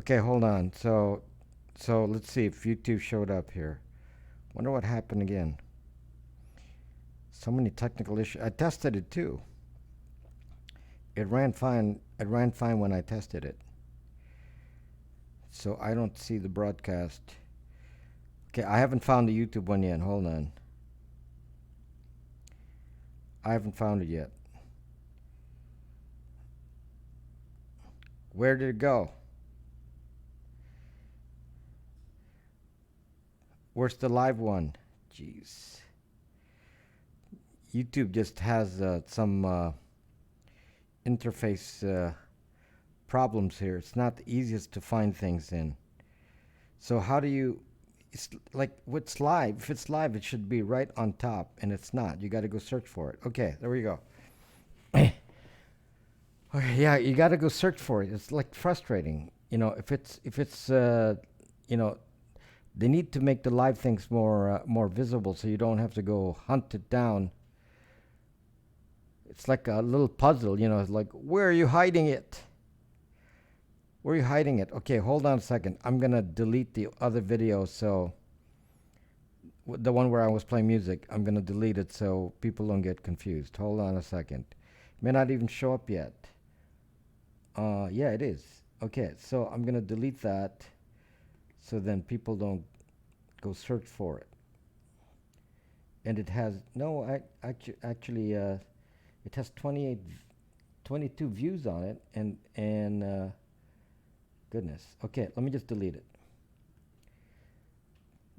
Okay, hold on. So let's see if YouTube showed up here. Wonder what happened again. So many technical issues. I tested it too. It ran fine. It ran fine when I tested it. So I don't see the broadcast. Okay, I haven't found the YouTube one yet. Hold on. I haven't found it yet. Where did it go? Where's the live one? Jeez. YouTube just has some interface problems here. It's not the easiest to find things in. So how do you? It's like what's live. If it's live, it should be right on top, and it's not. You got to go search for it. Okay, there we go. Okay, yeah, you got to go search for it. It's like frustrating. If it's they need to make the live things more visible, so you don't have to go hunt it down. It's like a little puzzle. It's like, where are you hiding it? Where are you hiding it? Okay, hold on a second. I'm gonna delete the other video. So the one where I was playing music, I'm gonna delete it so people don't get confused. Hold on a second. May not even show up yet. Yeah, it is. Okay, so I'm gonna delete that, so then people don't go search for it. And it has actually it has 22 views on it, and goodness. Okay, let me just delete it,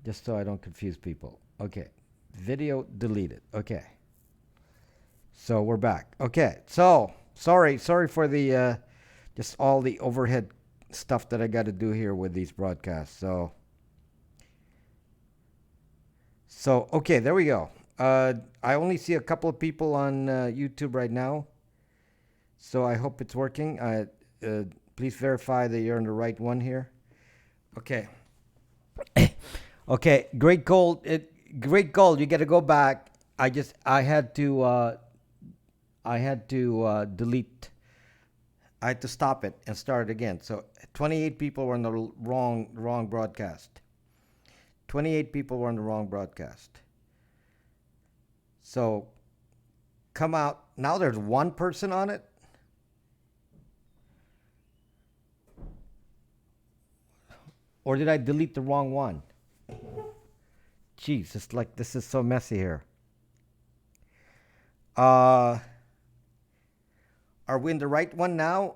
just so I don't confuse people. Okay, video deleted. Okay, so we're back. Okay, so sorry for the just all the overhead stuff that I got to do here with these broadcasts. So okay, there we go. I only see a couple of people on YouTube right now, so I hope it's working. Please verify that you're on the right one here. Okay. Okay, great gold. Great gold. You got to go back. I had to delete. I had to stop it and start it again. So 28 people were on the wrong broadcast. 28 people were on the wrong broadcast. So come out. Now there's one person on it. Or did I delete the wrong one? Jeez, it's like this is so messy here. Are we in the right one now?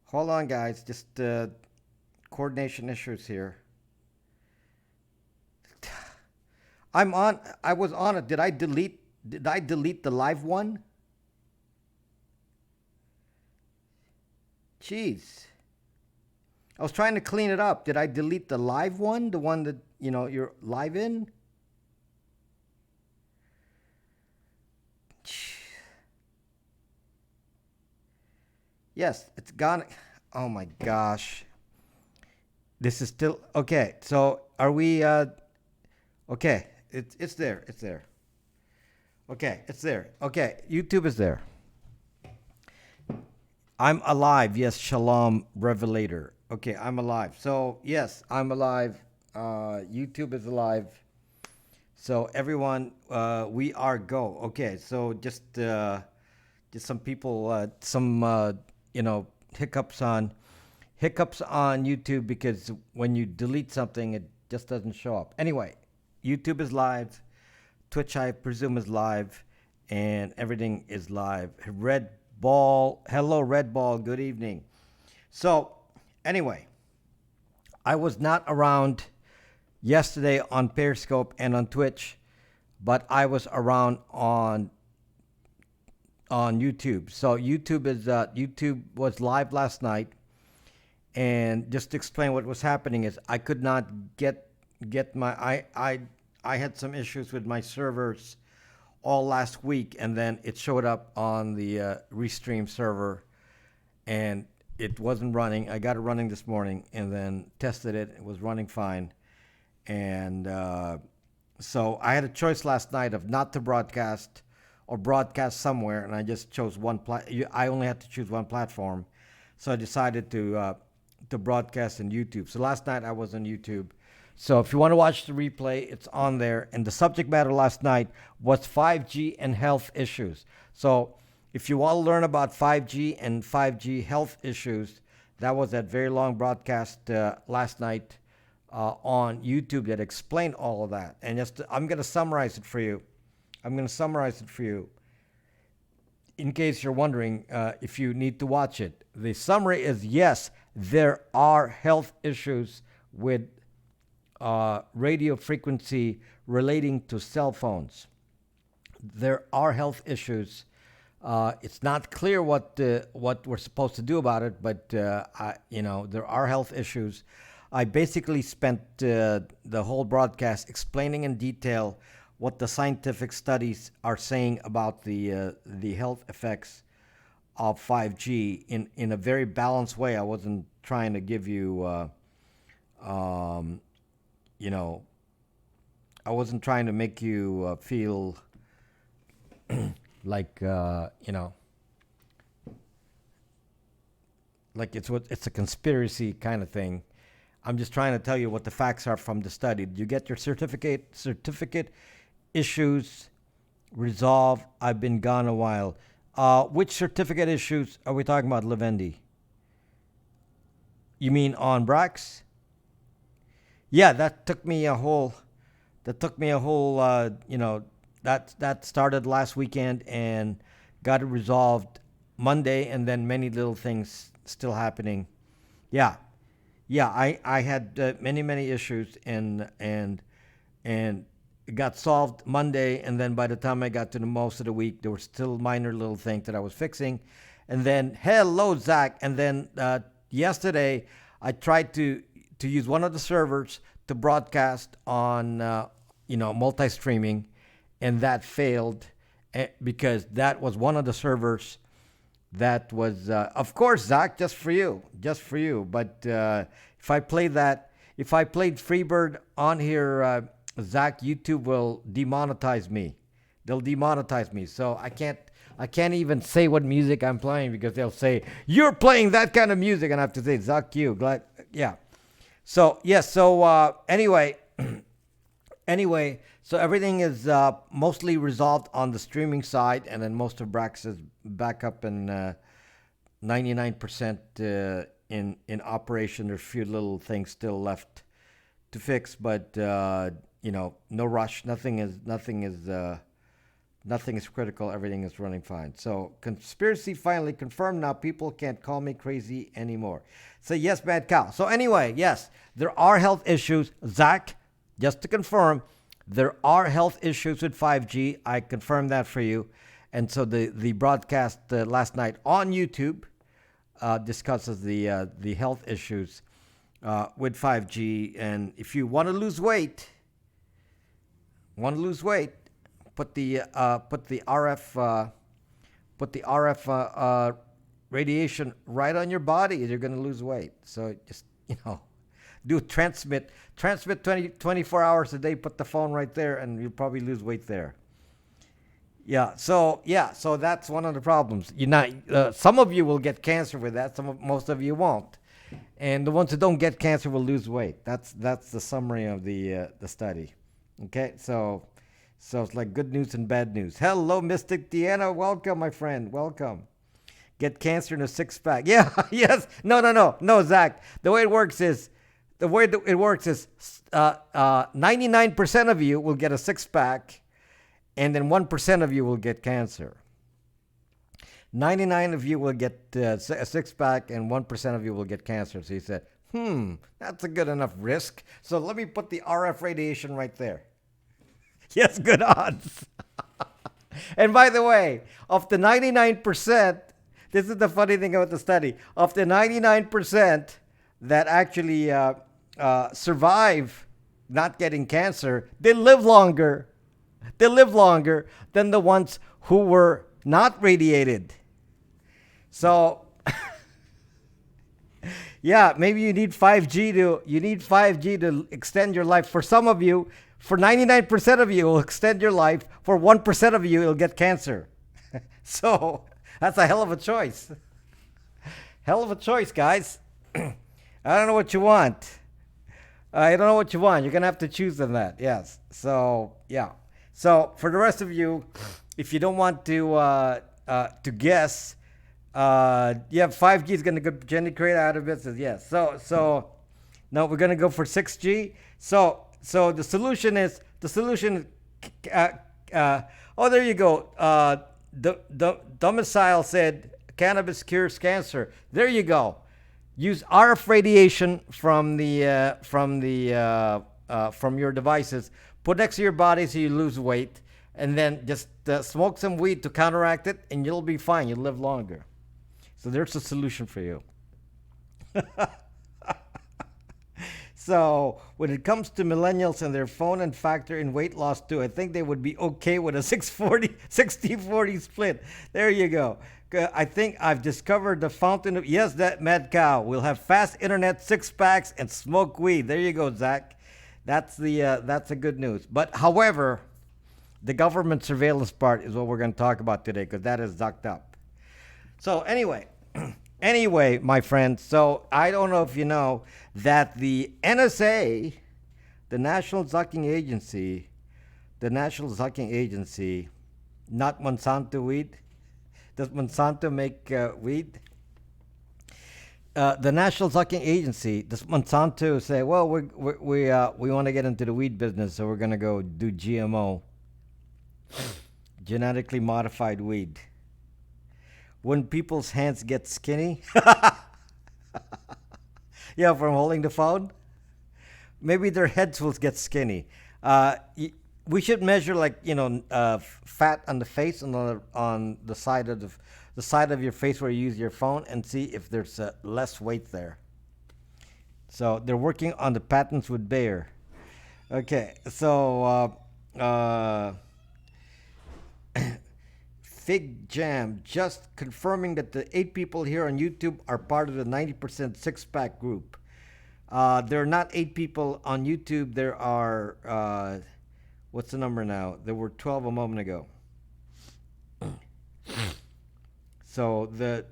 Hold on, guys. Just coordination issues here. I'm on. I was on it. Did I delete the live one? Jeez. I was trying to clean it up. Did I delete the live one? The one that, you're live in? Yes, it's gone. Oh my gosh. This is still okay. So are we okay, it's there. It's there. Okay, it's there. Okay, YouTube is there. I'm alive. Yes, Shalom Revelator. Okay, I'm alive. So, yes, I'm alive. YouTube is alive. So, everyone, we are go. Okay, so just some people, hiccups on YouTube, because when you delete something, it just doesn't show up. Anyway, YouTube is live. Twitch, I presume, is live, and everything is live. Red Ball, hello, Red Ball. Good evening. So, anyway, I was not around yesterday on Periscope and on Twitch, but I was around on YouTube. So YouTube was live last night, and just to explain what was happening is I could not get my I had some issues with my servers all last week, and then it showed up on the Restream server, and it wasn't running. I got it running this morning, and then tested it. It was running fine, and so I had a choice last night of not to broadcast or broadcast somewhere, and I just chose I only had to choose one platform, so I decided to broadcast on YouTube. So last night I was on YouTube. So if you want to watch the replay, it's on there. And the subject matter last night was 5G and health issues. So if you want to learn about 5G and 5G health issues, that was that very long broadcast last night on YouTube that explained all of that. And I'm going to summarize it for you. In case you're wondering if you need to watch it. The summary is, yes, there are health issues with radio frequency relating to cell phones. There are health issues. It's not clear what we're supposed to do about it, but there are health issues. I basically spent the whole broadcast explaining in detail what the scientific studies are saying about the health effects of 5G in a very balanced way. I wasn't trying to give you, I wasn't trying to make you feel like like it's a conspiracy kind of thing. I'm just trying to tell you what the facts are from the study. You get your certificate issues resolved. I've been gone a while. Which certificate issues are we talking about, Levendi? You mean on Brax? Yeah, that took me a whole. That started last weekend and got it resolved Monday, and then many little things still happening. Yeah, I had many issues and it got solved Monday, and then by the time I got to the most of the week, there were still minor little things that I was fixing. And then, hello, Zach. And then yesterday, I tried to use one of the servers to broadcast on, multi-streaming, and that failed because that was one of the servers that was, of course, Zach, just for you. But if I played Freebird on here, Zach, YouTube will demonetize me. They'll demonetize me. So I can't even say what music I'm playing because they'll say, you're playing that kind of music. And I have to say, Zach, yeah. So, yes. So, anyway, so everything is mostly resolved on the streaming side. And then most of Brax is back up in 99% in operation. There's a few little things still left to fix, but no rush. Nothing is critical. Everything is running fine. So conspiracy finally confirmed. Now people can't call me crazy anymore. So yes, Bad Cow. So anyway, yes, there are health issues. Zach, just to confirm, there are health issues with 5G. I confirmed that for you. And so the broadcast last night on YouTube discusses the health issues with 5G. And if you want to lose weight, put the RF radiation right on your body, you're going to lose weight. So just transmit 24 hours a day. Put the phone right there, and you'll probably lose weight there. So that's one of the problems. Some of you will get cancer with that. Most of you won't, and the ones who don't get cancer will lose weight. That's the summary of the study. Okay, so it's like good news and bad news. Hello, Mystic Deanna. Welcome, my friend. Welcome. Get cancer in a six-pack. Yeah, yes. No, Zach. The way it works is 99% of you will get a six-pack, and then 1% of you will get cancer. 99 of you will get a six-pack, and 1% of you will get cancer. So he said, that's a good enough risk. So let me put the RF radiation right there. Yes, good odds. And by the way, of the 99%, this is the funny thing about the study. Of the 99% that actually survive not getting cancer, they live longer. They live longer than the ones who were not radiated. So, yeah, maybe you need 5G to extend your life. For some of you, For 99% of you, it will extend your life. For 1% of you, it'll get cancer. So that's a hell of a choice. Hell of a choice, guys. I don't know what you want. I don't know what you want. You're gonna have to choose on that. Yes. So yeah. So for the rest of you, if you don't want to guess, yeah, 5G is gonna get Jenny create out of business. Yes. So no, we're gonna go for 6G. So the solution. Uh, oh, there you go. The domicile said cannabis cures cancer. There you go. Use RF radiation from your devices. Put next to your body so you lose weight, and then just smoke some weed to counteract it, and you'll be fine. You'll live longer. So there's a solution for you. So when it comes to millennials and their phone and factor in weight loss too, I think they would be okay with a 60-40 split. There you go. I think I've discovered the fountain of, yes, that mad cow. We'll have fast internet, six packs, and smoke weed. There you go, Zach. That's the good news. But however, the government surveillance part is what we're going to talk about today, because that is zucked up. So anyway, my friends, so I don't know if you know that the NSA, the National Zucking Agency, not Monsanto weed. Does Monsanto make weed? The National Zucking Agency, does Monsanto say, well, we want to get into the weed business, so we're going to go do GMO, genetically modified weed? When people's hands get skinny, yeah, from holding the phone, maybe their heads will get skinny. We should measure, like, fat on the face, on the side of your face where you use your phone, and see if there's less weight there. So they're working on the patents with Bayer. Okay, so Fig Jam just confirming that the 8 people here on YouTube are part of the 90% six-pack group. There are not 8 people on YouTube. There are, what's the number now? There were 12 a moment ago. So the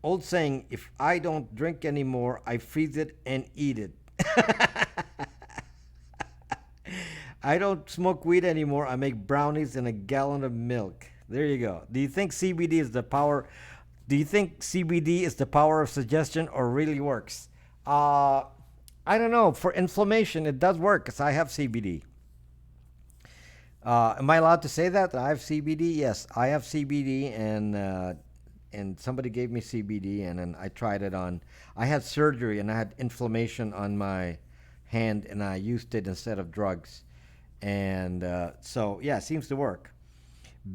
old saying, if I don't drink anymore, I freeze it and eat it. I don't smoke weed anymore. I make brownies in a gallon of milk. There you go. Do you think CBD is the power? Do you think CBD is the power of suggestion, or really works? I don't know. For inflammation, it does work, because I have CBD. Am I allowed to say that I have CBD? Yes, I have CBD, and somebody gave me CBD, and then I tried it on. I had surgery, and I had inflammation on my hand, and I used it instead of drugs. And so, yeah, it seems to work.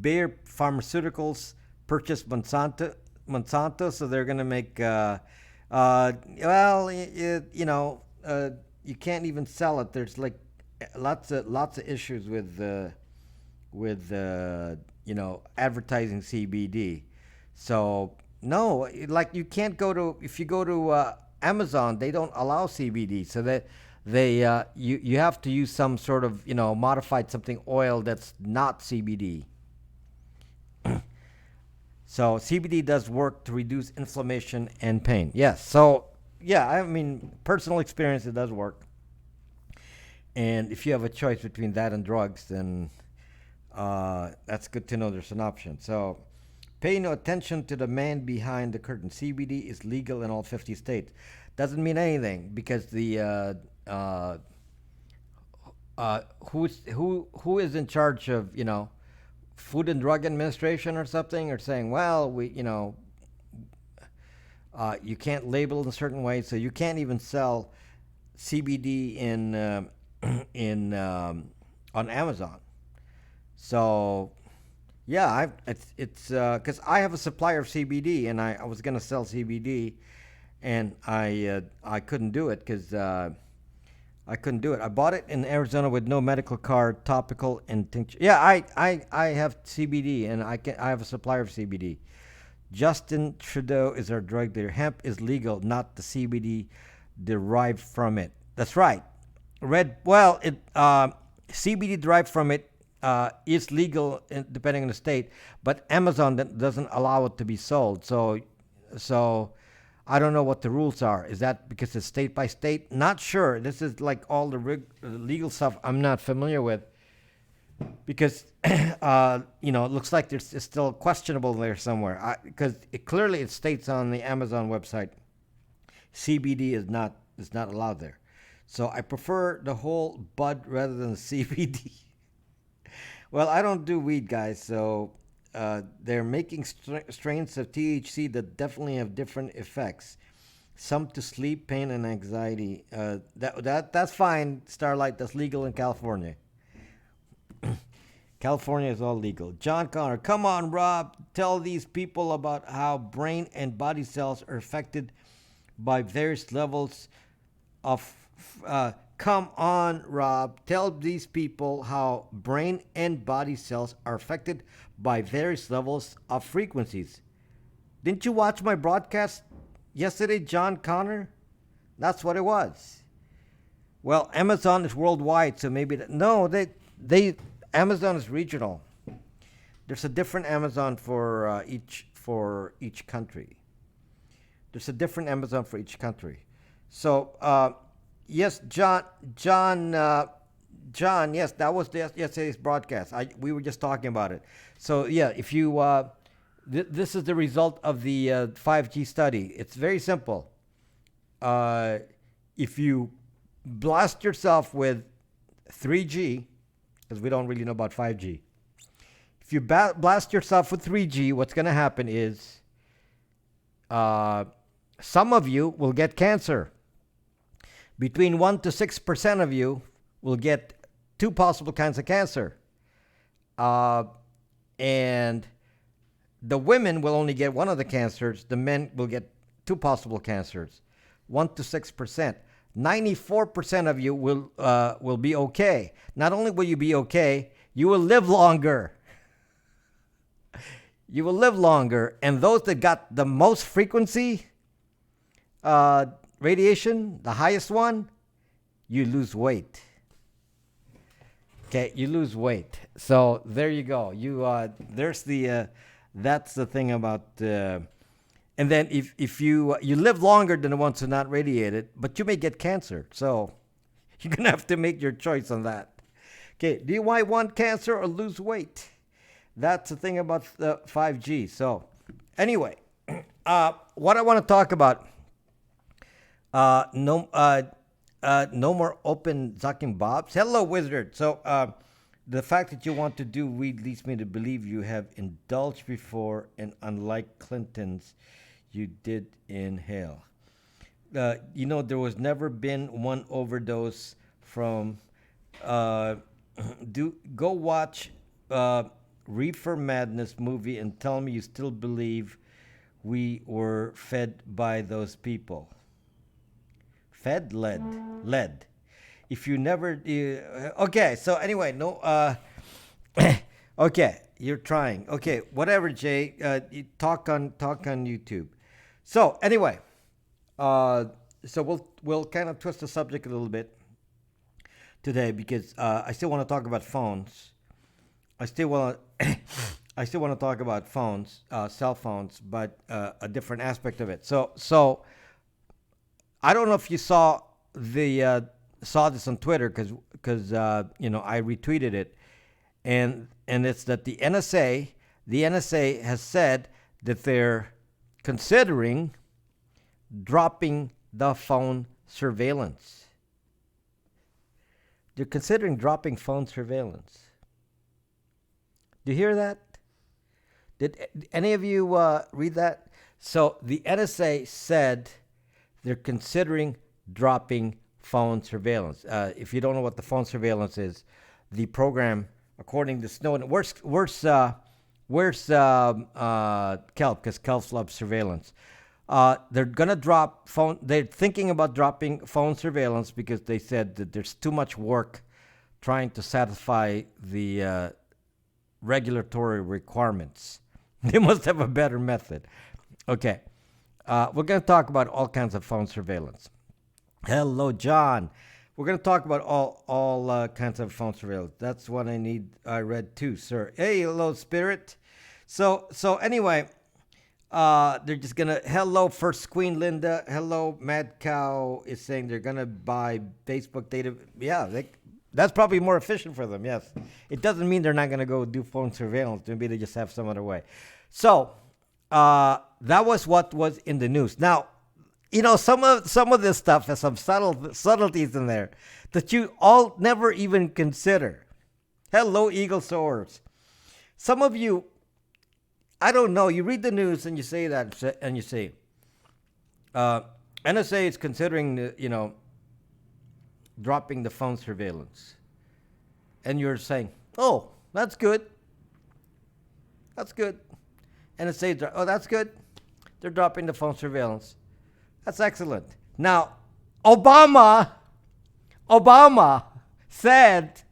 Bayer Pharmaceuticals purchased Monsanto, so they're going to make, you can't even sell it. There's like lots of issues with advertising CBD. So no, like you can't if you go to Amazon, they don't allow CBD. So that you have to use some sort of modified something oil that's not CBD. So CBD does work to reduce inflammation and pain. Yes. So yeah, I mean, personal experience, it does work. And if you have a choice between that and drugs, then that's good to know there's an option. So pay no attention to the man behind the curtain. CBD is legal in all 50 states. Doesn't mean anything, because the who is in charge of Food and Drug Administration or something, or saying, well, you can't label it a certain way, so you can't even sell CBD on Amazon. So yeah, it's because I have a supplier of CBD, and I was gonna sell CBD, and I couldn't do it because I couldn't do it. I bought it in Arizona with no medical card, topical and tincture. Yeah, I have CBD, and I have a supplier of CBD. Justin Trudeau is our drug dealer. Hemp is legal, not the CBD derived from it. That's right. CBD derived from it is legal depending on the state, but Amazon doesn't allow it to be sold. So I don't know what the rules are. Is that because it's state by state? Not sure. This is like all the legal stuff I'm not familiar with because it looks like it's still questionable there somewhere. Because clearly it states on the Amazon website, CBD is not allowed there. So I prefer the whole bud rather than the CBD. Well, I don't do weed, guys. So they're making strains of THC that definitely have different effects. Some to sleep, pain, and anxiety. That's fine. Starlight, that's legal in California. California is all legal. John Connor, come on, Rob. Tell these people about how brain and body cells are affected by various levels of. Come on, Rob. Tell these people how brain and body cells are affected by various levels of frequencies. Didn't you watch my broadcast yesterday, John Connor? That's what it was. Well, Amazon is worldwide, so maybe no, they Amazon is regional. There's a different Amazon for each country. There's a different Amazon for each country. So yes, John. Yes, that was yesterday's broadcast. We were just talking about it. So yeah, if you this is the result of the 5G study. It's very simple. If you blast yourself with 3G, because we don't really know about 5G. If you blast yourself with 3G, what's going to happen is some of you will get cancer. Between 1 to 6% of you will get 2 possible kinds of cancer. And the women will only get one of the cancers. The men will get 2 possible cancers. 1 to 6%. 94% of you will be okay. Not only will you be okay, you will live longer. You will live longer. And those that got the most frequency radiation, the highest one, you lose weight. Okay, you lose weight. So there you go. There's the that's the thing about. And then if you live longer than the ones who are not radiated, but you may get cancer. So you're gonna have to make your choice on that. Okay, do you want cancer or lose weight? That's the thing about 5G. So anyway, what I want to talk about. No more open Zucking Bobs. Hello, Wizard. So, the fact that you want to do weed leads me to believe you have indulged before, and unlike Clinton's, you did inhale. There was never been one overdose from. Go watch Reefer Madness movie and tell me you still believe we were fed by those people. Fed lead. If you never okay, so anyway, no okay, you're trying. Okay, whatever, Jay. You talk on YouTube. So anyway, so we'll kind of twist the subject a little bit today because I still want to talk about phones. I still want to talk about phones, cell phones, but a different aspect of it. So I don't know if you saw this on Twitter because I retweeted it, and it's that the NSA has said that they're considering dropping the phone surveillance. They're considering dropping phone surveillance. Do you hear that? Did any of you read that? So the NSA said they're considering dropping phone surveillance. If you don't know what the phone surveillance is, the program, according to Snowden, where's Kelp? Because Kelp loves surveillance. They're gonna drop phone. They're thinking about dropping phone surveillance because they said that there's too much work trying to satisfy the regulatory requirements. They must have a better method. Okay. We're going to talk about all kinds of phone surveillance. Hello, John. We're gonna talk about all kinds of phone surveillance. That's what I read too, sir. Hey, hello, Spirit. So anyway, they're just gonna. Hello, First Queen Linda. Hello, Mad Cow is saying they're gonna buy Facebook data. Yeah, that's probably more efficient for them. Yes, it doesn't mean they're not gonna go do phone surveillance. Maybe they just have some other way. So that was what was in the news. Now, some of this stuff has some subtleties in there that you all never even consider. Hello, Eagle Soars. Some of you, I don't know. You read the news and you say that, and you say, NSA is considering, dropping the phone surveillance, and you're saying, "Oh, that's good. That's good." NSA, oh, that's good. They're dropping the phone surveillance. That's excellent. Now, Obama said,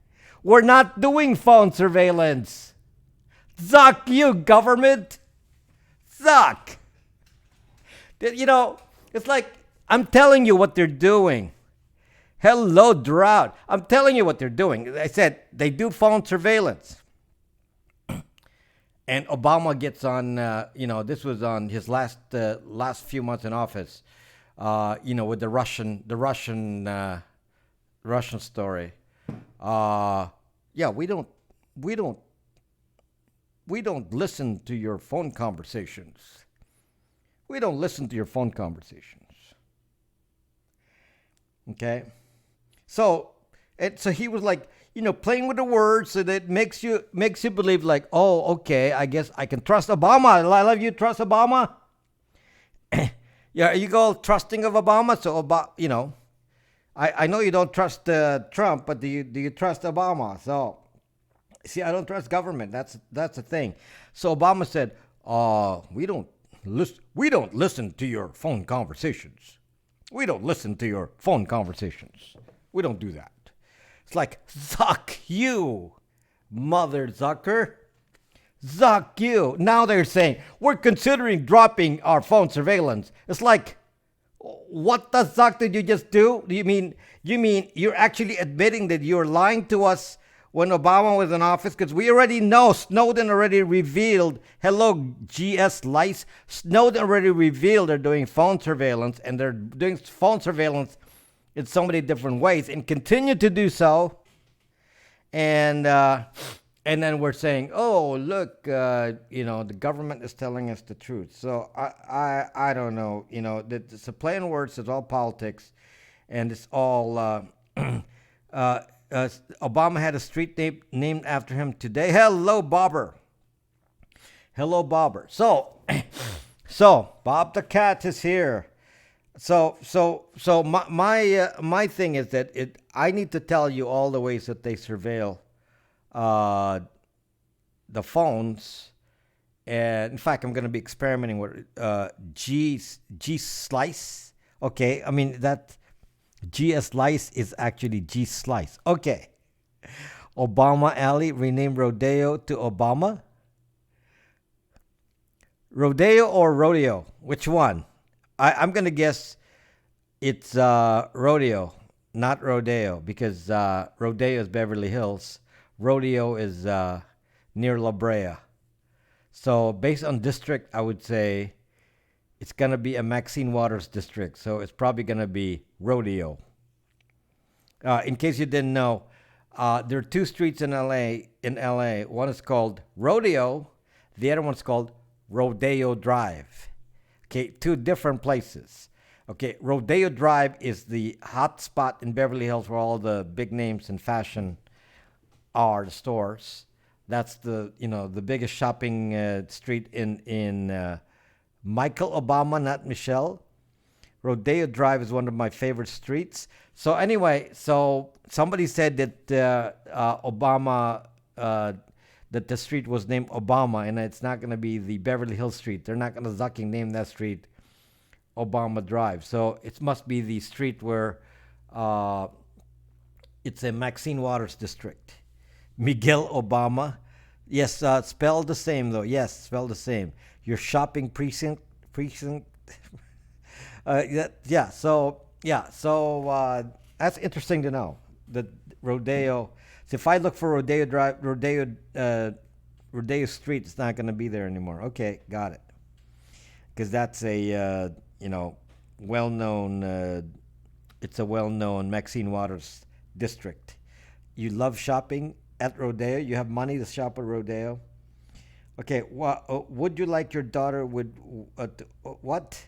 "We're not doing phone surveillance." Zuck you, government. Zuck. It's like, I'm telling you what they're doing. Hello, Drought. I'm telling you what they're doing. I said they do phone surveillance. And Obama gets on, this was on his last few months in office, with the Russian story. We don't listen to your phone conversations. We don't listen to your phone conversations. Okay? So he was like, playing with the words so that makes you believe like, oh, okay, I guess I can trust Obama. I love you, trust Obama. Yeah, you go trusting of Obama. So I know you don't trust Trump, but do you trust Obama? So see, I don't trust government. That's the thing. So Obama said, we don't listen to your phone conversations. We don't listen to your phone conversations. We don't do that. It's like, Zuck you, Mother Zucker. Zuck you. Now they're saying, we're considering dropping our phone surveillance. It's like, what the Zuck did you just do? You mean you're actually admitting that you're lying to us when Obama was in office? Because we already know, Snowden already revealed, hello, GS Lice, Snowden already revealed they're doing phone surveillance, and they're doing phone surveillance in so many different ways and continue to do so. And then we're saying, oh, look, the government is telling us the truth. So I don't know, it's a play on words, it's all politics, and it's all, Obama had a street named after him today. Hello, Bobber. Hello, Bobber. So Bob the Cat is here. So my thing is that I need to tell you all the ways that they surveil the phones. And in fact, I'm going to be experimenting with G Slice. Okay, I mean that GS Slice is actually G Slice. Okay. Obama Alley renamed Rodeo to Obama. Rodeo or Rodeo? Which one? I'm going to guess it's Rodeo, not Rodeo, because Rodeo is Beverly Hills. Rodeo is near La Brea. So based on district, I would say it's going to be a Maxine Waters district. So it's probably going to be Rodeo. In case you didn't know, there are two streets in LA. One is called Rodeo. The other one's called Rodeo Drive. Okay, two different places. Okay, Rodeo Drive is the hot spot in Beverly Hills where all the big names in fashion are, the stores. That's the biggest shopping street in Michael Obama, not Michelle. Rodeo Drive is one of my favorite streets. So anyway, somebody said that Obama, that the street was named Obama, and it's not going to be the Beverly Hills Street. They're not going to zucking name that street Obama Drive. So it must be the street where it's a Maxine Waters district. Miguel Obama. Yes, spelled the same though. Yes, spelled the same. Your shopping precinct. So That's interesting to know. The rodeo. So if I look for rodeo drive, rodeo street, it's not going to be there anymore. Okay, got it. Because that's a well-known. It's a well-known Maxine Waters district. You love shopping at rodeo. You have money to shop at rodeo. Okay, would you like your daughter would what?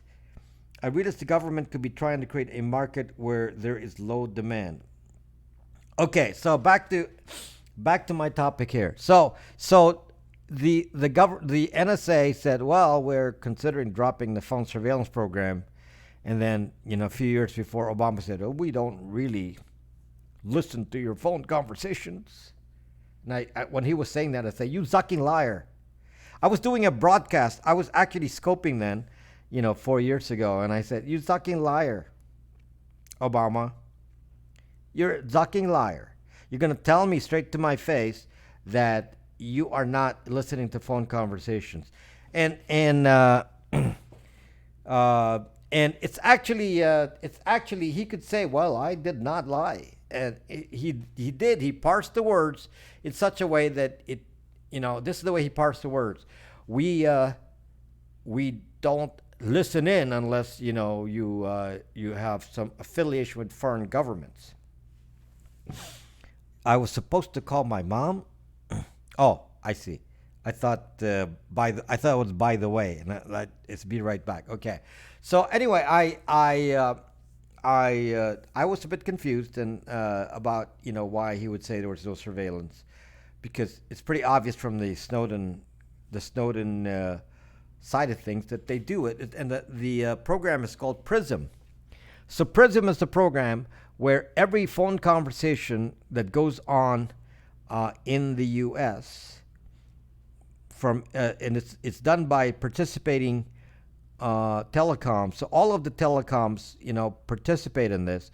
I realize the government could be trying to create a market where there is low demand. Okay, so back to my topic here. So the NSA said, well, we're considering dropping the phone surveillance program, and then a few years before, Obama said, oh, we don't really listen to your phone conversations. And when he was saying that, I said, you sucking liar. I was doing a broadcast. I was actually scoping then, 4 years ago, and I said, you sucking liar, Obama. You're a sucking liar. You're going to tell me straight to my face that you are not listening to phone conversations. And it's actually he could say, well, I did not lie. And he did. He parsed the words in such a way that this is the way he parsed the words. We don't listen in unless you have some affiliation with foreign governments. I was supposed to call my mom. Oh, I see. I thought I thought it was by the way, and it's be right back. Okay. So anyway, I was a bit confused and about why he would say there was no surveillance, because it's pretty obvious from the Snowden side of things that they do it, and the program is called PRISM. So PRISM is the program where every phone conversation that goes on in the U.S. and it's done by participating telecoms. So all of the telecoms, participate in this.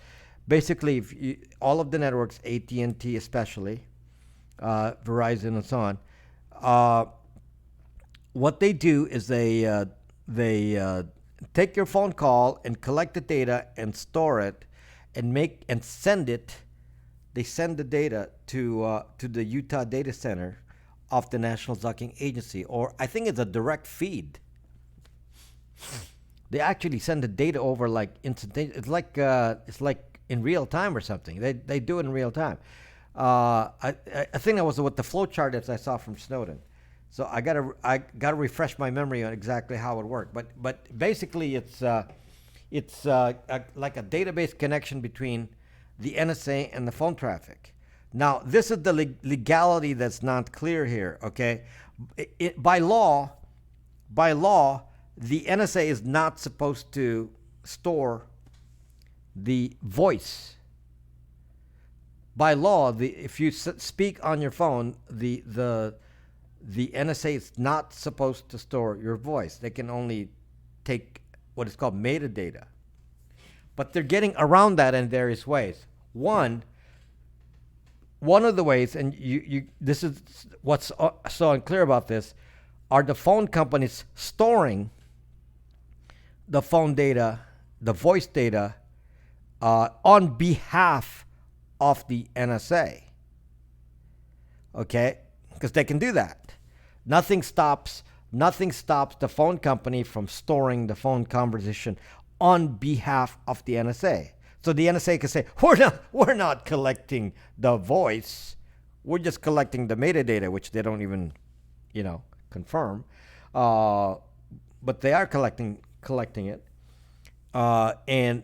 Basically, all of the networks, AT&T especially, Verizon and so on, what they do is they take your phone call and collect the data and store it and send it. They send the data to the Utah data center of the National Zucking Agency, or I think it's a direct feed. They actually send the data over like instantaneous. It's like in real time or something. They do it in real time. I think that was what the flow chart is I saw from Snowden. So I gotta refresh my memory on exactly how it worked. But basically it's like a database connection between the NSA and the phone traffic. Now this is the legality that's not clear here. Okay, by law, the NSA is not supposed to store the voice. By law, if you speak on your phone, the NSA is not supposed to store your voice. They can only take what is called metadata. But they're getting around that in various ways. One of the ways, and this is what's so unclear about this, are the phone companies storing the phone data, the voice data, on behalf of the NSA. Okay? Because they can do that. Nothing stops the phone company from storing the phone conversation on behalf of the NSA. So the NSA can say, we're not collecting the voice. We're just collecting the metadata, which they don't even, confirm. But they are collecting it. And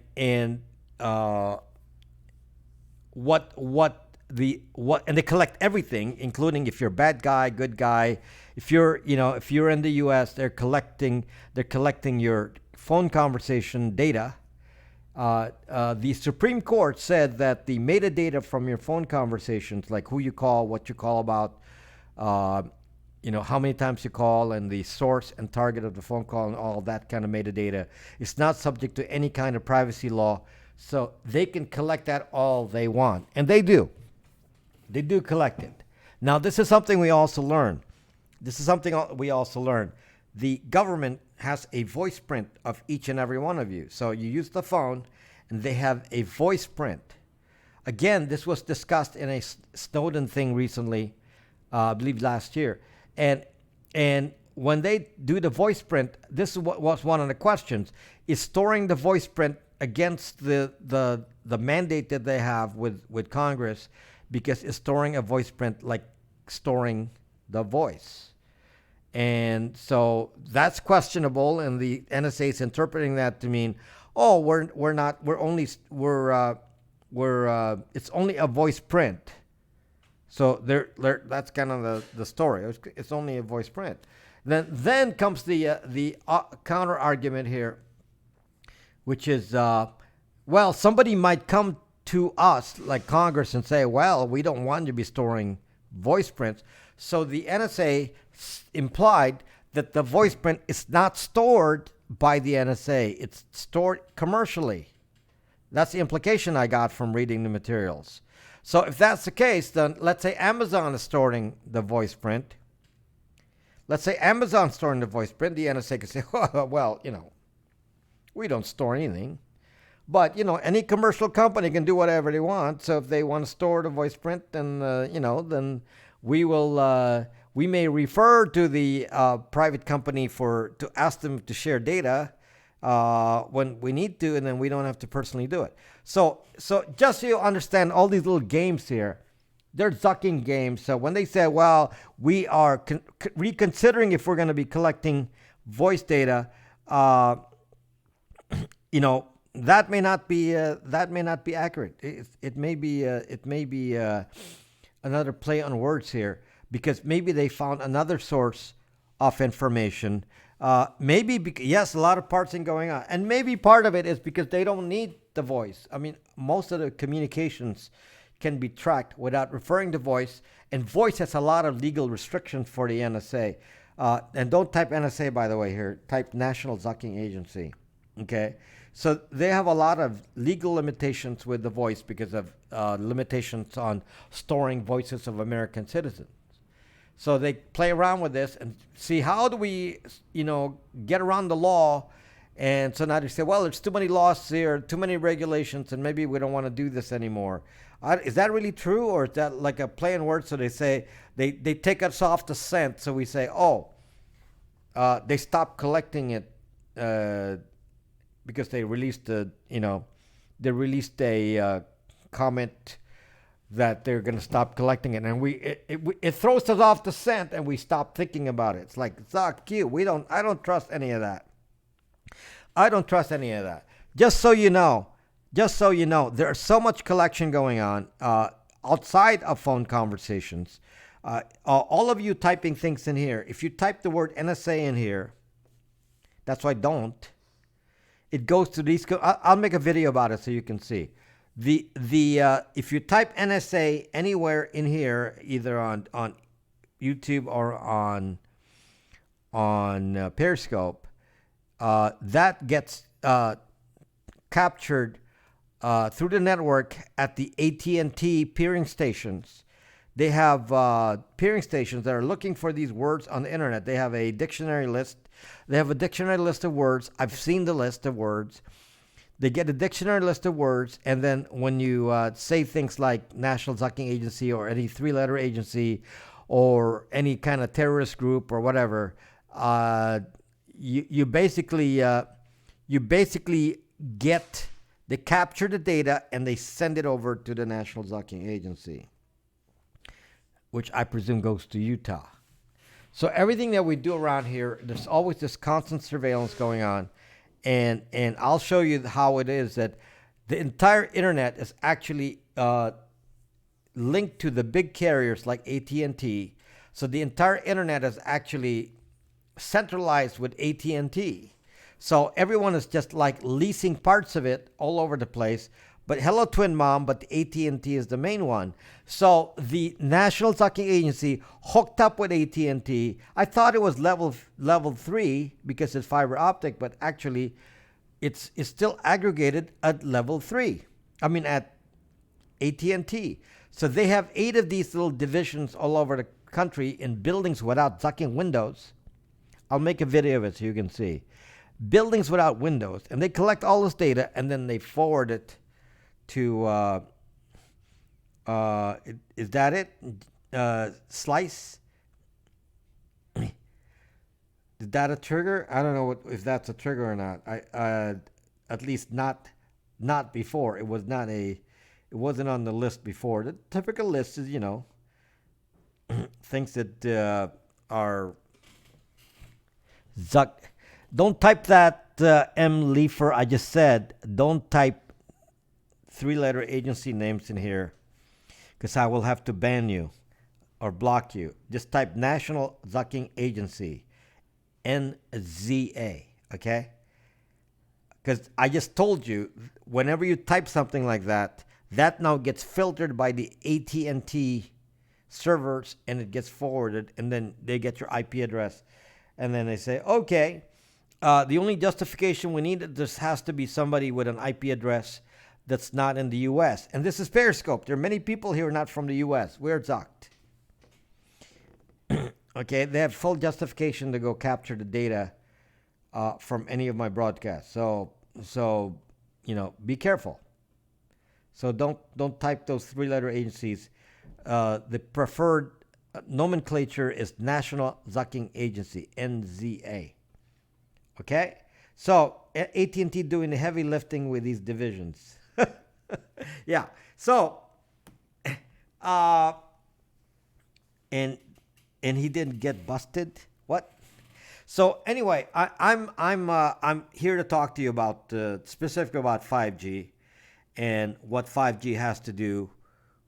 they collect everything, including if you're a bad guy, good guy. If you're in the U.S., they're collecting your phone conversation data. The Supreme Court said that the metadata from your phone conversations, like who you call, what you call about, how many times you call, and the source and target of the phone call, and all that kind of metadata, is not subject to any kind of privacy law. So they can collect that all they want, and they do. They do collect it. Now, this is something we also learn. The government has a voice print of each and every one of you. So you use the phone, and they have a voice print. Again, this was discussed in a Snowden thing recently, I believe last year, and when they do the voice print, this is what was one of the questions: is storing the voice print against the mandate that they have with Congress, because it's storing a voice print like storing the voice. And so that's questionable, and the NSA is interpreting that to mean, oh, we're not, we're only we're it's only a voice print. So that's kind of the story. It's only a voice print. Then comes the counter argument here, which is, well, somebody might come to us like Congress and say, well, we don't want you to be storing voice prints. So the NSA implied that the voice print is not stored by the NSA. It's stored commercially. That's the implication I got from reading the materials. So if that's the case, then let's say Amazon is storing the voice print. Let's say Amazon's storing the voice print. The NSA can say, well, we don't store anything. But, any commercial company can do whatever they want. So if they want to store the voice print, then, then we may refer to the private company to ask them to share data when we need to, and then we don't have to personally do it. So just so you understand all these little games here, they're zucking games. So when they say, well, we are reconsidering if we're going to be collecting voice data, that may not be accurate. It may be another play on words here, because maybe they found another source of information. Yes, a lot of parsing going on, and maybe part of it is because they don't need the voice. I mean, most of the communications can be tracked without referring to voice, and voice has a lot of legal restrictions for the NSA. And don't type NSA, by the way, here. Type National Zucking Agency. Okay? So they have a lot of legal limitations with the voice because of limitations on storing voices of American citizens. So they play around with this and see, how do we, get around the law? And so now they say, well, there's too many laws here, too many regulations, and maybe we don't want to do this anymore. Is that really true, or is that like a play on words? So they say they take us off the scent. So we say, they stopped collecting it because they released a comment that they're going to stop collecting it, and it throws us off the scent, and we stop thinking about it. It's like, fuck you. I don't trust any of that. Just so you know, there's so much collection going on outside of phone conversations. All of you typing things in here, if you type the word NSA in here, that's why don't. It goes to these. I'll make a video about it so you can see. If you type NSA anywhere in here, either on YouTube or on Periscope, that gets captured through the network at the AT&T peering stations. They have peering stations that are looking for these words on the internet. They have a dictionary list. They have a dictionary list of words. I've seen the list of words. They get a dictionary list of words, and then when you say things like National Zucking Agency or any three-letter agency or any kind of terrorist group or whatever, you basically they capture the data and they send it over to the National Zucking Agency, which I presume goes to Utah. So everything that we do around here, there's always this constant surveillance going on. And I'll show you how it is that the entire internet is actually linked to the big carriers like AT&T. So the entire internet is actually centralized with AT&T. So everyone is just like leasing parts of it all over the place. But hello, Twin Mom, but the AT&T is the main one. So the National Zucking Agency hooked up with AT&T. I thought it was level 3 because it's fiber optic, but actually it's still aggregated at level 3. I mean at AT&T. So they have 8 of these little divisions all over the country in buildings without zucking windows. I'll make a video of it so you can see. Buildings without windows. And they collect all this data and then they forward it to Is that it? Slice? Is that a trigger? I don't know if that's a trigger or not. At least not before. It was not a. It wasn't on the list before. The typical list is things that are Zuck. Don't type that M. Leifer I just said. Don't type three-letter agency names in here because I will have to ban you or block you. Just type National Zucking Agency, NZA, okay? Because I just told you, whenever you type something like that, that now gets filtered by the AT&T servers and it gets forwarded, and then they get your IP address, and then they say, okay, the only justification we need, this has to be somebody with an IP address that's not in the U.S. And this is Periscope. There are many people here not from the U.S. We're zucked. Okay, they have full justification to go capture the data from any of my broadcasts. So be careful. So don't type those three-letter agencies. The preferred nomenclature is National Zucking Agency, NZA. Okay, so AT&T doing the heavy lifting with these divisions. Yeah. So, and he didn't get busted. What? So anyway, I'm here to talk to you about specifically about 5G and what 5G has to do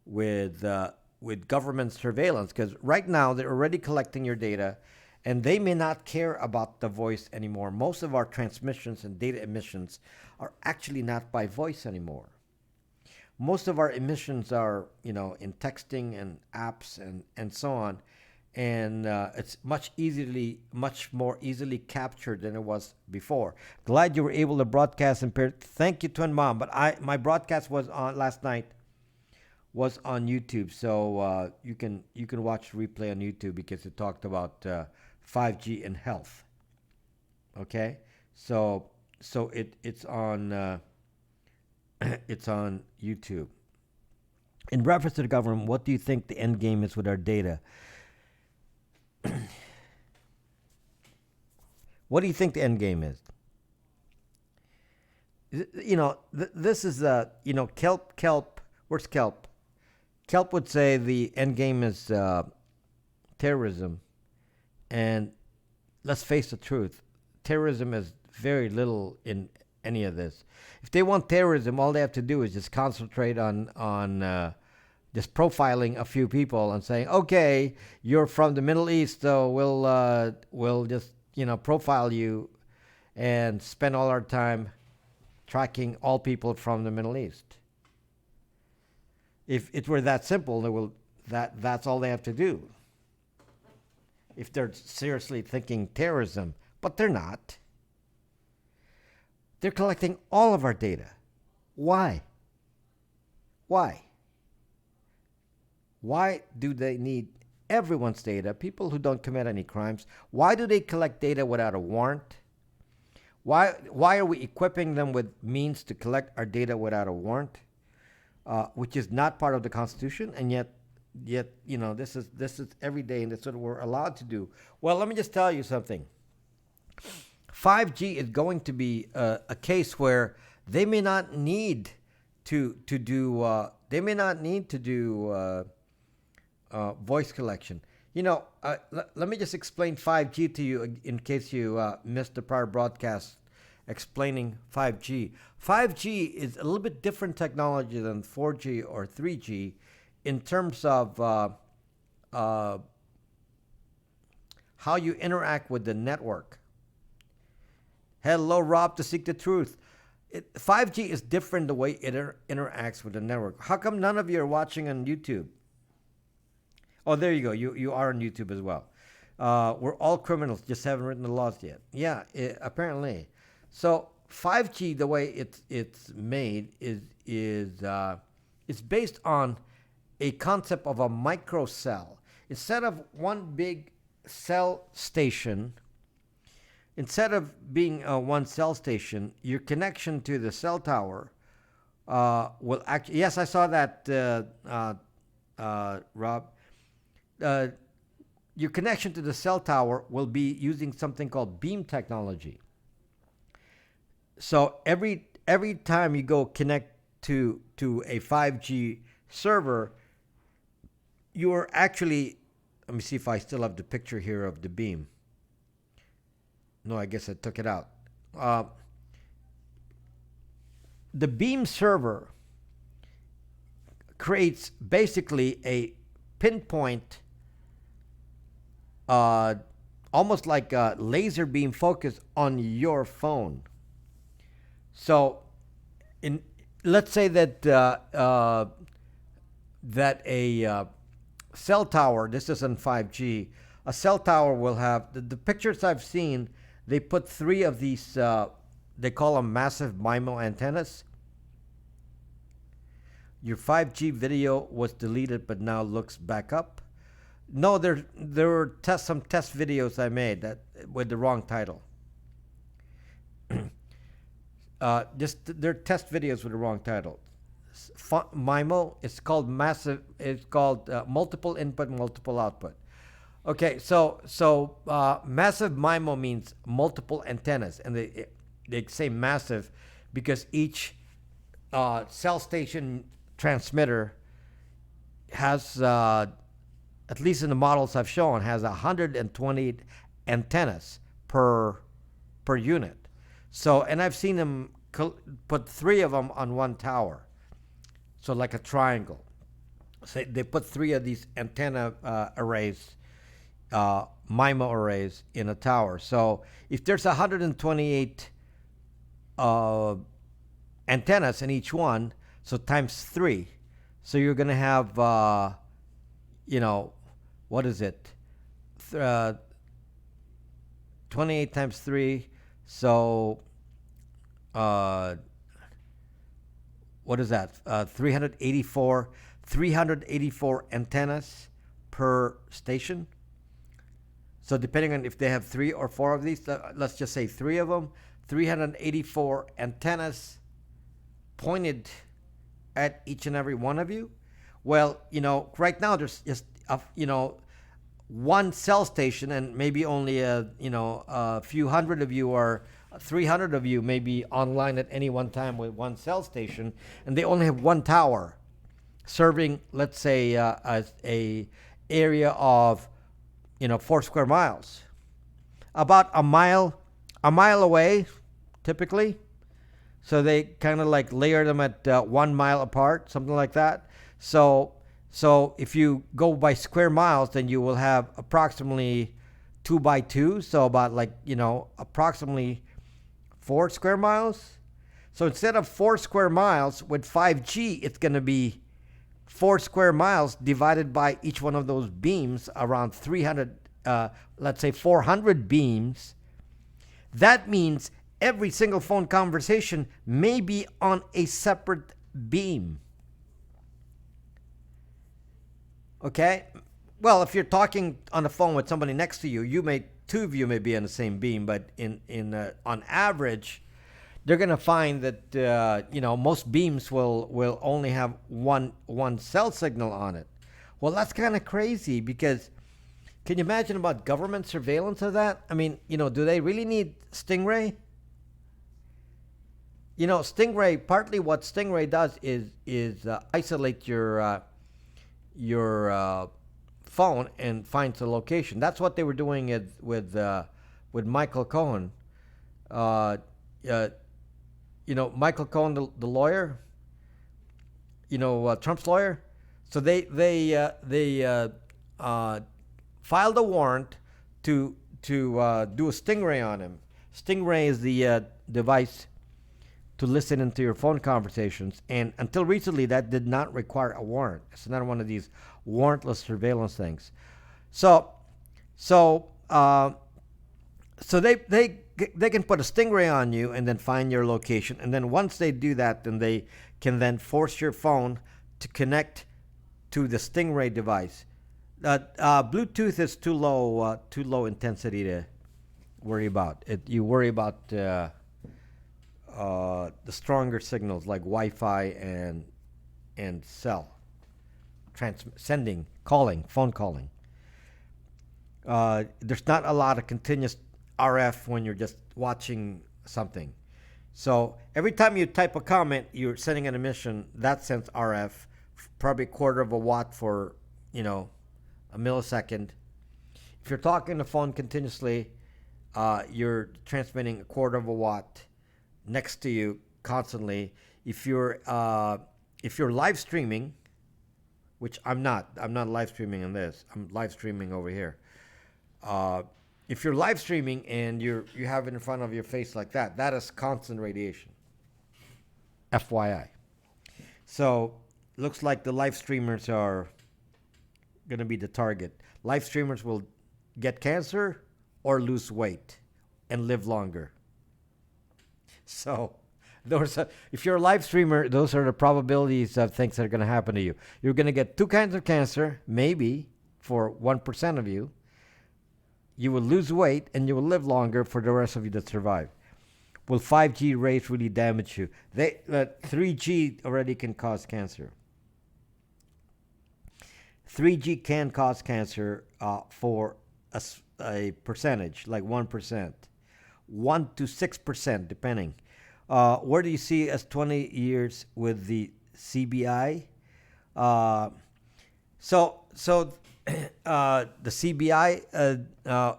with government surveillance. Because right now they're already collecting your data, and they may not care about the voice anymore. Most of our transmissions and data emissions are actually not by voice anymore. Most of our emissions are, in texting and apps and so on. And it's much more easily captured than it was before. Glad you were able to broadcast in period. Thank you, Twin Mom. But my broadcast was on last night. Was on YouTube, so you can watch the replay on YouTube because it talked about 5G and health. Okay, so it's on it's on YouTube. In reference to the government, what do you think the end game is with our data? What do you think the end game is? This is Kelp. Where's Kelp? Kelp would say the end game is terrorism, and let's face the truth: terrorism is very little in any of this. If they want terrorism, all they have to do is just concentrate on just profiling a few people and saying, okay, you're from the Middle East, so we'll just profile you and spend all our time tracking all people from the Middle East. If it were that simple, that's all they have to do. If they're seriously thinking terrorism, but they're not. They're collecting all of our data. Why? Why do they need everyone's data? People who don't commit any crimes. Why do they collect data without a warrant? Why are we equipping them with means to collect our data without a warrant, which is not part of the Constitution, and yet this is every day, and that's what we're allowed to do. Well, let me just tell you something. 5G is going to be a case where they may not need to do voice collection. Let me just explain 5G to you in case you missed the prior broadcast explaining 5G. 5G is a little bit different technology than 4G or 3G in terms of how you interact with the network. Hello, Rob, to seek the truth. 5G is different the way it interacts with the network. How come none of you are watching on YouTube? Oh, there you go. You are on YouTube as well. We're all criminals, just haven't written the laws yet. Yeah, apparently. So 5G, the way it's made is based on a concept of a microcell. Instead of one big cell station, instead of being one cell station, your connection to the cell tower will actually. Yes, I saw that Rob. Uh, your connection to the cell tower will be using something called beam technology. So every time you go connect to a 5G server, you are actually, let me see if I still have the picture here of the beam. No, I guess I took it out. The beam server creates basically a pinpoint, almost like a laser beam focus on your phone. So, in let's say that that a cell tower. This isn't 5G. A cell tower will have the pictures I've seen. They put three of these. They call them massive MIMO antennas. Your 5G video was deleted, but now looks back up. No, there were some test videos I made that with the wrong title. Just they're test videos with the wrong title. MIMO. It's called massive. It's called multiple input, multiple output. Okay, so massive MIMO means multiple antennas, and they say massive because each cell station transmitter has, at least in the models I've shown, has 120 antennas per unit. So, and I've seen them put three of them on one tower. So like a triangle. So they put three of these antenna arrays, MIMO arrays, in a tower. So if there's 128 antennas in each one, so times three. So you're going to have, what is it? 28 times 3. So, what is that? 384 antennas per station. So depending on if they have 3 or 4 of these, let's just say 3 of them, 384 antennas pointed at each and every one of you. Well, right now there's just, one cell station, and maybe only a few hundred of you, or 300 of you may be online at any one time with one cell station, and they only have one tower serving, let's say, a area of 4 square miles, about a mile away, typically. So they kind of like layer them at 1 mile apart, something like that. So if you go by square miles, then you will have approximately 2 by 2. So about approximately 4 square miles. So instead of 4 square miles with 5G, it's going to be 4 square miles divided by each one of those beams, around 300, let's say 400 beams. That means every single phone conversation may be on a separate beam. Okay? Well, if you're talking on the phone with somebody next to you, two of you may be on the same beam, but on average, they're going to find that most beams will only have one cell signal on it. Well, that's kind of crazy, because can you imagine about government surveillance of that? I mean, do they really need Stingray? Stingray, partly what Stingray does is isolate your phone and finds the location. That's what they were doing with Michael Cohen. Michael Cohen, the lawyer, Trump's lawyer. So they filed a warrant to do a Stingray on him. Stingray is the device to listen into your phone conversations, and until recently, that did not require a warrant. It's not one of these warrantless surveillance things. So they can put a Stingray on you and then find your location, and then once they do that, then they can then force your phone to connect to the Stingray device. Bluetooth is too low intensity to worry about. You worry about the stronger signals like Wi-Fi and cell. phone calling. There's not a lot of continuous RF when you're just watching something. So every time you type a comment, you're sending an emission that sends RF, probably a quarter of a watt for, a millisecond. If you're talking on the phone continuously, you're transmitting a quarter of a watt next to you constantly. If you're live streaming, which I'm not live streaming on this. I'm live streaming over here. If you're live streaming and you have it in front of your face like that, that is constant radiation. FYI. So looks like the live streamers are going to be the target. Live streamers will get cancer or lose weight and live longer. So if you're a live streamer, those are the probabilities of things that are going to happen to you. You're going to get 2 kinds of cancer, maybe for 1% of you. You will lose weight and you will live longer for the rest of you that survive. Will 5G rays really damage you? 3G already can cause cancer. 3G can cause cancer for a percentage, like 1%, 1 to 6%, depending. Where do you see as 20 years with the CBI? So the CBI,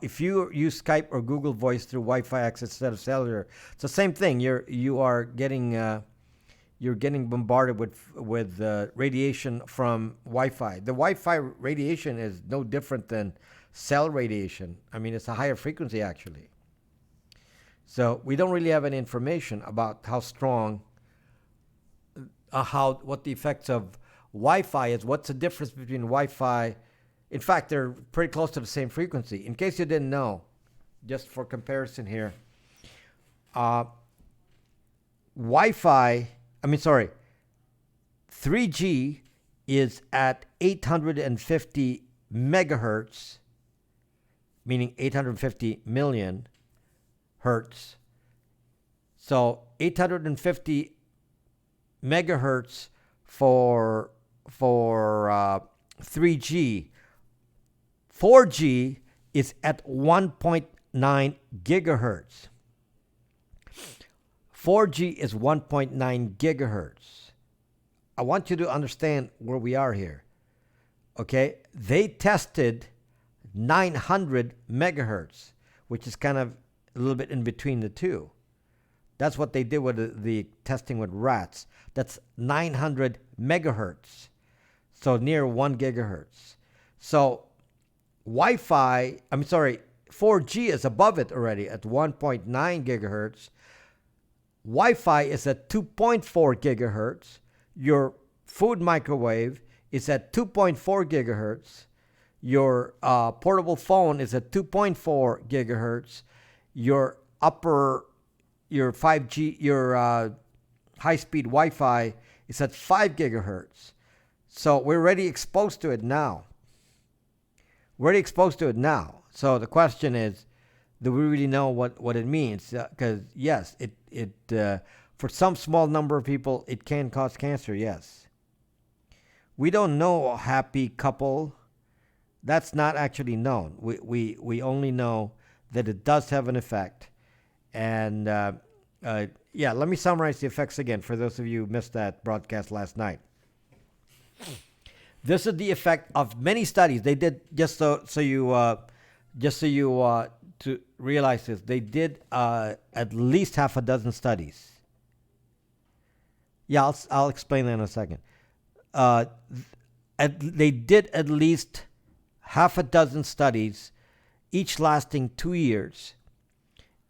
if you use Skype or Google Voice through Wi-Fi access instead of cellular, it's the same thing. You're getting bombarded with radiation from Wi-Fi. The Wi-Fi radiation is no different than cell radiation. I mean, it's a higher frequency actually. So we don't really have any information about how strong, what the effects of Wi-Fi is. What's the difference between Wi-Fi? In fact, they're pretty close to the same frequency. In case you didn't know, just for comparison here, 3G is at 850 megahertz, meaning 850 million hertz. So 850 megahertz for 3G. 4G is at 1.9 gigahertz. 4G is 1.9 gigahertz. I want you to understand where we are here. Okay? They tested 900 megahertz, which is kind of a little bit in between the two. That's what they did with the testing with rats. That's 900 megahertz. So near 1 gigahertz. So 4G is above it already at 1.9 gigahertz. Wi-Fi is at 2.4 gigahertz. Your food microwave is at 2.4 gigahertz. Your portable phone is at 2.4 gigahertz. Your 5G, your high-speed Wi-Fi is at 5 gigahertz. So we're already exposed to it now. So the question is, do we really know what it means? Because yes, it for some small number of people, it can cause cancer, yes. We don't know a happy couple. That's not actually known. We only know that it does have an effect. And let me summarize the effects again for those of you who missed that broadcast last night. This is the effect of many studies. They did, to realize this, they did at least half a dozen studies. Yeah, I'll explain that in a second. They did at least half a dozen studies, each lasting 2 years.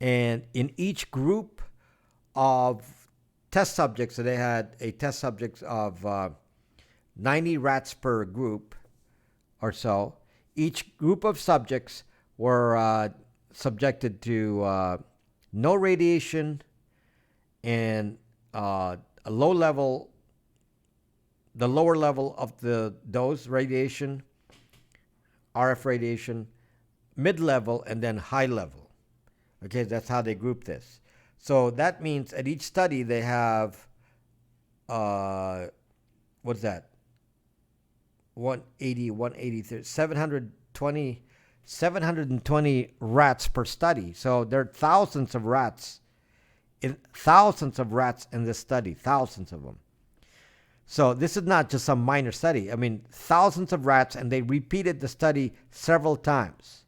And in each group of test subjects, so they had a test subjects of 90 rats per group or so. Each group of subjects were subjected to no radiation and a low level, the lower level of the dose radiation, RF radiation, mid-level, and then high level. Okay, that's how they group this. So that means at each study they have, 180, 180, 720 rats per study. So there are thousands of rats in this study, thousands of them. So this is not just some minor study. I mean, thousands of rats, and they repeated the study several times.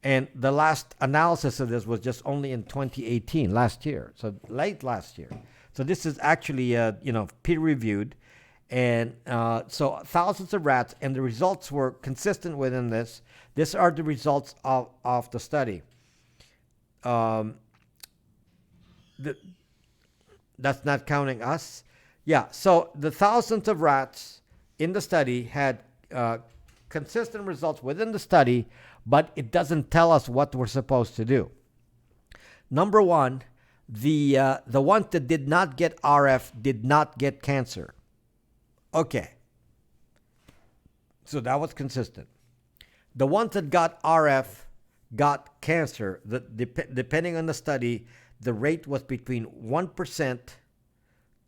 And the last analysis of this was just only in 2018, last year. So late last year. So this is actually, peer-reviewed. And so thousands of rats, and the results were consistent within this. These are the results of the study. That's not counting us. Yeah, so the thousands of rats in the study had consistent results within the study, but it doesn't tell us what we're supposed to do. Number one, the ones that did not get RF did not get cancer. Okay. So that was consistent. The ones that got RF got cancer. Depending on the study, the rate was between 1%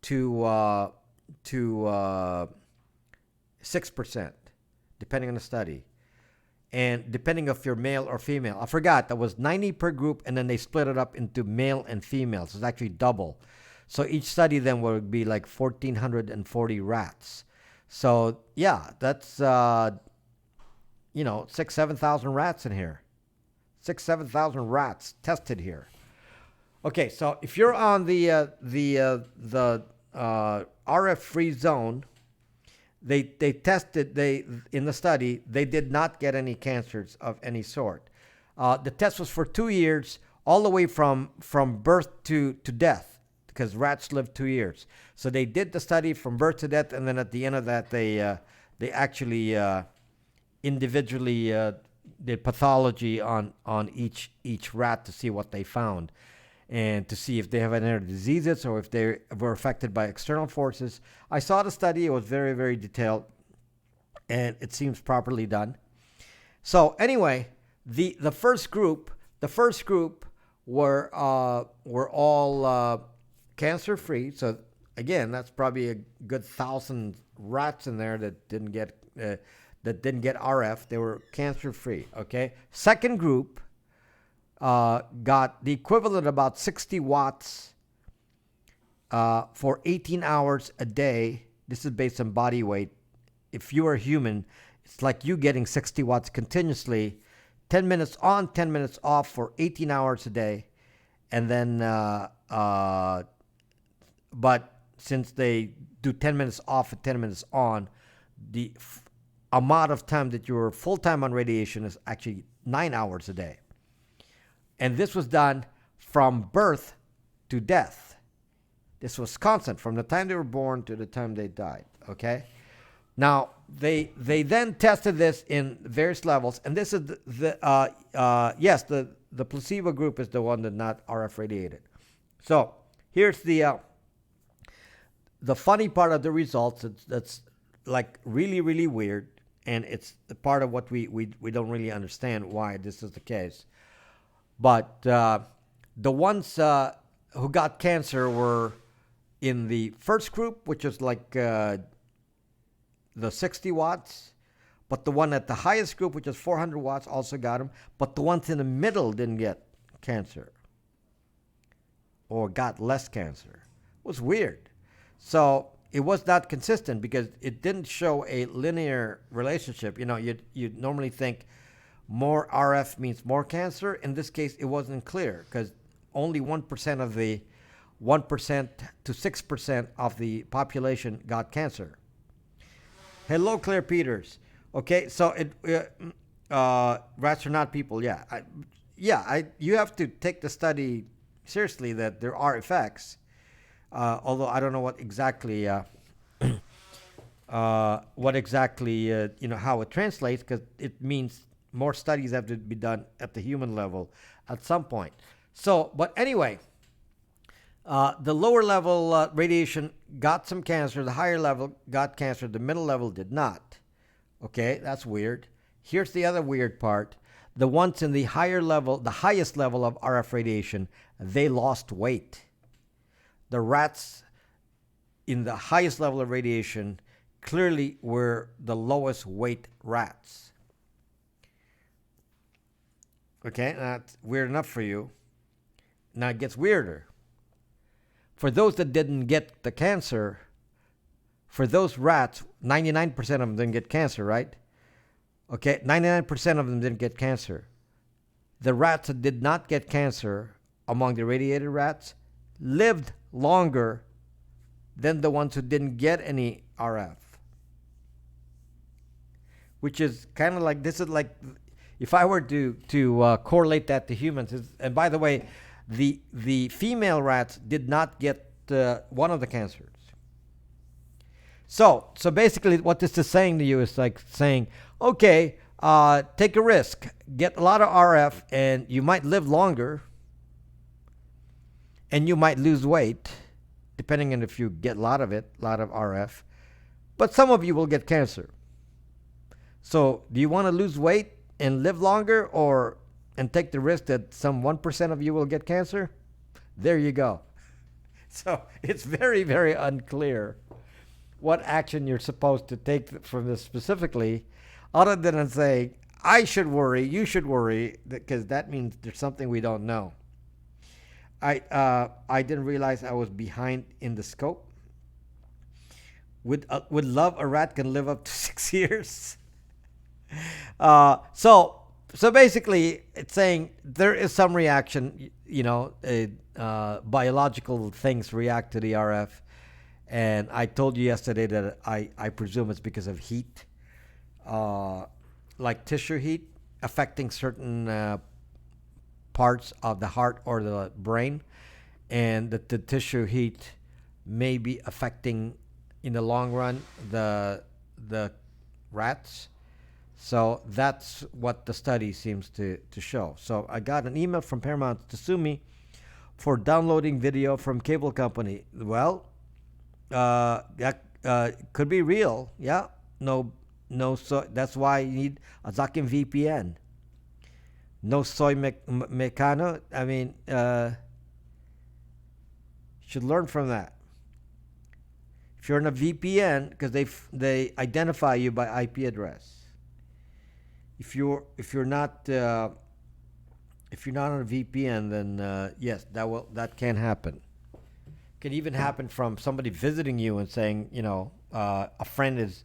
to 6%, depending on the study. And depending if you're male or female. I forgot, that was 90 per group, and then they split it up into male and female. So it's actually double. So each study then would be like 1,440 rats. So yeah, that's 7,000 rats in here. 7,000 rats tested here. Okay, so if you're on the RF-free zone, they tested, in the study, they did not get any cancers of any sort. The test was for 2 years, all the way from birth to death, because rats live 2 years. So they did the study from birth to death, and then at the end of that, they actually individually did pathology on each rat to see what they found, and to see if they have any other diseases or if they were affected by external forces. I saw the study. It was very, very detailed, and it seems properly done. So anyway, the first group were all cancer-free. So again, that's probably a good 1,000 rats in there that didn't get RF. They were cancer-free. Okay. Second group got the equivalent, about 60 watts for 18 hours a day. This is based on body weight. If you are human, it's like you getting 60 watts continuously, 10 minutes on, 10 minutes off for 18 hours a day. And then, but since they do 10 minutes off and 10 minutes on, the amount of time that you're full-time on radiation is actually 9 hours a day. And this was done from birth to death. This was constant from the time they were born to the time they died. Okay. Now they then tested this in various levels, and this is the placebo group is the one that not RF radiated. So here's the funny part of the results. That's like really, really weird, and it's the part of what we don't really understand why this is the case. But the ones who got cancer were in the first group, which is like the 60 watts. But the one at the highest group, which is 400 watts, also got them. But the ones in the middle didn't get cancer, or got less cancer. It was weird. So it was not consistent because it didn't show a linear relationship. You'd normally think more RF means more cancer. In this case, it wasn't clear because only 1% of the 1% to 6% of the population got cancer. Hello, Claire Peters. Okay, so rats are not people. Yeah, you have to take the study seriously that there are effects. Although I don't know what exactly how it translates, because it means more studies have to be done at the human level at some point. So, but anyway, the lower level radiation got some cancer. The higher level got cancer. The middle level did not. Okay, that's weird. Here's the other weird part. The ones in the higher level, the highest level of RF radiation, they lost weight. The rats in the highest level of radiation clearly were the lowest weight rats. Okay, that's weird enough for you. Now it gets weirder. For those that didn't get the cancer, for those rats, 99% of them didn't get cancer, right? Okay, 99% of them didn't get cancer. The rats that did not get cancer among the irradiated rats lived longer than the ones who didn't get any RF. Which is kind of like, this is like, if I were to correlate that to humans, and by the way, the female rats did not get one of the cancers. So basically, what this is saying to you is like saying, okay, take a risk, get a lot of RF, and you might live longer, and you might lose weight, depending on if you get a lot of it, a lot of RF. But some of you will get cancer. So do you want to lose weight and live longer, or and take the risk that some 1% of you will get cancer? There you go. So it's very, very unclear what action you're supposed to take from this specifically, other than to say, I should worry, you should worry, because that means there's something we don't know. I didn't realize I was behind in the scope. With love, a rat can live up to 6 years. So basically, it's saying there is some reaction. Biological things react to the RF, and I told you yesterday that I presume it's because of heat, like tissue heat affecting certain parts of the heart or the brain, and that the tissue heat may be affecting, in the long run, the rats. So that's what the study seems to show. So I got an email from Paramount to sue me for downloading video from cable company. Well, that could be real. Yeah, no. So that's why you need a Zakin VPN. No soy mecano. I mean, should learn from that. If you're in a VPN, because they identify you by IP address. If you're not on a VPN, then yes, that can happen. Can even happen from somebody visiting you and saying, a friend is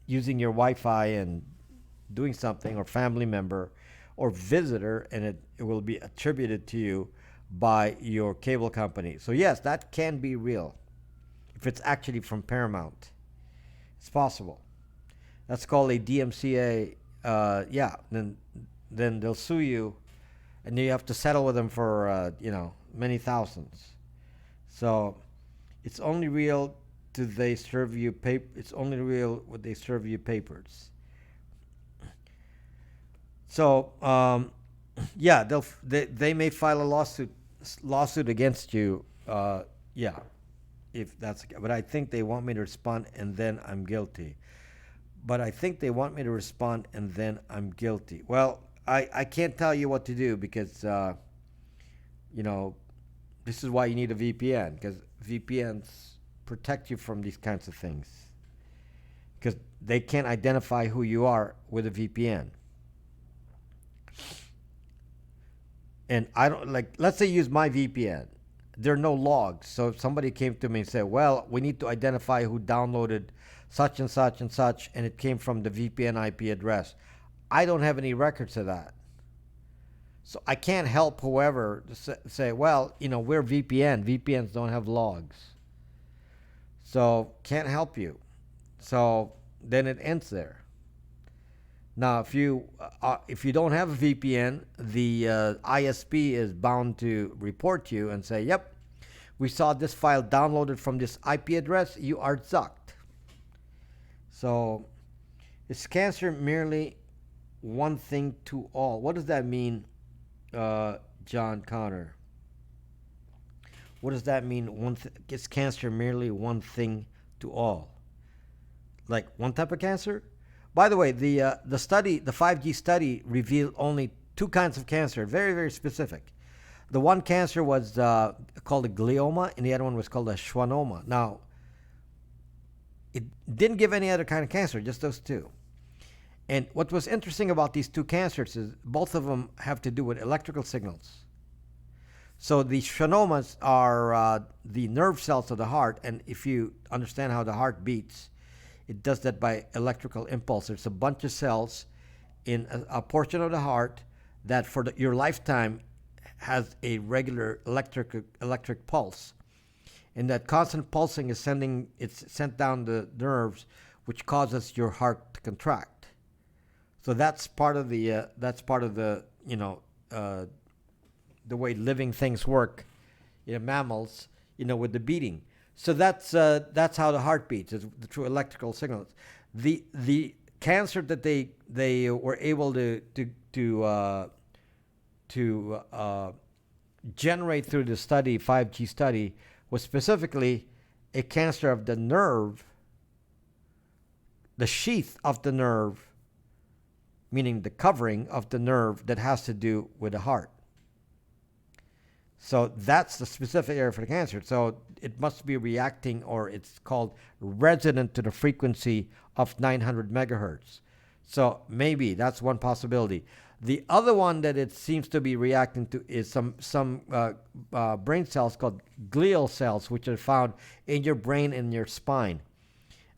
using your Wi-Fi and doing something, or family member or visitor, and it will be attributed to you by your cable company. So yes, that can be real. If it's actually from Paramount, it's possible. That's called a DMCA. Then they'll sue you, and you have to settle with them for many thousands. So it's only real do they serve you It's only real when they serve you papers. So they may file a lawsuit against you. If that's. But I think they want me to respond, and then I'm guilty. Well, I can't tell you what to do, because this is why you need a VPN, because VPNs protect you from these kinds of things, because they can't identify who you are with a VPN. And I don't, like, let's say use my VPN. There are no logs. So if somebody came to me and said, well, we need to identify who downloaded such and such and such, and it came from the VPN IP address, I don't have any records of that. So I can't help whoever say, well, we're VPN. VPNs don't have logs. So can't help you. So then it ends there. Now, if you don't have a VPN, the ISP is bound to report you and say, yep, we saw this file downloaded from this IP address. You are zucked. So is cancer merely one thing to all? What does that mean, John Connor? What does that mean? Is cancer merely one thing to all? Like one type of cancer? By the way, the study, the 5G study, revealed only two kinds of cancer, very, very specific. The one cancer was called a glioma, and the other one was called a schwannoma. Now, it didn't give any other kind of cancer, just those two. And what was interesting about these two cancers is both of them have to do with electrical signals. So the schwannomas are the nerve cells of the heart, and if you understand how the heart beats, it does that by electrical impulse. There's a bunch of cells in a portion of the heart that for your lifetime has a regular electric pulse. And that constant pulsing is sent down the nerves, which causes your heart to contract. So that's part of the the way living things work, mammals, with the beating. So that's how the heart beats, is the true electrical signals. The cancer that they were able to generate through the study, 5G study, was specifically a cancer of the nerve, the sheath of the nerve, meaning the covering of the nerve that has to do with the heart. So that's the specific area for the cancer. So it must be reacting, or it's called resonant to the frequency of 900 megahertz. So maybe that's one possibility. The other one that it seems to be reacting to is some brain cells called glial cells, which are found in your brain and your spine.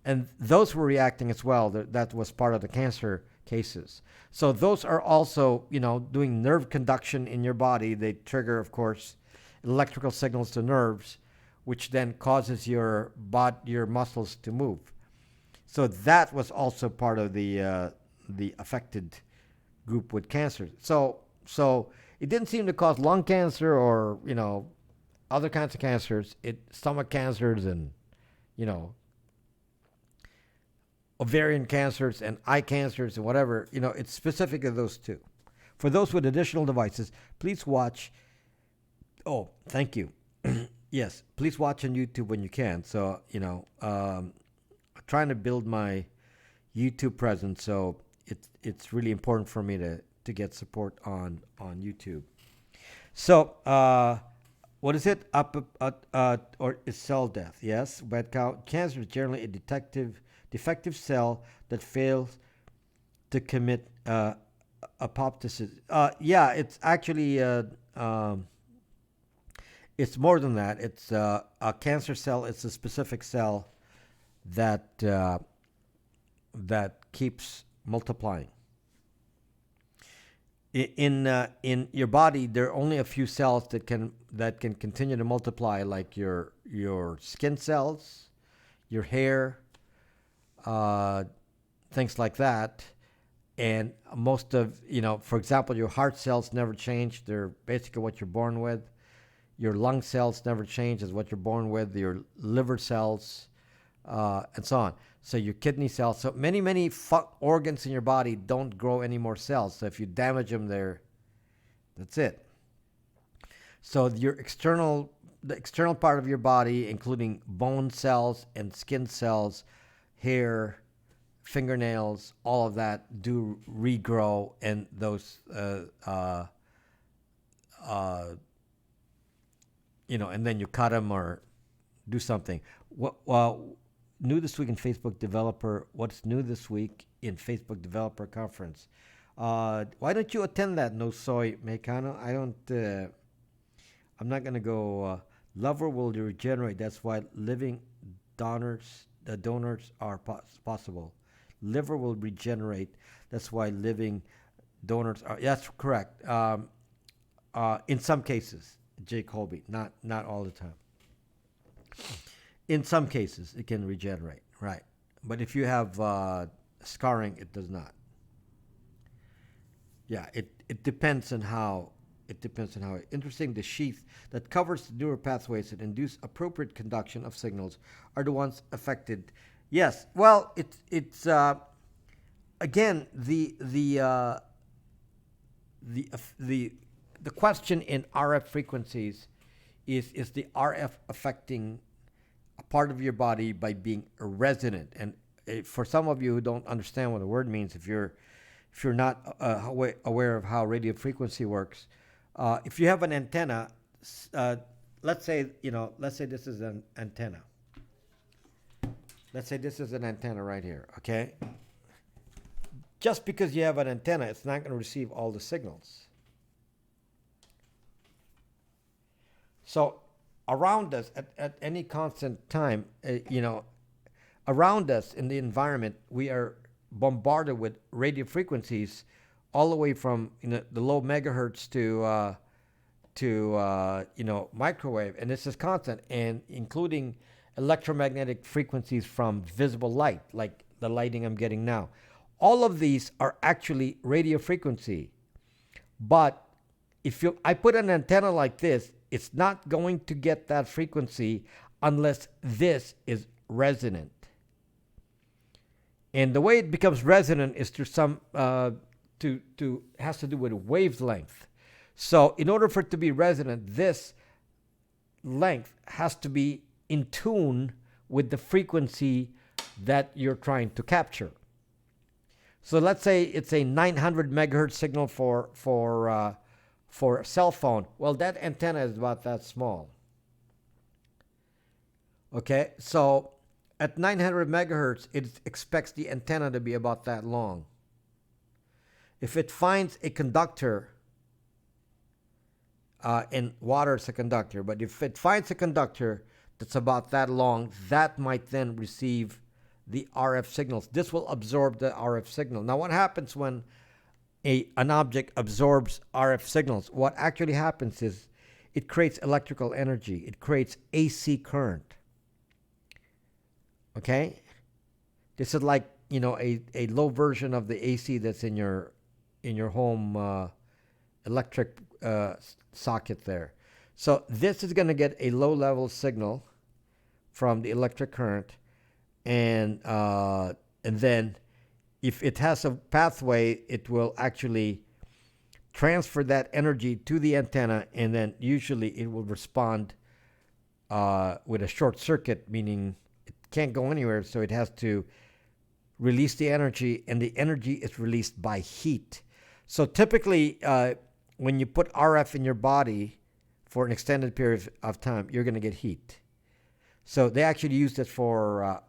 And those were reacting as well. That was part of the cancer cases. So those are also, doing nerve conduction in your body. They trigger, of course, electrical signals to nerves, which then causes your muscles to move. So that was also part of the affected group with cancer. So it didn't seem to cause lung cancer or other kinds of cancers. Stomach cancers and ovarian cancers and eye cancers and whatever. It's specific to those two. For those with additional devices, please watch. Oh, thank you. Yes, please watch on YouTube when you can. So I'm trying to build my YouTube presence, so it's really important for me to get support on YouTube. So what is it? Or is cell death? Yes, but cancer is generally a defective cell that fails to commit apoptosis. Yeah, it's actually it's more than that. It's a cancer cell. It's a specific cell that keeps multiplying. In your body, there are only a few cells that can continue to multiply, like your skin cells, your hair, things like that. And most of, for example, your heart cells never change. They're basically what you're born with. Your lung cells never change, is what you're born with. Your liver cells, and so on. So your kidney cells. So many organs in your body don't grow any more cells. So if you damage them, that's it. So the external part of your body, including bone cells and skin cells, hair, fingernails, all of that do regrow, and those and then you cut them or do something. New this week in Facebook developer. What's new this week in Facebook developer conference? Why don't you attend that? No soy mecano. I'm not gonna go. Lover will regenerate. That's why living donors are possible. Liver will regenerate. That's why living donors are. That's correct. In some cases, Jay Colby, not all the time. In some cases, it can regenerate, right? But if you have scarring, it does not. Yeah, it depends on how. Interesting. The sheath that covers the neural pathways that induce appropriate conduction of signals are the ones affected. Yes. Well, it's again the question in RF frequencies is the RF affecting a part of your body by being resonant. And for some of you who don't understand what the word means, if you're not aware of how radio frequency works, if you have an antenna, let's say this is an antenna. Let's say this is an antenna right here, okay? Just because you have an antenna, it's not going to receive all the signals. So around us at any constant time, around us in the environment, we are bombarded with radio frequencies all the way from the low megahertz to microwave, and this is constant, and including electromagnetic frequencies from visible light, like the lighting I'm getting now. All of these are actually radio frequency. But if I put an antenna like this, it's not going to get that frequency unless this is resonant. And the way it becomes resonant is through some has to do with wavelength. So in order for it to be resonant, this length has to be in tune with the frequency that you're trying to capture. So let's say it's a 900 megahertz signal for a cell phone. Well, that antenna is about that small. Okay, so at 900 megahertz, it expects the antenna to be about that long. If it finds a conductor, and water is a conductor, but if it finds a conductor that's about that long, that might then receive the RF signals. This will absorb the RF signal. Now, what happens when an object absorbs RF signals? What actually happens is it creates electrical energy. It creates AC current. Okay? This is like, a low version of the AC that's in your home electric socket there. So this is going to get a low level signal from the electric current, and then if it has a pathway, it will actually transfer that energy to the antenna, and then usually it will respond with a short circuit, meaning it can't go anywhere, so it has to release the energy, and the energy is released by heat. So typically, when you put RF in your body for an extended period of time, you're going to get heat. So they actually use this for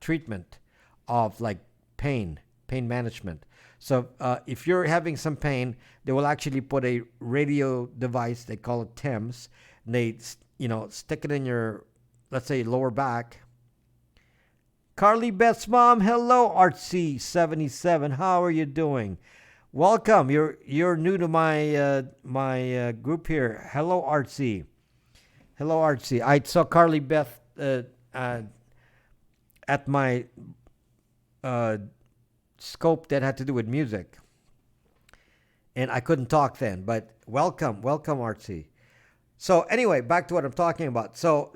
treatment of like pain management. So if you're having some pain, they will actually put a radio device, they call it TEMS, and they stick it in your, let's say, lower back. Carly Beth's mom, hello, Artsy77. How are you doing? Welcome. You're new to my group here. Hello, Artsy. Hello, Artsy. I saw Carly Beth at my scope that had to do with music, and I couldn't talk then. But welcome, Artsy. So anyway, back to what I'm talking about. So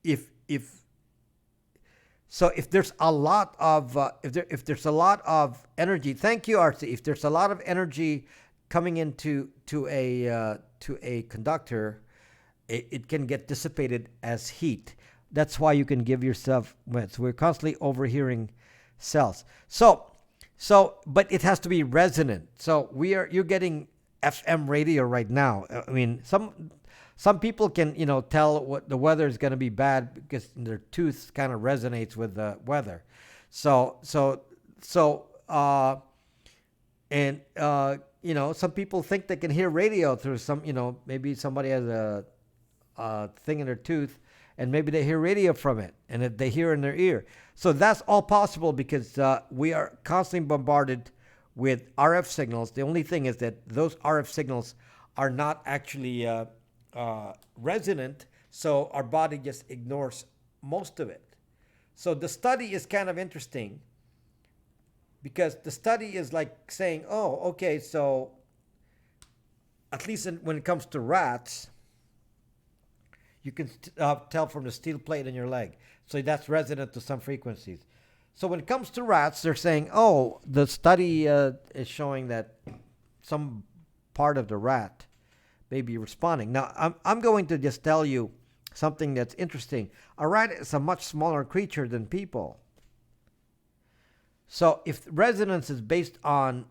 if there's a lot of if there's a lot of energy, thank you, Artsy. If there's a lot of energy coming into a conductor, it can get dissipated as heat. That's why you can give yourself. So we're constantly overhearing cells. So, but it has to be resonant. So you're getting FM radio right now. I mean, some people can tell what the weather is going to be bad because their tooth kind of resonates with the weather. Some people think they can hear radio through some, maybe somebody has a thing in their tooth, and maybe they hear radio from it, and they hear in their ear. So that's all possible because we are constantly bombarded with RF signals. The only thing is that those RF signals are not actually resonant, so our body just ignores most of it. So the study is kind of interesting because the study is like saying, oh, okay, so at least when it comes to rats, you can tell from the steel plate in your leg. So that's resonant to some frequencies. So when it comes to rats, they're saying, oh, the study is showing that some part of the rat may be responding. Now, I'm going to just tell you something that's interesting. A rat is a much smaller creature than people. So if resonance is based on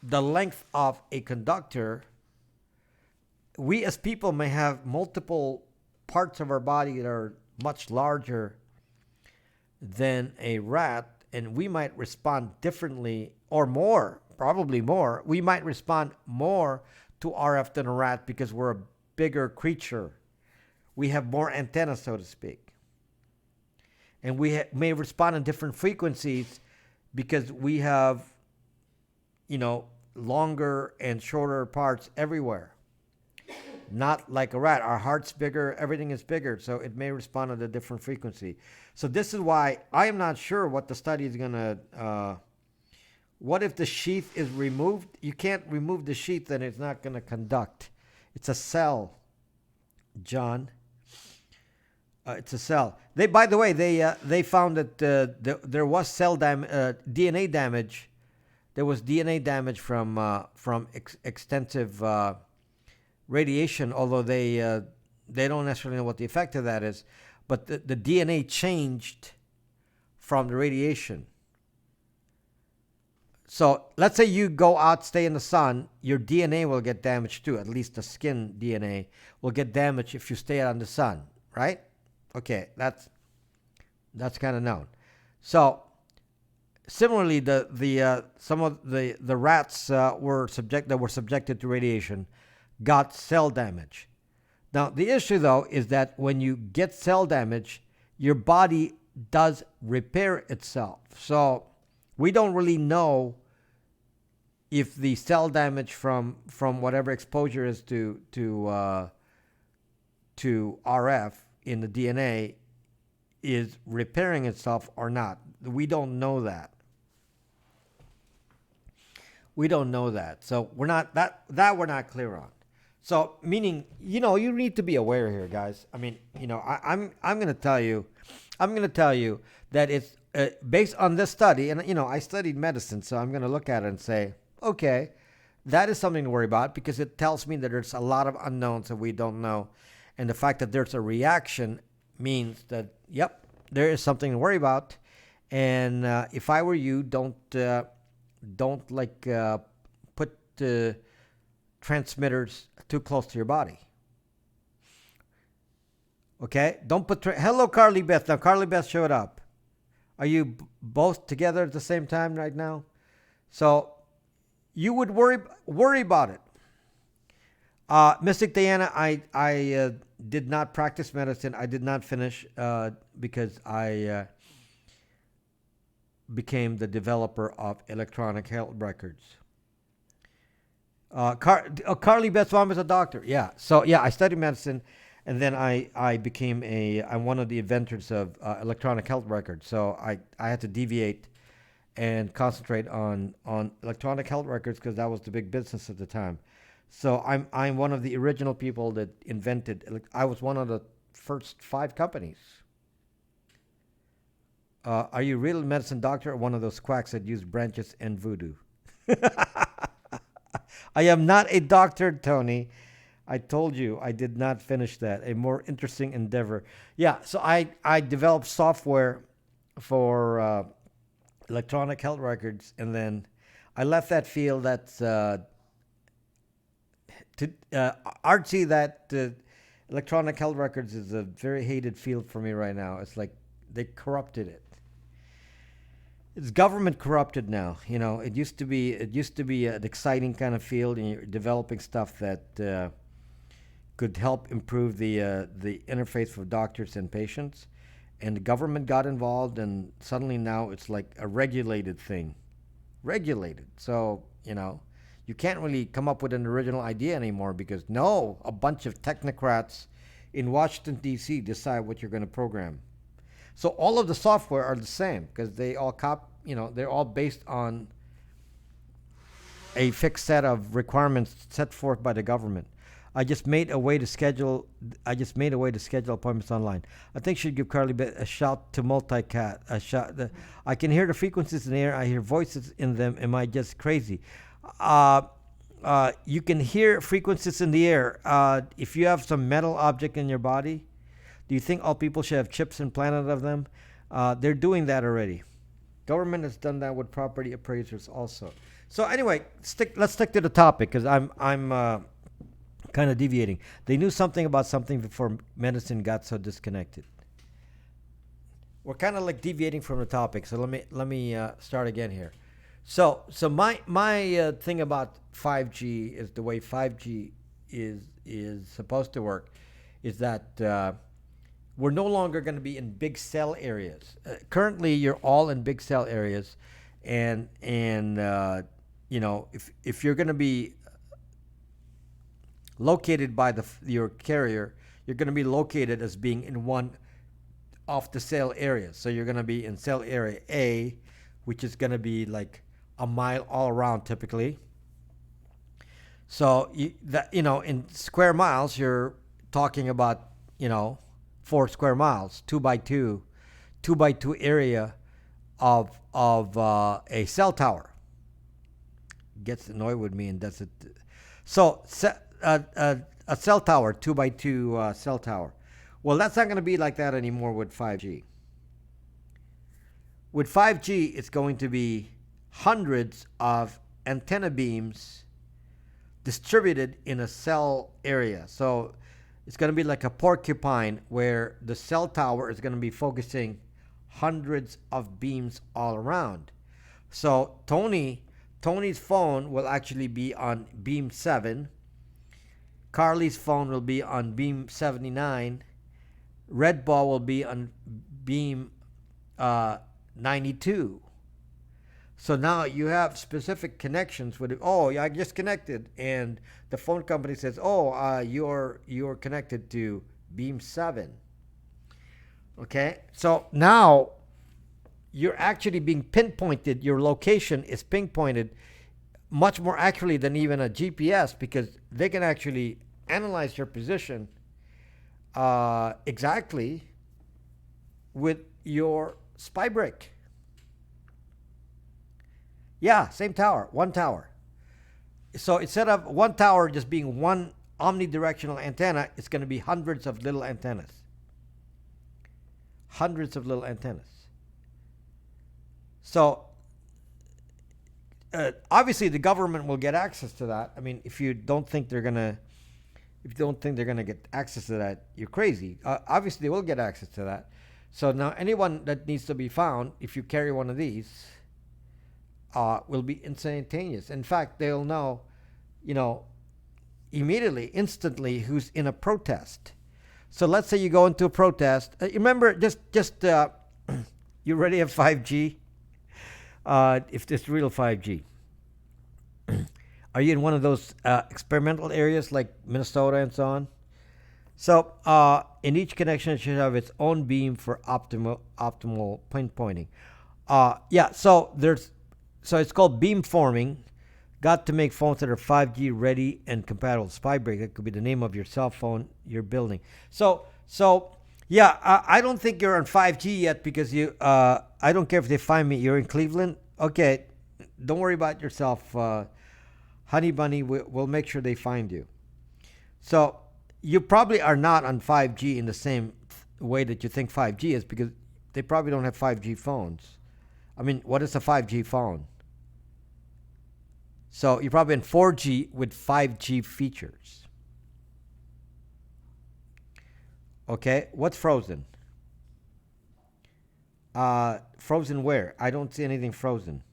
the length of a conductor, we as people may have multiple parts of our body that are much larger than a rat, and we might respond differently or more, probably more. We might respond more to RF than a rat because we're a bigger creature. We have more antennas, so to speak. And we may respond in different frequencies because we have, longer and shorter parts everywhere. Not like a rat. Our heart's bigger, everything is bigger, so it may respond at a different frequency. So this is why I am not sure what the study is going to. What if the sheath is removed? You can't remove the sheath, and it's not going to conduct. It's a cell, John. It's a cell. By the way, they found that there was DNA damage. There was DNA damage from extensive radiation, although they don't necessarily know what the effect of that is. But the DNA changed from the radiation. So let's say you go out, stay in the sun, your DNA will get damaged too. At least the skin DNA will get damaged if you stay out in the sun, right? Okay, that's kind of known. So similarly, some of the rats were subjected to radiation got cell damage. Now the issue though is that when you get cell damage, your body does repair itself. So we don't really know if the cell damage from whatever exposure is to RF in the DNA is repairing itself or not. We don't know that. We don't know that. So we're not we're not clear on. So meaning, you need to be aware here, guys. I mean, I'm going to tell you that it's based on this study, and I studied medicine, so I'm going to look at it and say, okay, that is something to worry about because it tells me that there's a lot of unknowns that we don't know. And the fact that there's a reaction means that, yep, there is something to worry about. And if I were you, don't put transmitters too close to your body. Okay? Don't put... Hello, Carly Beth. Now, Carly Beth showed up. Are you both together at the same time right now? So you would worry about it. Mystic Diana, I did not practice medicine. I did not finish because I became the developer of electronic health records. Carly Beth Baum is a doctor. Yeah. So yeah, I studied medicine, and then I became I'm one of the inventors of electronic health records. So I had to deviate and concentrate on electronic health records because that was the big business at the time. So I'm one of the original people that invented. I was one of the first 5 companies. Are you a real medicine doctor or one of those quacks that use branches and voodoo? I am not a doctor, Tony. I told you I did not finish that. A more interesting endeavor. Yeah, so I developed software for electronic health records, and then I left that field. That's artsy. That electronic health records is a very hated field for me right now. It's like they corrupted it. It's government corrupted now. It used to be an exciting kind of field, and you're developing stuff that could help improve the interface for doctors and patients. And the government got involved, and suddenly now it's like a regulated thing. Regulated. So, you can't really come up with an original idea anymore because a bunch of technocrats in Washington, D.C. decide what you're going to program. So all of the software are the same because they all they're all based on a fixed set of requirements set forth by the government. I just made a way to schedule appointments online. I think should give Carly a shout to multicat. I can hear the frequencies in the air. I hear voices in them. Am I just crazy? You can hear frequencies in the air. If you have some metal object in your body, do you think all people should have chips implanted of them? They're doing that already. Government has done that with property appraisers also. So anyway, let's stick to the topic because I'm kind of deviating. They knew something about something before medicine got so disconnected. We're kind of like deviating from the topic, so let me start again here. So my thing about 5G is the way 5G is supposed to work, is that we're no longer going to be in big cell areas. Currently, you're all in big cell areas, and you know, if you're going to be located by your carrier, you're going to be located as being in one of the cell areas. So you're going to be in cell area A, which is going to be like a mile all around typically. So in square miles, you're talking about 4 square miles, 2 by 2, 2 by 2 area of a cell tower. Gets annoyed with me and does it. So a cell tower, 2 by 2 cell tower. Well, that's not going to be like that anymore with 5G. With 5G, it's going to be hundreds of antenna beams distributed in a cell area. So it's going to be like a porcupine where the cell tower is going to be focusing hundreds of beams all around. So Tony's phone will actually be on beam 7. Carly's phone will be on beam 79. Red Ball will be on beam 92. So now you have specific connections with it. Oh, yeah, I just connected, and the phone company says, "Oh, you're connected to beam 7." Okay, so now you're actually being pinpointed. Your location is pinpointed much more accurately than even a GPS, because they can actually analyze your position exactly with your spy brick. Yeah, same tower, one tower. So instead of one tower just being one omnidirectional antenna, it's going to be hundreds of little antennas. Hundreds of little antennas. So obviously the government will get access to that. I mean, if you don't think they're gonna get access to that, you're crazy. Obviously they will get access to that. So now anyone that needs to be found, if you carry one of these, will be instantaneous. In fact, they'll know, immediately, instantly, who's in a protest. So let's say you go into a protest. Remember, just you already have 5G. If it's real 5G, are you in one of those experimental areas like Minnesota and so on? So in each connection, it should have its own beam for optimal pinpointing. So it's called beam forming. Got to make phones that are 5G ready and compatible. Spybreak, that could be the name of your cell phone you're building. So yeah, I don't think you're on 5G yet, because I don't care if they find me. You're in Cleveland? Okay, don't worry about yourself. Honey Bunny, we'll make sure they find you. So you probably are not on 5G in the same way that you think 5G is, because they probably don't have 5G phones. I mean, what is a 5G phone? So you're probably in 4G with 5G features. Okay, what's frozen? Frozen where? I don't see anything frozen.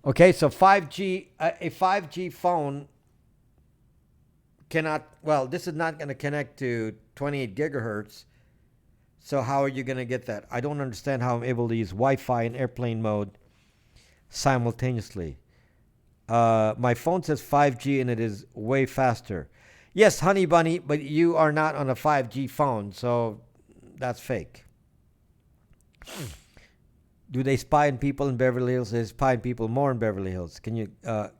Okay, so 5G, a 5G phone cannot, well, this is not going to connect to 28 gigahertz. So how are you going to get that? I don't understand how I'm able to use Wi-Fi in airplane mode simultaneously. My phone says 5G and it is way faster. Yes, Honey Bunny, but you are not on a 5G phone, so that's fake. Do they spy on people in Beverly Hills? They spy on people more in Beverly Hills.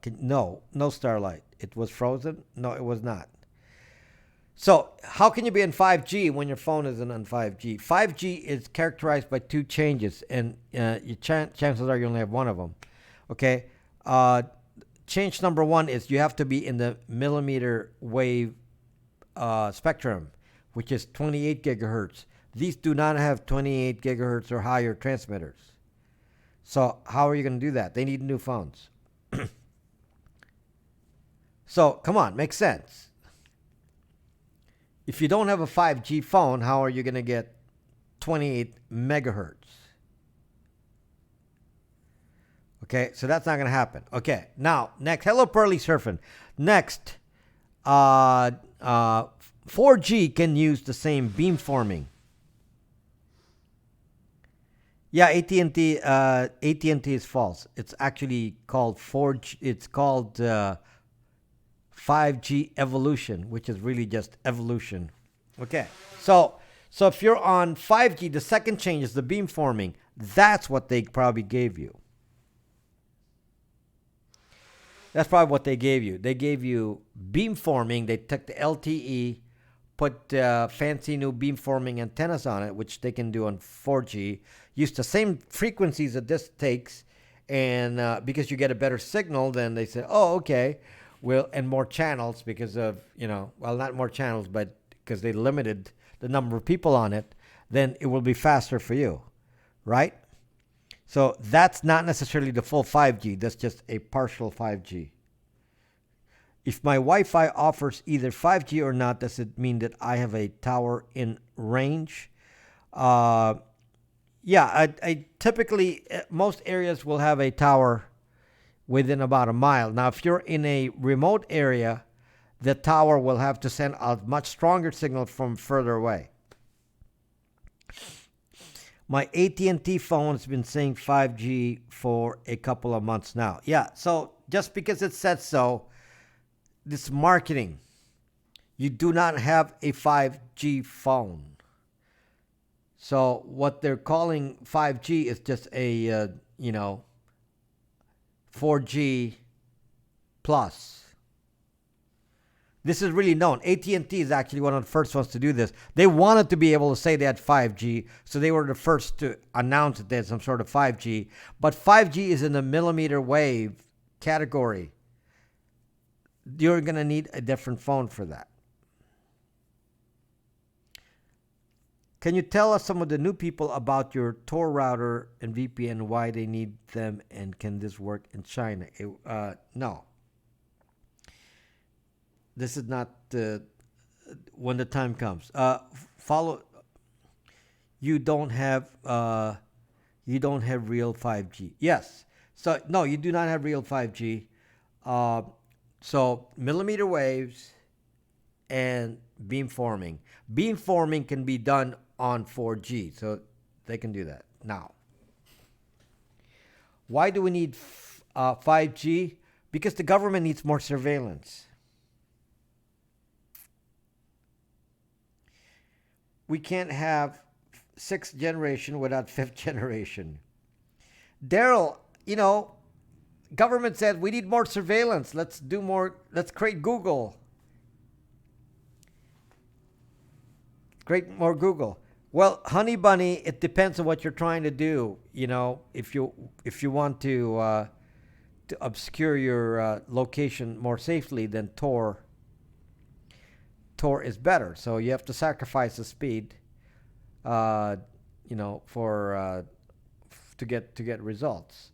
No Starlight. It was frozen? No, it was not. So how can you be in 5G when your phone isn't on 5G? 5G is characterized by two changes, and chances are you only have one of them. Okay. Change number one is you have to be in the millimeter wave spectrum, which is 28 gigahertz. These do not have 28 gigahertz or higher transmitters. So how are you going to do that? They need new phones. So come on, makes sense. If you don't have a 5G phone, how are you going to get 28 megahertz? Okay, so that's not going to happen. Okay, now, next. Hello, Pearly Surfing. Next, 4G can use the same beamforming. Yeah, AT&T is false. It's actually called 4G. It's called 5G evolution, which is really just evolution. Okay, so if you're on 5G, the second change is the beamforming. That's what they probably gave you. That's probably what they gave you. They gave you beamforming. They took the LTE, put fancy new beamforming antennas on it, which they can do on 4G. Use the same frequencies that this takes, and because you get a better signal, then they said, oh, okay, well, and more channels because of, well, not more channels, but because they limited the number of people on it, then it will be faster for you, right? So that's not necessarily the full 5G. That's just a partial 5G. If my Wi-Fi offers either 5G or not, does it mean that I have a tower in range? Yeah, I typically, most areas will have a tower within about a mile. Now, if you're in a remote area, the tower will have to send a much stronger signal from further away. My AT&T phone has been saying 5G for a couple of months now. Yeah, so just because it said so, this marketing. You do not have a 5G phone. So what they're calling 5G is just a, 4G plus. This is really known. AT&T is actually one of the first ones to do this. They wanted to be able to say they had 5G, so they were the first to announce that they had some sort of 5G. But 5G is in the millimeter wave category. You're going to need a different phone for that. Can you tell us some of the new people about your Tor router and VPN, why they need them, and can this work in China? No. This is not when the time comes. Follow. You don't have real 5G. Yes. So no, you do not have real 5G. So millimeter waves and beamforming. Beamforming can be done on 4G, so they can do that now. Why do we need 5G? Because the government needs more surveillance. We can't have 6th generation without 5th generation. Daryl, government said we need more surveillance. Let's do more. Let's create Google. Create more Google. Well, honey bunny, it depends on what you're trying to do. If you want to obscure your location more safely, then Tor is better. So you have to sacrifice the speed, for to get results,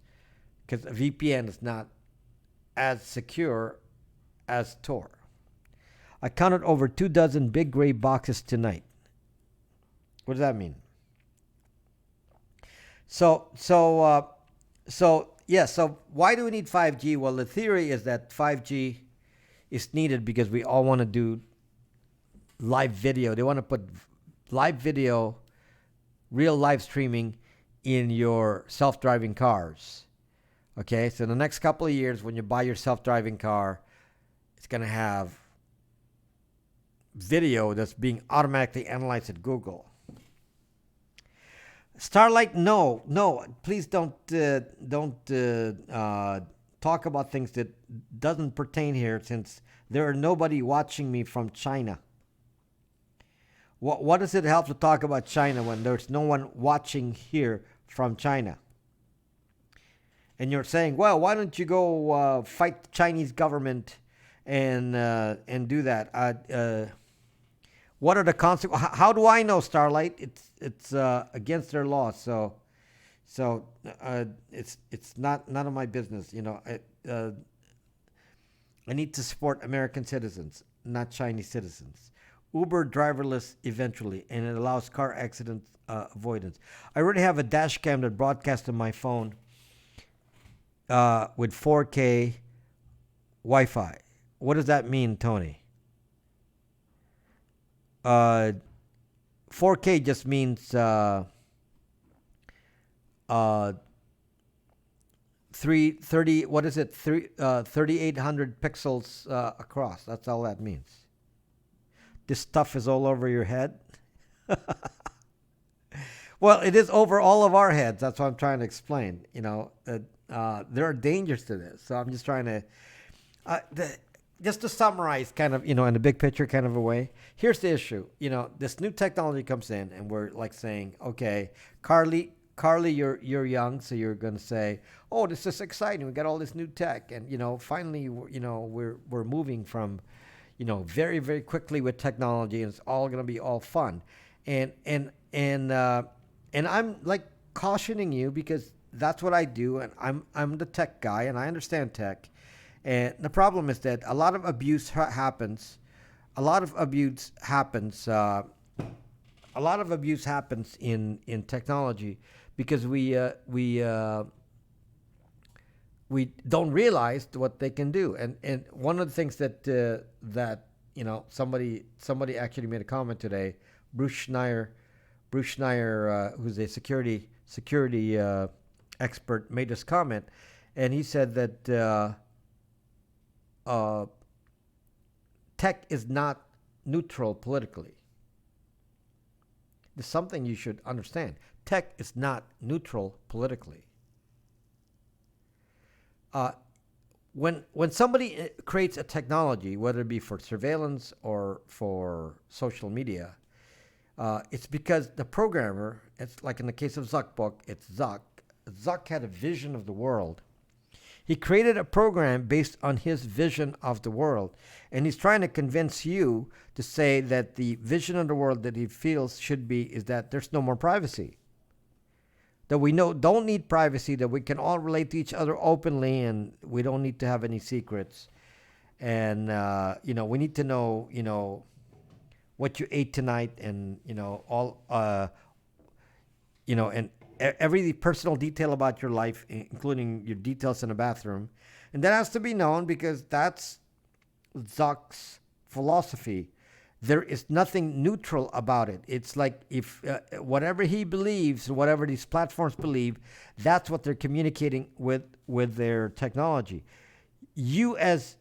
because a VPN is not as secure as Tor. I counted over 24 big gray boxes tonight. What does that mean? So why do we need 5G? Well, the theory is that 5G is needed because we all want to do live video. They want to put live video, real live streaming in your self-driving cars. Okay, so in the next couple of years, when you buy your self-driving car, it's going to have video that's being automatically analyzed at Google. Starlight, no, please don't talk about things that doesn't pertain here, since there are nobody watching me from China. What does it help to talk about China when there's no one watching here from China? And you're saying, well, why don't you go fight the Chinese government and do that? What are the consequences? How do I know, Starlight? It's against their law, so it's not none of my business. I need to support American citizens, not Chinese citizens. Uber driverless eventually, and it allows car accident avoidance. I already have a dash cam that broadcasts on my phone with 4K Wi-Fi. What does that mean, Tony? 4K just means uh, 330. What is it? 3,800 pixels across. That's all that means. This stuff is all over your head. Well, it is over all of our heads. That's what I'm trying to explain. There are dangers to this. So I'm just trying to, just to summarize, kind of, in a big picture kind of a way. Here's the issue. This new technology comes in, and we're like saying, okay, Carly, you're young, so you're going to say, oh, this is exciting. We got all this new tech, and finally, we're moving from, very, very quickly with technology, and it's all going to be all fun, and I'm like cautioning you because that's what I do, and I'm the tech guy, and I understand tech, and the problem is that a lot of abuse happens. A lot of abuse happens. A lot of abuse happens in technology because we don't realize what they can do. And one of the things that somebody actually made a comment today. Bruce Schneier, who's a security expert, made this comment, and he said that tech is not neutral politically. There's something you should understand. Tech is not neutral politically. When somebody creates a technology, whether it be for surveillance or for social media, it's because the programmer, it's like in the case of Zuck book, it's Zuck. Zuck had a vision of the world. He created a program based on his vision of the world. And he's trying to convince you to say that the vision of the world that he feels should be is that there's no more privacy. That we don't need privacy, that we can all relate to each other openly, and we don't need to have any secrets. And, we need to know, what you ate tonight, and, and every personal detail about your life, including your details in the bathroom. And that has to be known because that's Zuck's philosophy. There is nothing neutral about it. It's like if whatever he believes, whatever these platforms believe, that's what they're communicating with their technology. You as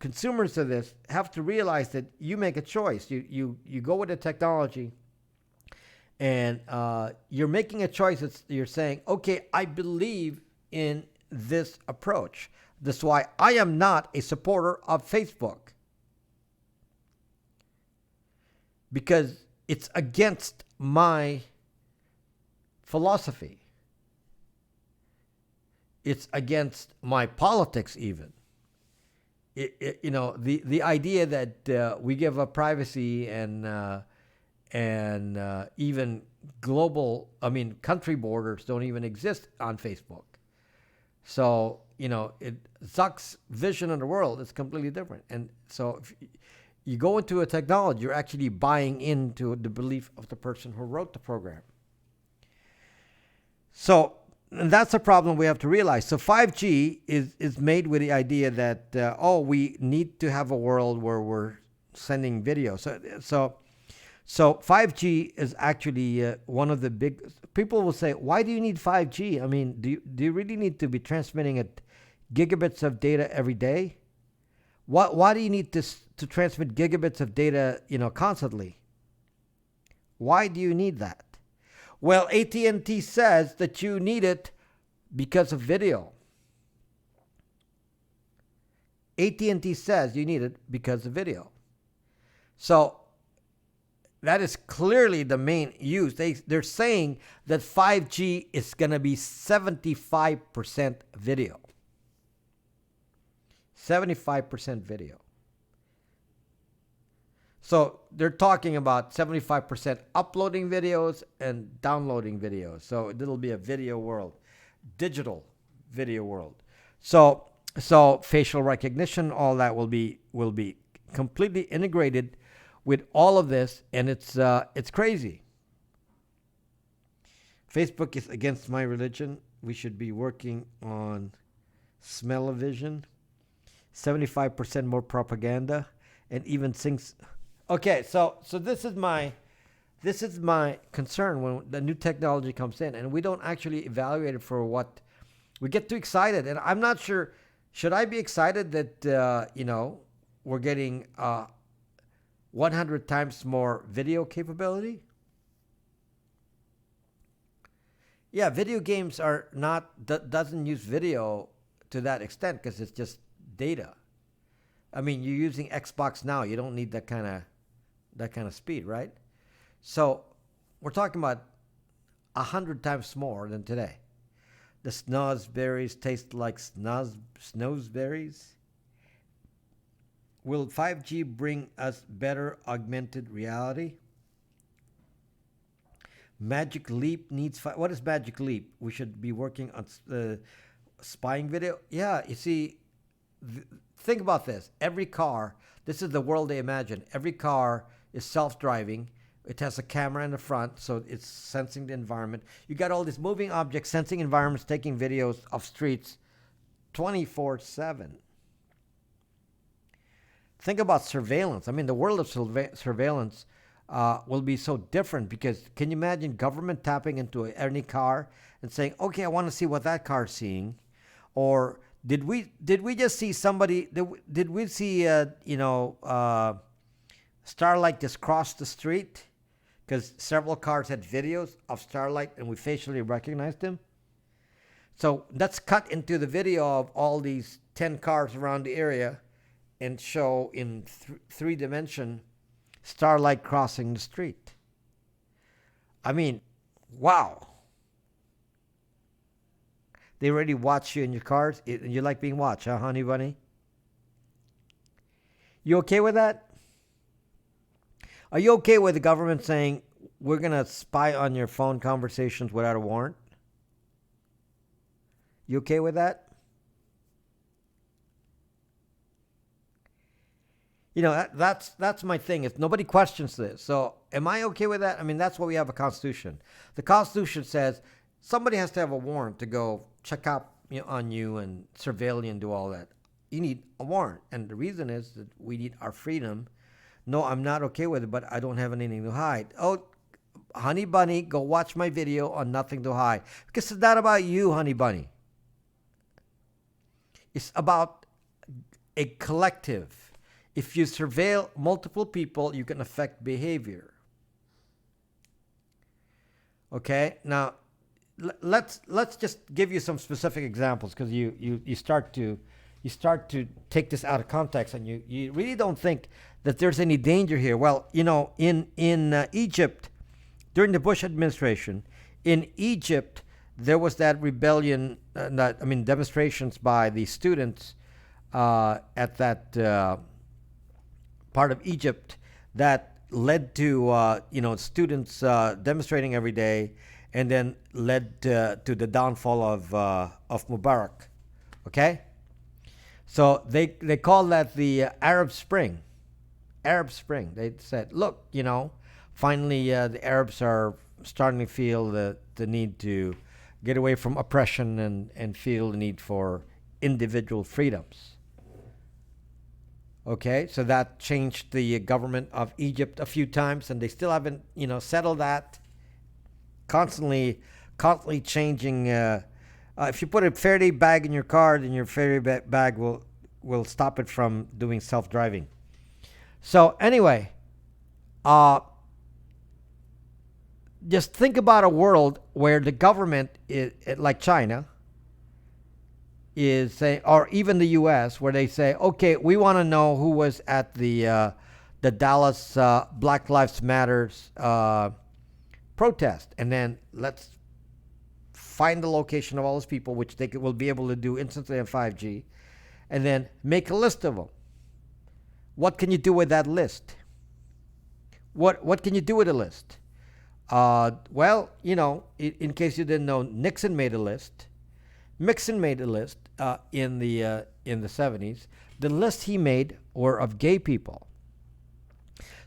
consumers of this have to realize that you make a choice. You go with the technology, and you're making a choice. You're saying, okay, I believe in this approach. That's why I am not a supporter of Facebook, because it's against my philosophy. It's against my politics even. The idea that we give up privacy and even country borders don't even exist on Facebook. So, Zuck's vision of the world is completely different. And so if you go into a technology, you're actually buying into the belief of the person who wrote the program. So, and that's a problem we have to realize. So 5G is made with the idea that, we need to have a world where we're sending video. So 5G is actually one of the big... People will say, why do you need 5G? I mean, do you really need to be transmitting at gigabits of data every day? Why do you need to transmit gigabits of data, constantly? Why do you need that? Well, AT&T says that you need it because of video. AT&T says you need it because of video. So that is clearly the main use. They're saying that 5G is going to be 75% video. 75% video. So they're talking about 75% uploading videos and downloading videos. So it'll be a video world, digital video world. So So facial recognition, all that will be completely integrated with all of this, and it's crazy. Facebook is against my religion. We should be working on smell-o-vision. 75% more propaganda, and even things. Okay, so this is my concern when the new technology comes in, and we don't actually evaluate it for what we get too excited. And I'm not sure. Should I be excited that we're getting 100 times more video capability? Yeah, video games are not doesn't use video to that extent because it's just data. I mean, you're using Xbox now. You don't need that kind of speed, right? So we're talking about 100 times more than today. The snozberries taste like snozberries. Will 5G bring us better augmented reality? Magic Leap needs. What is Magic Leap? We should be working on spying video. Yeah, you see, think about this. Every car, this is the world they imagine. Every car is self-driving. It has a camera in the front, so it's sensing the environment. You got all these moving objects, sensing environments, taking videos of streets 24/7. Think about surveillance. I mean, the world of surveillance will be so different because can you imagine government tapping into any car and saying, "Okay, I want to see what that car's seeing," or did we just see somebody? Did we see Starlight just cross the street? Because several cars had videos of Starlight and we facially recognized him. So let's cut into the video of all these 10 cars around the area and show in three dimension Starlight crossing the street. I mean, wow. They already watch you in your cars. You like being watched, huh, honey bunny? You okay with that? Are you okay with the government saying we're going to spy on your phone conversations without a warrant? You okay with that? That's my thing. If nobody questions this, so am I okay with that? I mean, that's why we have a constitution. The constitution says somebody has to have a warrant to go check up on you and surveil you and do all that. You need a warrant, and the reason is that we need our freedom. No, I'm not okay with it, but I don't have anything to hide. Oh, honey bunny, go watch my video on nothing to hide. Because it's not about you, honey bunny. It's about a collective. If you surveil multiple people, you can affect behavior. Okay? Now, let's just give you some specific examples because you start to take this out of context and you really don't think that there's any danger here. Well, in Egypt, during the Bush administration, in Egypt, there was that rebellion, demonstrations by the students at that part of Egypt that led to, students demonstrating every day and then led to the downfall of Mubarak. Okay? So they call that the Arab Spring. Arab Spring. They said, look, finally the Arabs are starting to feel the need to get away from oppression and feel the need for individual freedoms. Okay, so that changed the government of Egypt a few times, and they still haven't, settled that. Constantly changing. If you put a Faraday bag in your car, then your Faraday bag will stop it from doing self-driving. So anyway, just think about a world where the government, like China, is saying, or even the U.S., where they say, okay, we want to know who was at the Dallas Black Lives Matters protest, and then let's find the location of all those people, which they will be able to do instantly on 5G, and then make a list of them. What can you do with that list? What can you do with a list? Well, in case you didn't know, Nixon made a list. Nixon made a list in the 70s. The list he made were of gay people.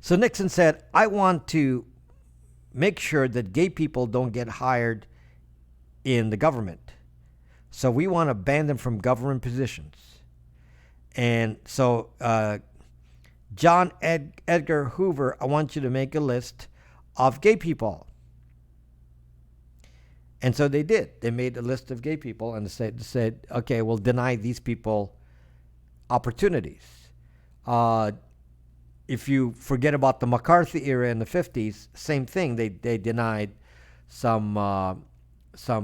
So Nixon said, I want to make sure that gay people don't get hired in the government. So we want to ban them from government positions. And so John Edgar Hoover, I want you to make a list of gay people. And so they did. They made a list of gay people and said, okay, we'll deny these people opportunities. If you forget about the McCarthy era in the 50s, same thing. They denied some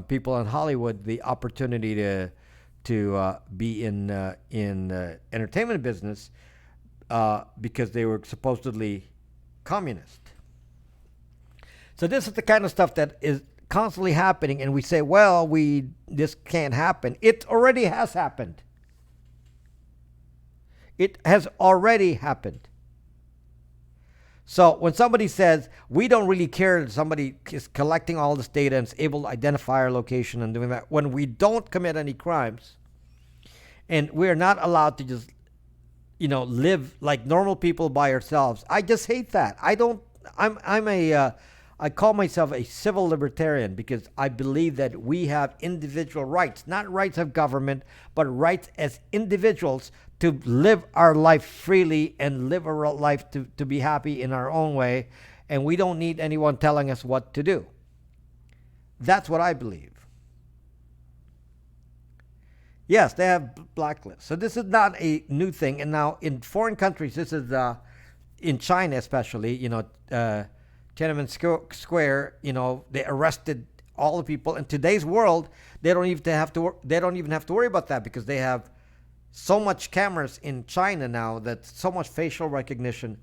people in Hollywood the opportunity to be in entertainment business because they were supposedly communist. So this is the kind of stuff that is constantly happening, and we say, well, this can't happen. It already has happened. It has already happened. So when somebody says, we don't really care that somebody is collecting all this data and is able to identify our location and doing that, when we don't commit any crimes, and we're not allowed to just, live like normal people by ourselves, I just hate that. I call myself a civil libertarian because I believe that we have individual rights, not rights of government, but rights as individuals to live our life freely and live our life to be happy in our own way. And we don't need anyone telling us what to do. That's what I believe. Yes, they have blacklists. So this is not a new thing. And now in foreign countries, this is in China especially, Tiananmen Square, they arrested all the people. In today's world, they don't even have to worry about that because they have so much cameras in China now, that so much facial recognition,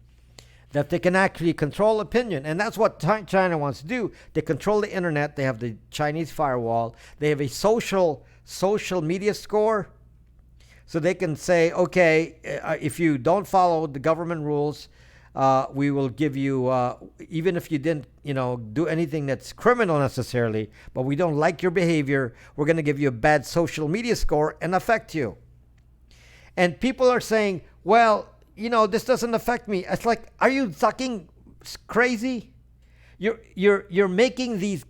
that they can actually control opinion. And that's what China wants to do. They control the internet. They have the Chinese firewall. They have a social media score. So they can say, okay, if you don't follow the government rules, we will give you, even if you didn't, do anything that's criminal necessarily, but we don't like your behavior, we're going to give you a bad social media score and affect you. And people are saying, well, this doesn't affect me. It's like, are you fucking crazy? You're making these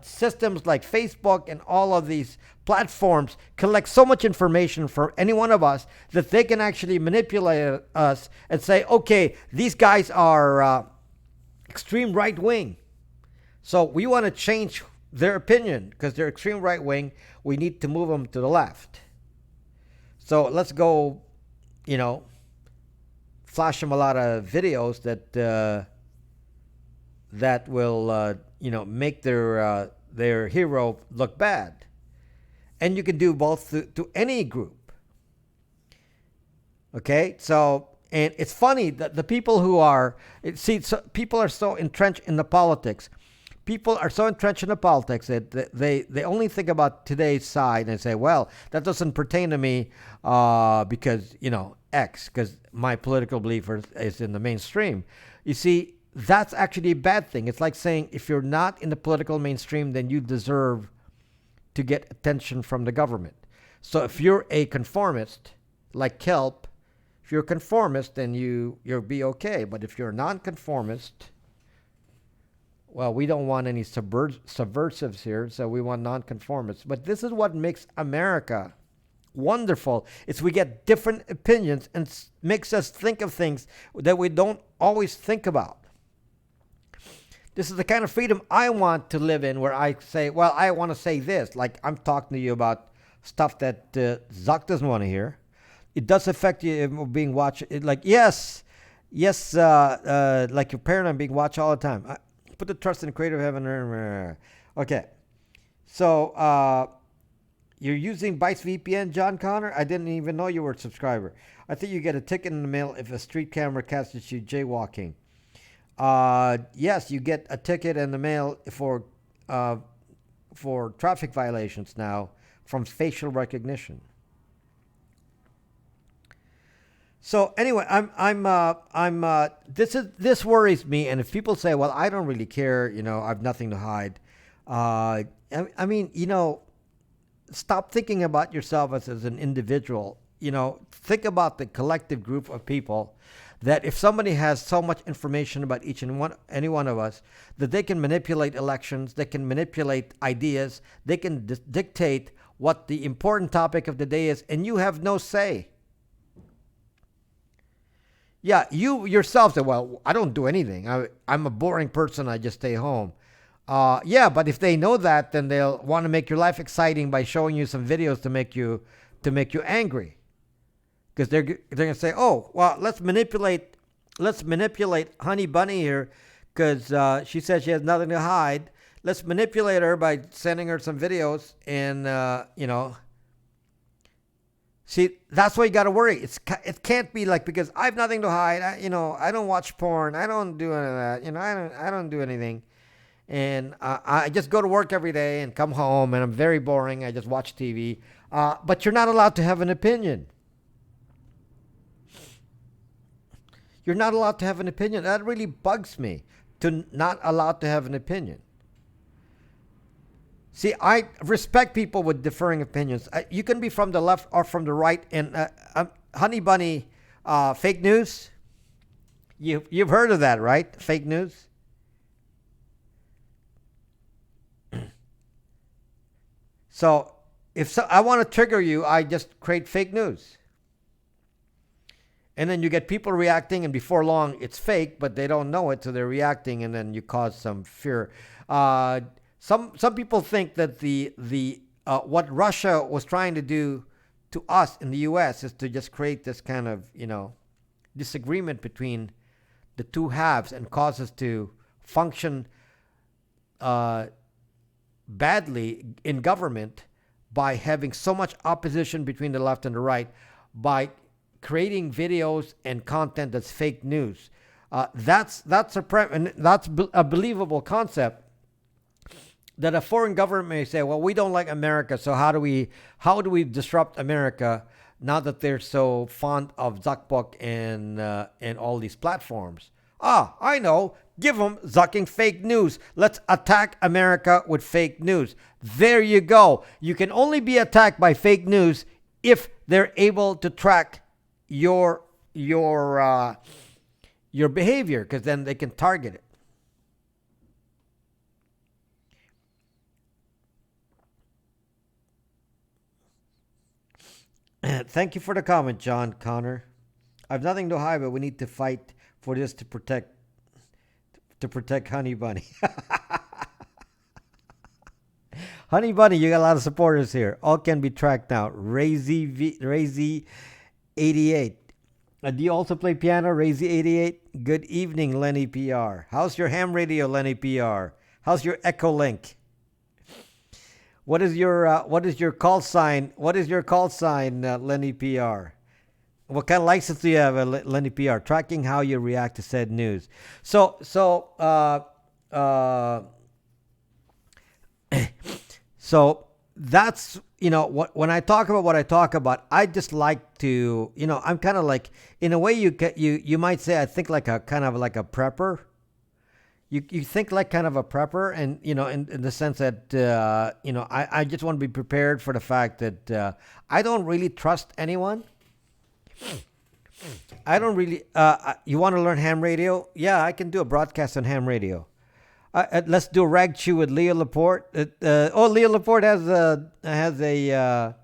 systems like Facebook and all of these platforms collect so much information from any one of us that they can actually manipulate us and say, okay, these guys are extreme right wing, so we want to change their opinion because they're extreme right wing. We need to move them to the left. So let's go, flash them a lot of videos that will, make their hero look bad. And you can do both to any group. Okay, so, and it's funny that the people who are, people are so entrenched in the politics. People are so entrenched in the politics that they only think about today's side and say, well, that doesn't pertain to me because, X, because my political belief is in the mainstream. You see, that's actually a bad thing. It's like saying if you're not in the political mainstream, then you deserve to get attention from the government. So if you're a conformist, like Kelp, if you're a conformist, then you'll be okay. But if you're a nonconformist, well, we don't want any subversives here, so we want nonconformists. But this is what makes America wonderful. It's we get different opinions and makes us think of things that we don't always think about. This is the kind of freedom I want to live in, where I say, well, I want to say this. Like I'm talking to you about stuff that Zuck doesn't want to hear. It does affect you being watched. Like, yes, like your parent, I'm being watched all the time. Put the trust in the creator of heaven. Okay. So you're using Bytes VPN, John Connor? I didn't even know you were a subscriber. I think you get a ticket in the mail if a street camera catches you jaywalking. Yes, you get a ticket in the mail for traffic violations now from facial recognition. So anyway, this worries me. And if people say, well, I don't really care, I have nothing to hide. I mean, stop thinking about yourself as an individual. Think about the collective group of people, that if somebody has so much information about any one of us, that they can manipulate elections, they can manipulate ideas, they can dictate what the important topic of the day is, and you have no say. Yeah, you yourself say, well, I don't do anything. I'm a boring person. I just stay home. Yeah, but if they know that, then they'll want to make your life exciting by showing you some videos to make you angry, because they're gonna say, oh, well, let's manipulate Honey Bunny here, because she says she has nothing to hide. Let's manipulate her by sending her some videos, and see, that's why you got to worry. It can't be like, because I have nothing to hide. I don't watch porn. I don't do any of that. I don't do anything. And I just go to work every day and come home, and I'm very boring. I just watch TV. But you're not allowed to have an opinion. You're not allowed to have an opinion. That really bugs me, to not allowed to have an opinion. See, I respect people with differing opinions. You can be from the left or from the right. And Honey Bunny, fake news. You've heard of that, right? Fake news. So I want to trigger you, I just create fake news. And then you get people reacting, and before long, it's fake, but they don't know it, so they're reacting, and then you cause some fear. Some people think that the what Russia was trying to do to us in the U.S. is to just create this kind of disagreement between the two halves, and cause us to function badly in government by having so much opposition between the left and the right, by creating videos and content that's fake news. That's a believable concept, that a foreign government may say, well, we don't like America, so how do we disrupt America now that they're so fond of Zuckbuck and all these platforms? I know. Give them zucking fake news. Let's attack America with fake news. There you go. You can only be attacked by fake news if they're able to track your behavior, because then they can target it. Thank you for the comment, John Connor. I have nothing to hide, but we need to fight for this to protect Honey Bunny. Honey Bunny, you got a lot of supporters here. All can be tracked now. Razy 88. Do you also play piano, Razy 88? Good evening, Lenny PR. How's your ham radio, Lenny PR? How's your Echo Link? What is your call sign? Lenny PR? What kind of license do you have, Lenny PR? Tracking how you react to said news. So that's, when I talk about what I talk about, I just like to, I'm kind of like, in a way, you might say, I think like a kind of like a prepper. You think like kind of a prepper, and in the sense that I just want to be prepared for the fact that I don't really trust anyone. I don't really. You want to learn ham radio? Yeah, I can do a broadcast on ham radio. Let's do a rag chew with Leo Laporte. Leo Laporte has a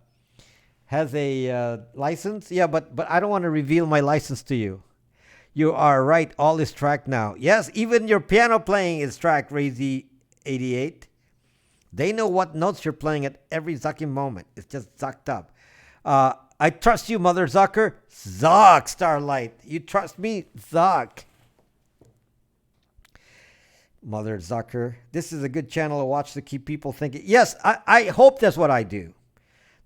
license. Yeah, but I don't want to reveal my license to you. You are right. All is tracked now. Yes, even your piano playing is tracked, Razy 88. They know what notes you're playing at every zucking moment. It's just zucked up. I trust you, Mother Zucker. Zuck, Starlight. You trust me? Zuck. Mother Zucker. This is a good channel to watch to keep people thinking. Yes, I hope that's what I do.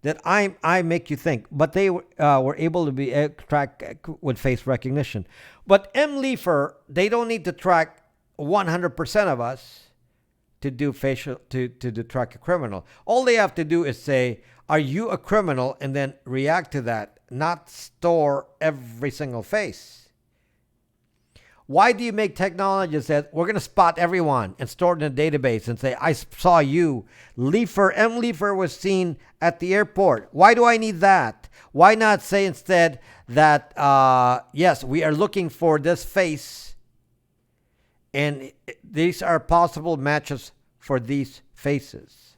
That I make you think. But they were able to be tracked with face recognition. But Leafer, they don't need to track 100% of us to do to track a criminal. All they have to do is say, are you a criminal? And then react to that, not store every single face. Why do you make technology that says we're going to spot everyone and store it in a database and say, I saw you, Leifer, M. Leifer was seen at the airport. Why do I need that? Why not say instead that, yes, we are looking for this face and these are possible matches for these faces?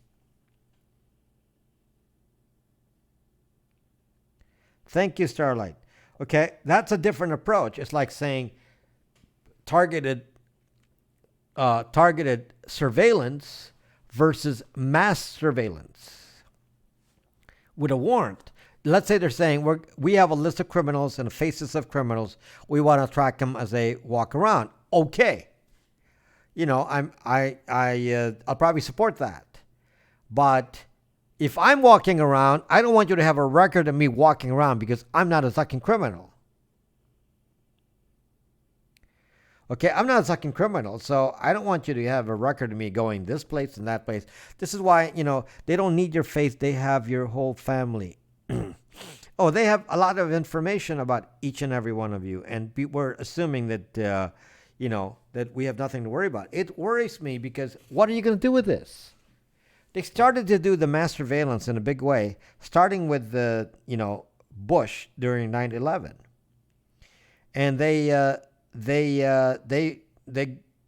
Thank you, Starlight. Okay, that's a different approach. It's like saying targeted surveillance versus mass surveillance with a warrant. Let's say they're saying we have a list of criminals and faces of criminals. We want to track them as they walk around. Okay, I'll probably support that. But if I'm walking around, I don't want you to have a record of me walking around because I'm not a fucking criminal. Okay, I'm not a fucking criminal, so I don't want you to have a record of me going this place and that place. This is why, they don't need your face. They have your whole family. Oh, they have a lot of information about each and every one of you. And we're assuming that, that we have nothing to worry about. It worries me because what are you going to do with this? They started to do the mass surveillance in a big way, starting with the, Bush during 9/11. And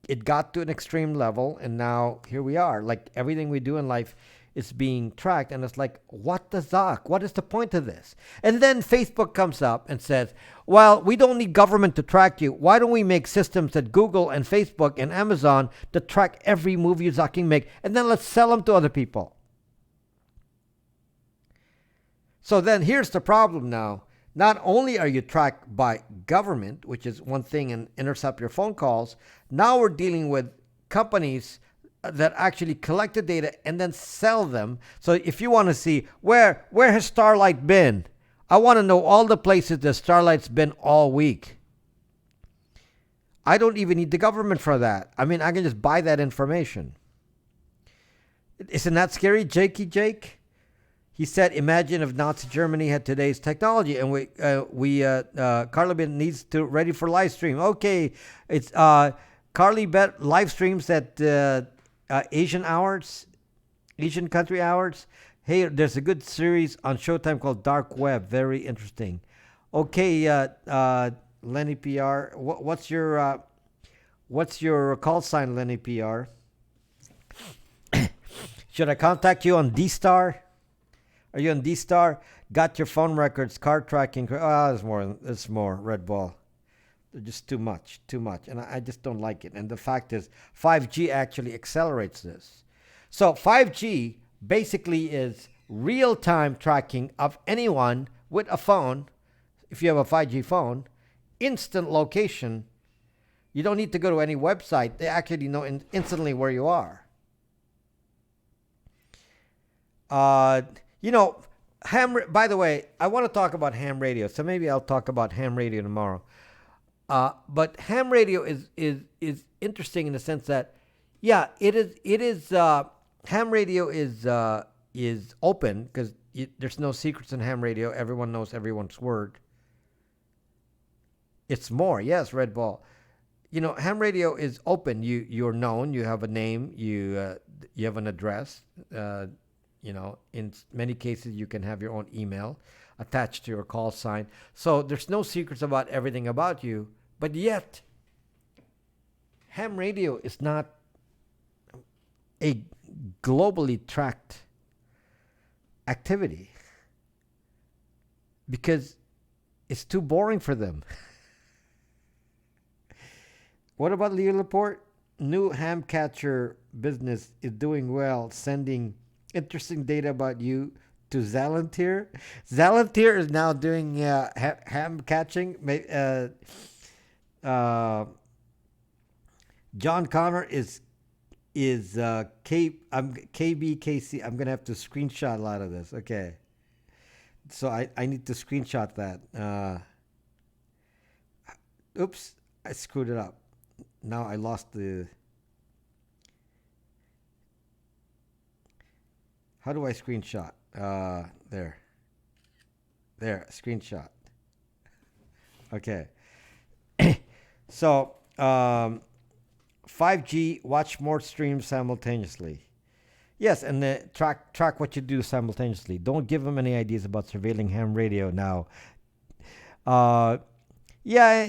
it got to an extreme level, and now here we are. Like everything we do in life is being tracked, and it's like, what the zuck? What is the point of this? And then Facebook comes up and says, well, we don't need government to track you. Why don't we make systems at Google and Facebook and Amazon to track every move you zucking make, and then let's sell them to other people. So then here's the problem now. Not only are you tracked by government, which is one thing, and intercept your phone calls, now we're dealing with companies that actually collect the data and then sell them. So if you want to see where has Starlight been, I want to know all the places that Starlight's been all week. I don't even need the government for that. I mean, I can just buy that information. Isn't that scary, Jakey Jake? He said, imagine if Nazi Germany had today's technology, and Carly needs to ready for live stream. Okay, it's Carly bet live streams at Asian country hours. Hey, there's a good series on Showtime called Dark Web. Very interesting. Okay, Lenny PR, what's your call sign, Lenny PR? Should I contact you on D-Star? Are you on D-Star? Got your phone records, car tracking. There's more Red Ball. They're just too much. And I just don't like it. And the fact is, 5G actually accelerates this. So 5G basically is real-time tracking of anyone with a phone. If you have a 5G phone, instant location. You don't need to go to any website. They actually know instantly where you are. By the way, I want to talk about ham radio, so maybe I'll talk about ham radio tomorrow. But ham radio is interesting in the sense that, yeah, it is. Ham radio is open because there's no secrets in ham radio. Everyone knows everyone's word. It's more, yes, Red Ball. Ham radio is open. You're known. You have a name. You have an address. In many cases, you can have your own email attached to your call sign. So there's no secrets about everything about you. But yet, ham radio is not a globally tracked activity because it's too boring for them. What about Leo Laporte? New ham catcher business is doing well, sending interesting data about you to Zalantir. Zalantir is now doing ham catching. John Connor is KBKC. I'm gonna have to screenshot a lot of this. Okay, so I need to screenshot that. Oops, I screwed it up. Now I lost the. How do I screenshot? There, screenshot. Okay. So um, 5G, watch more streams simultaneously. Yes, and track what you do simultaneously. Don't give them any ideas about surveilling ham radio now. Uh, yeah,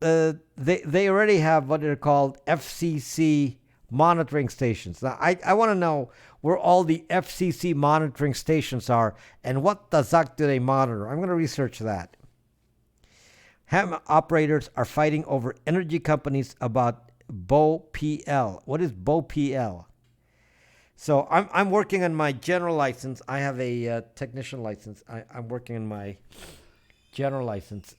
they already have what are called FCC monitoring stations. Now, I want to know where all the FCC monitoring stations are and what the zuck do they monitor. I'm going to research that. Ham operators are fighting over energy companies about BOPL. What is BOPL? So I'm working on my general license. I have a technician license. I'm working on my general license.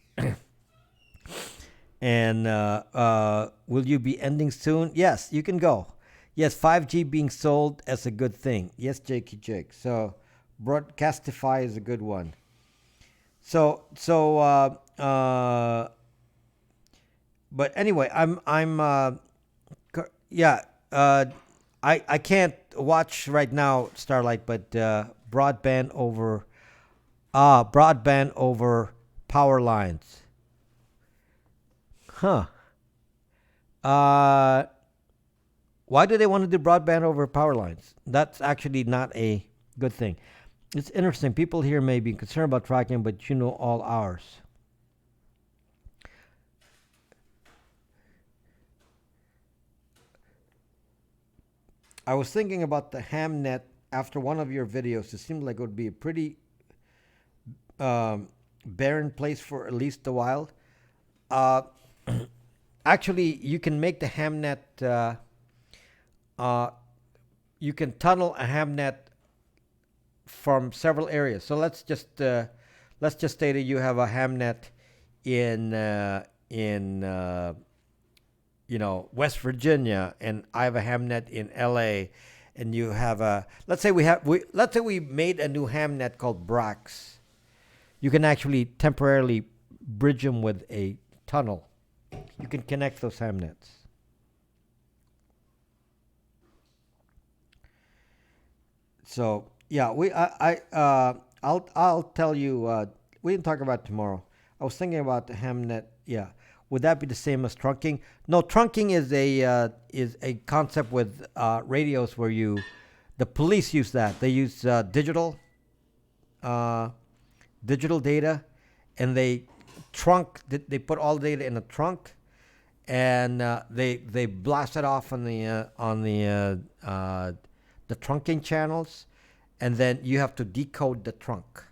And will you be ending soon? Yes, you can go. Yes, 5G being sold as a good thing. Yes, Jakey Jake. So Broadcastify is a good one. So, but anyway, yeah. I can't watch right now Starlight, but broadband over power lines. Huh. Uh, why do they want to do broadband over power lines? That's actually not a good thing. It's interesting. People here may be concerned about tracking, but you know all ours. I was thinking about the Hamnet after one of your videos. It seemed like it would be a pretty barren place for at least a while. Uh, Actually, you can make the Hamnet. You can tunnel a Hamnet from several areas. So let's just say that you have a Hamnet in West Virginia, and I have a Hamnet in L.A. And you have a let's say we made a new Hamnet called Brax. You can actually temporarily bridge them with a tunnel. You can connect those Hamnets. So yeah, I'll tell you. We can talk about it tomorrow. I was thinking about the Hamnet. Yeah, would that be the same as trunking? No, trunking is a concept with radios where the police use that. They use uh, digital data, and they put all the data in a trunk, and they blast it off on the trunking channels, and then you have to decode the trunk.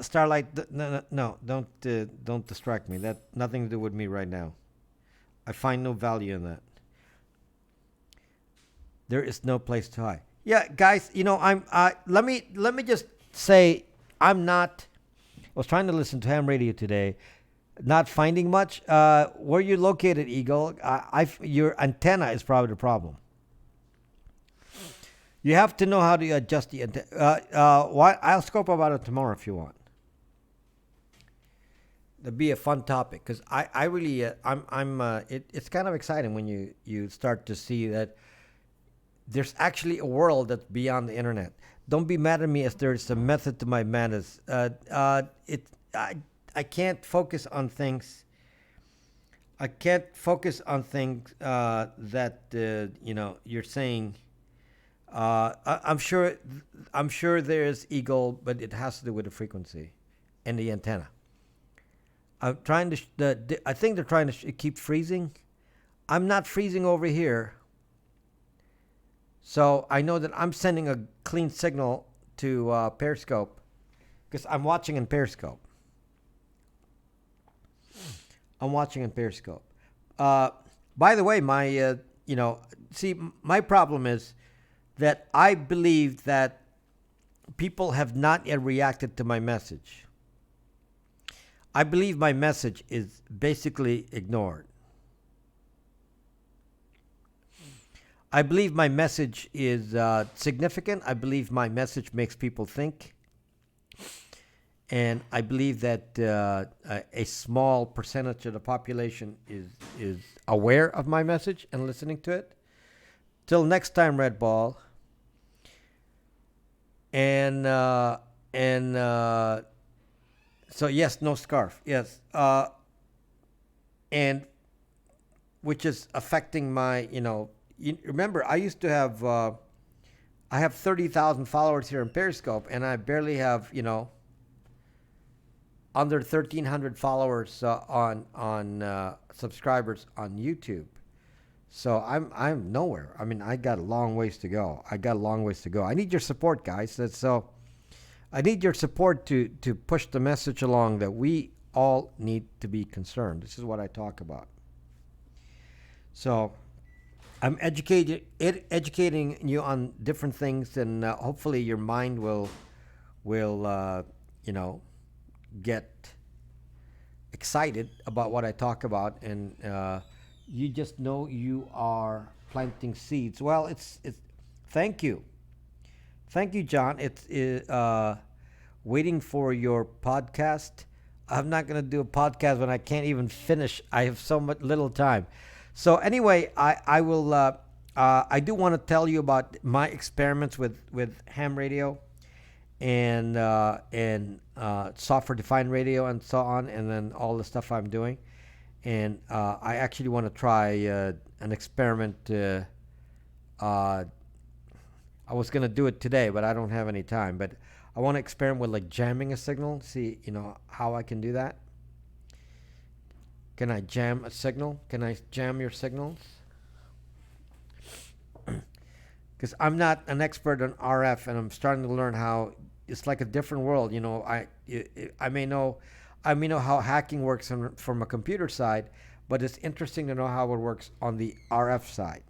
Starlight, no, don't distract me. That nothing to do with me right now. I find no value in that. There is no place to hide. Yeah, guys, I'm. Let me just say, I'm not. I was trying to listen to ham radio today, not finding much. Where you located, Eagle? Your antenna is probably the problem. You have to know how to adjust the antenna. I'll scope about it tomorrow if you want. That'd be a fun topic because I really it's kind of exciting when you start to see that there's actually a world that's beyond the internet. Don't be mad at me if there's a method to my madness. I can't focus on things. I can't focus on things that you're saying. I'm sure. I'm sure there's eagle, but it has to do with the frequency and the antenna. I'm trying to. I think they're trying to keep freezing. I'm not freezing over here. So I know that I'm sending a clean signal to Periscope because I'm watching in Periscope. I'm watching in Periscope. By the way, my problem is that I believe that people have not yet reacted to my message. I believe my message is basically ignored. I believe my message is significant. I believe my message makes people think. And I believe that a small percentage of the population is aware of my message and listening to it. Till next time, Red Ball. And so yes, no scarf. Yes. and which is affecting my, remember, I used to have, I have 30,000 followers here in Periscope, and I barely have, under 1,300 followers on subscribers on YouTube. So I'm nowhere. I mean, I got a long ways to go. I need your support, guys. So I need your support to push the message along that we all need to be concerned. This is what I talk about. So I'm educating you on different things, and hopefully your mind will get excited about what I talk about, and you just know you are planting seeds. Well, it's thank you, John. It's waiting for your podcast. I'm not gonna do a podcast when I can't even finish. I have so much little time. So anyway, I will. I do want to tell you about my experiments with ham radio and software defined radio and so on, and then all the stuff I'm doing. And I actually want to try an experiment. I was gonna do it today, but I don't have any time. But I want to experiment with like jamming a signal. See, how I can do that. Can I jam a signal? Can I jam your signals? Because I'm not an expert on RF, and I'm starting to learn how it's like a different world. I may know how hacking works from a computer side, but it's interesting to know how it works on the RF side.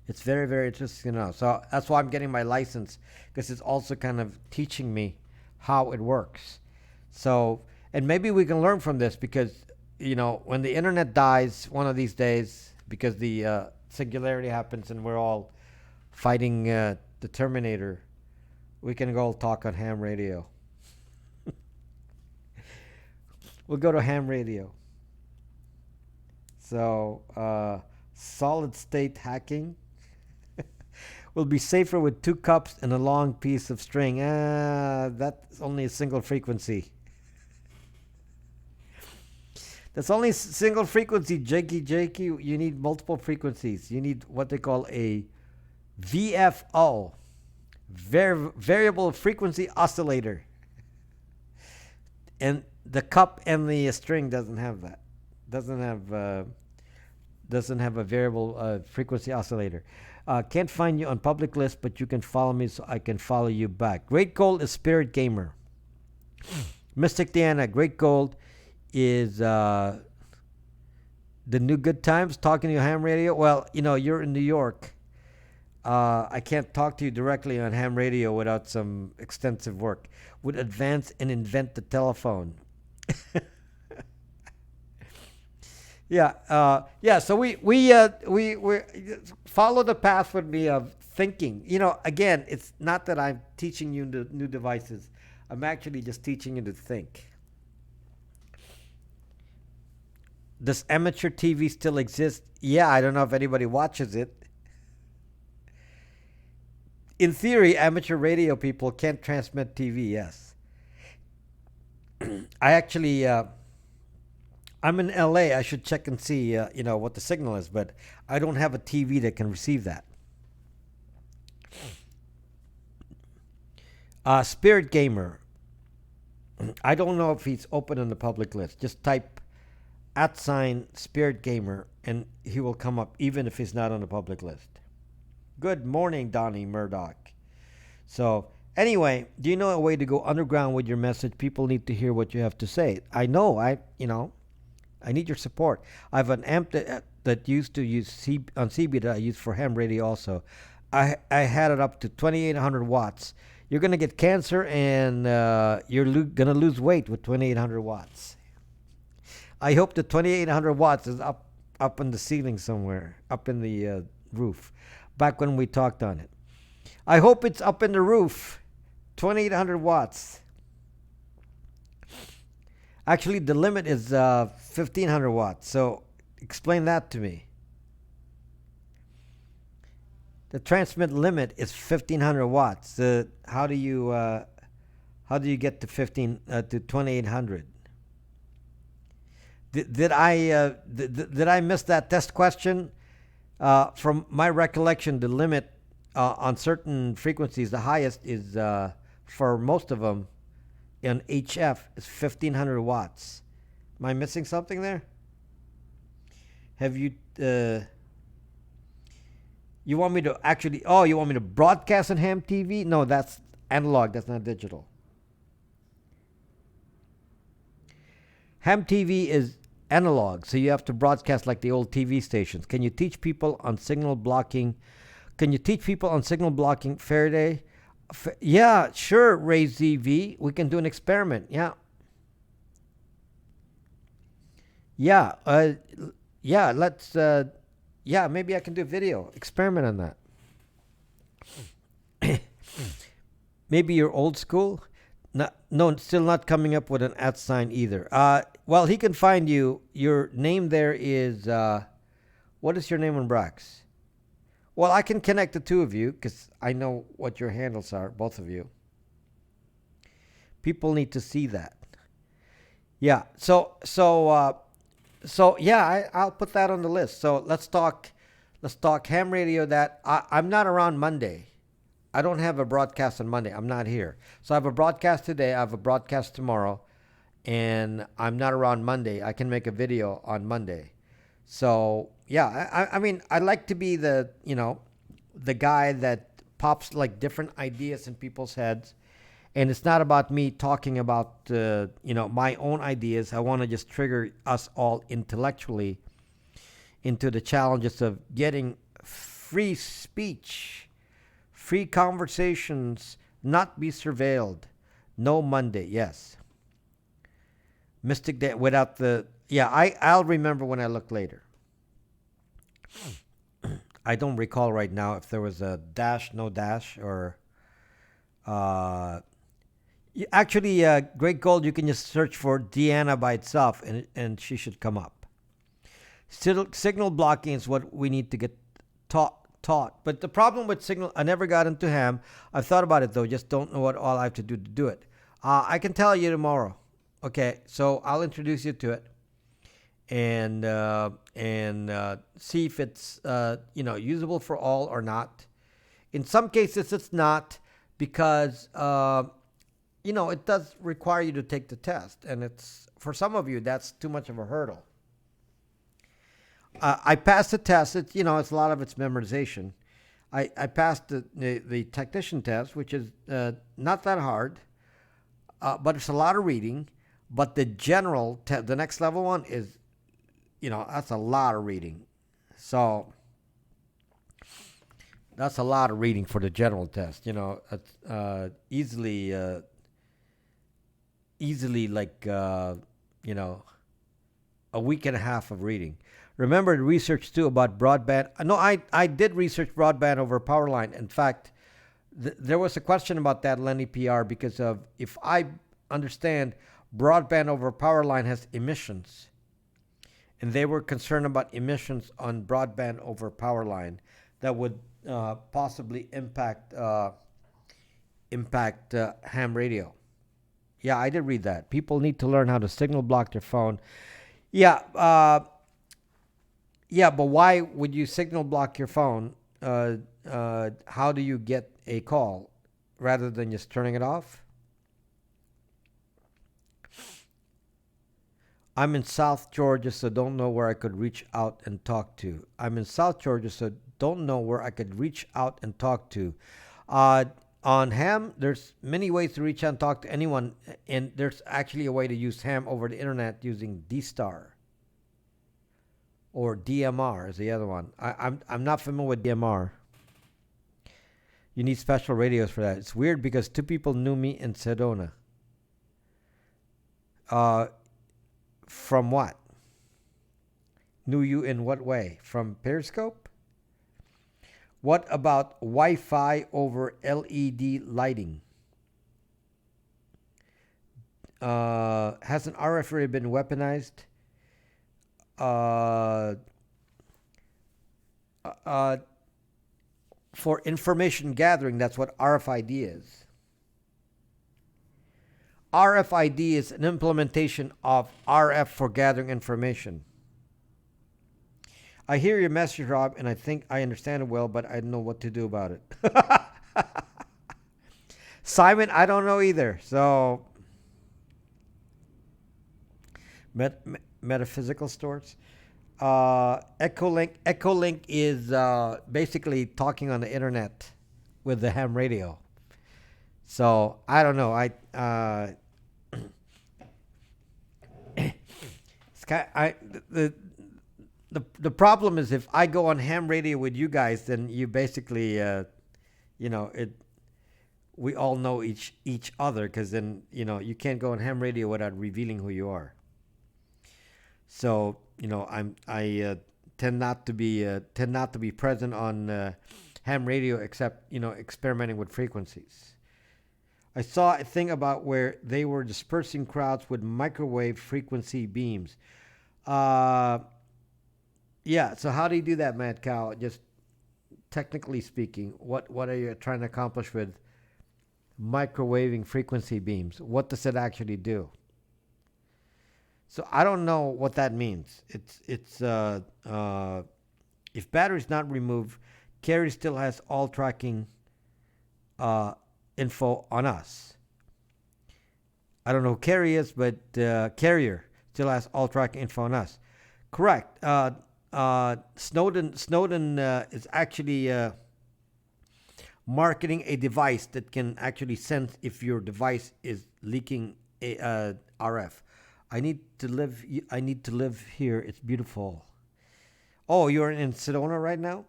It's very, very interesting to know. So that's why I'm getting my license, because it's also kind of teaching me how it works. So, and maybe we can learn from this, because when the internet dies one of these days, because the singularity happens and we're all fighting the Terminator, we can go talk on ham radio. We'll go to ham radio. So, solid state hacking will be safer with 2 cups and a long piece of string. That's only a single frequency. That's only single frequency, Jakey. You need multiple frequencies. You need what they call a VFO, variable frequency oscillator. And the cup and the string doesn't have that. Doesn't have a variable frequency oscillator. Can't find you on public list, but you can follow me so I can follow you back. Great Gold is Spirit Gamer. Mystic Diana, Great Gold is the new good times talking to you ham radio. Well, you're in New York. I can't talk to you directly on ham radio without some extensive work. Would advance and invent the telephone. Yeah. So we follow the path with me of thinking. Again, it's not that I'm teaching you the new devices. I'm actually just teaching you to think. Does amateur TV still exist? Yeah, I don't know if anybody watches it. In theory, amateur radio people can't transmit TV, yes. I actually, I'm in LA. I should check and see, what the signal is, but I don't have a TV that can receive that. Spirit Gamer. I don't know if he's open on the public list. Just type @Spirit Gamer and he will come up even if he's not on the public list. Good morning, Donnie Murdoch. So anyway, do you know a way to go underground with your message? People need to hear what you have to say. I know. I need your support. I have an amp that used to use on CB that I use for ham radio also. I had it up to 2,800 watts. You're going to get cancer and you're going to lose weight with 2,800 watts. I hope the 2,800 watts is up in the ceiling somewhere, up in the roof, back when we talked on it. I hope it's up in the roof, 2,800 watts. Actually, the limit is 1,500 watts, so explain that to me. The transmit limit is 1,500 watts. How do you get to 2,800? Did I miss that test question? From my recollection, the limit on certain frequencies, the highest is for most of them in HF is 1500 watts. Am I missing something there? Have you? You want me to actually? Oh, you want me to broadcast on ham TV? No, that's analog. That's not digital. Ham TV is analog, so you have to broadcast like the old TV stations. Can you teach people on signal blocking? Can you teach people on signal blocking Faraday? Yeah, sure, Ray ZV. We can do an experiment. Yeah. Yeah. Yeah, let's yeah, maybe I can do a video. Experiment on that. Maybe you're old school? No, still not coming up with an at sign either. Well, he can find you. Your name there is what is your name on Brax? Well, I can connect the two of you because I know what your handles are, both of you. People need to see that. Yeah. So yeah, I'll put that on the list. So let's talk. Let's talk ham radio. That I'm not around Monday. I don't have a broadcast on Monday. I'm not here. So I have a broadcast today. I have a broadcast tomorrow, and I'm not around Monday. I can make a video on Monday. So yeah, I mean, I like to be the guy that pops like different ideas in people's heads, and it's not about me talking about my own ideas. I want to just trigger us all intellectually into the challenges of getting free speech, free conversations, not be surveilled. No Monday, yes. Mystic Day without the I'll remember when I look later. I don't recall right now if there was a dash, no dash, or actually, Great Gold. You can just search for Deanna by itself, and she should come up. Signal blocking is what we need to get taught. But the problem with signal, I never got into ham. I've thought about it though. Just don't know what all I have to do it. I can tell you tomorrow. Okay, so I'll introduce you to it, and see if it's usable for all or not. In some cases, it's not because it does require you to take the test, and it's for some of you that's too much of a hurdle. I passed the test. It's it's a lot of it's memorization. I passed the technician test, which is not that hard, but it's a lot of reading. But the general the next level one is, that's a lot of reading. So that's a lot of reading for the general test. It's easily like a week and a half of reading. Remember the research too about broadband. No, I did research broadband over power line. In fact, there was a question about that Lenny PR because of, if I understand, broadband over power line has emissions, and they were concerned about emissions on broadband over power line that would possibly impact ham radio. Yeah, I did read that. People need to learn how to signal block their phone. Yeah, but why would you signal block your phone? How do you get a call rather than just turning it off? I'm in South Georgia, so don't know where I could reach out and talk to. I'm in South Georgia, so don't know where I could reach out and talk to. On ham, there's many ways to reach out and talk to anyone, and there's actually a way to use ham over the internet using D-Star. Or DMR is the other one. I'm not familiar with DMR. You need special radios for that. It's weird because two people knew me in Sedona. From what? Knew you in what way? From Periscope? What about Wi-Fi over LED lighting? Hasn't RF really been weaponized? For information gathering, that's what RFID is. RFID is an implementation of RF for gathering information. I hear your message, Rob, and I think I understand it well, but I don't know what to do about it. Simon, I don't know either. So, metaphysical stores. Echolink is basically talking on the internet with the ham radio. So I don't know. It's kind. The problem is if I go on ham radio with you guys, then you basically, it. We all know each other because then you can't go on ham radio without revealing who you are. So I tend not to be present on ham radio except experimenting with frequencies. I saw a thing about where they were dispersing crowds with microwave frequency beams. Yeah. So how do you do that, Mad Cow? Just technically speaking, what are you trying to accomplish with microwaving frequency beams? What does it actually do? So I don't know what that means. It's if battery's not removed, carrier still has all tracking info on us. I don't know who carrier is, but carrier still has all tracking info on us. Correct. Snowden is actually marketing a device that can actually sense if your device is leaking RF. I need to live here. It's beautiful. Oh, you're in Sedona right now?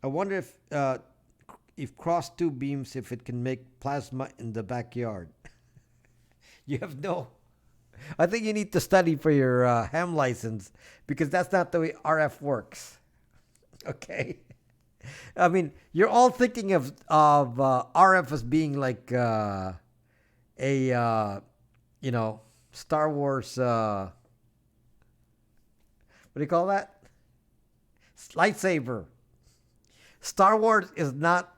I wonder if cross tube beams, if it can make plasma in the backyard. You have no. I think you need to study for your ham license because that's not the way RF works. Okay. I mean, you're all thinking of RF as being like a Star Wars. What do you call that? Lightsaber. Star Wars is not.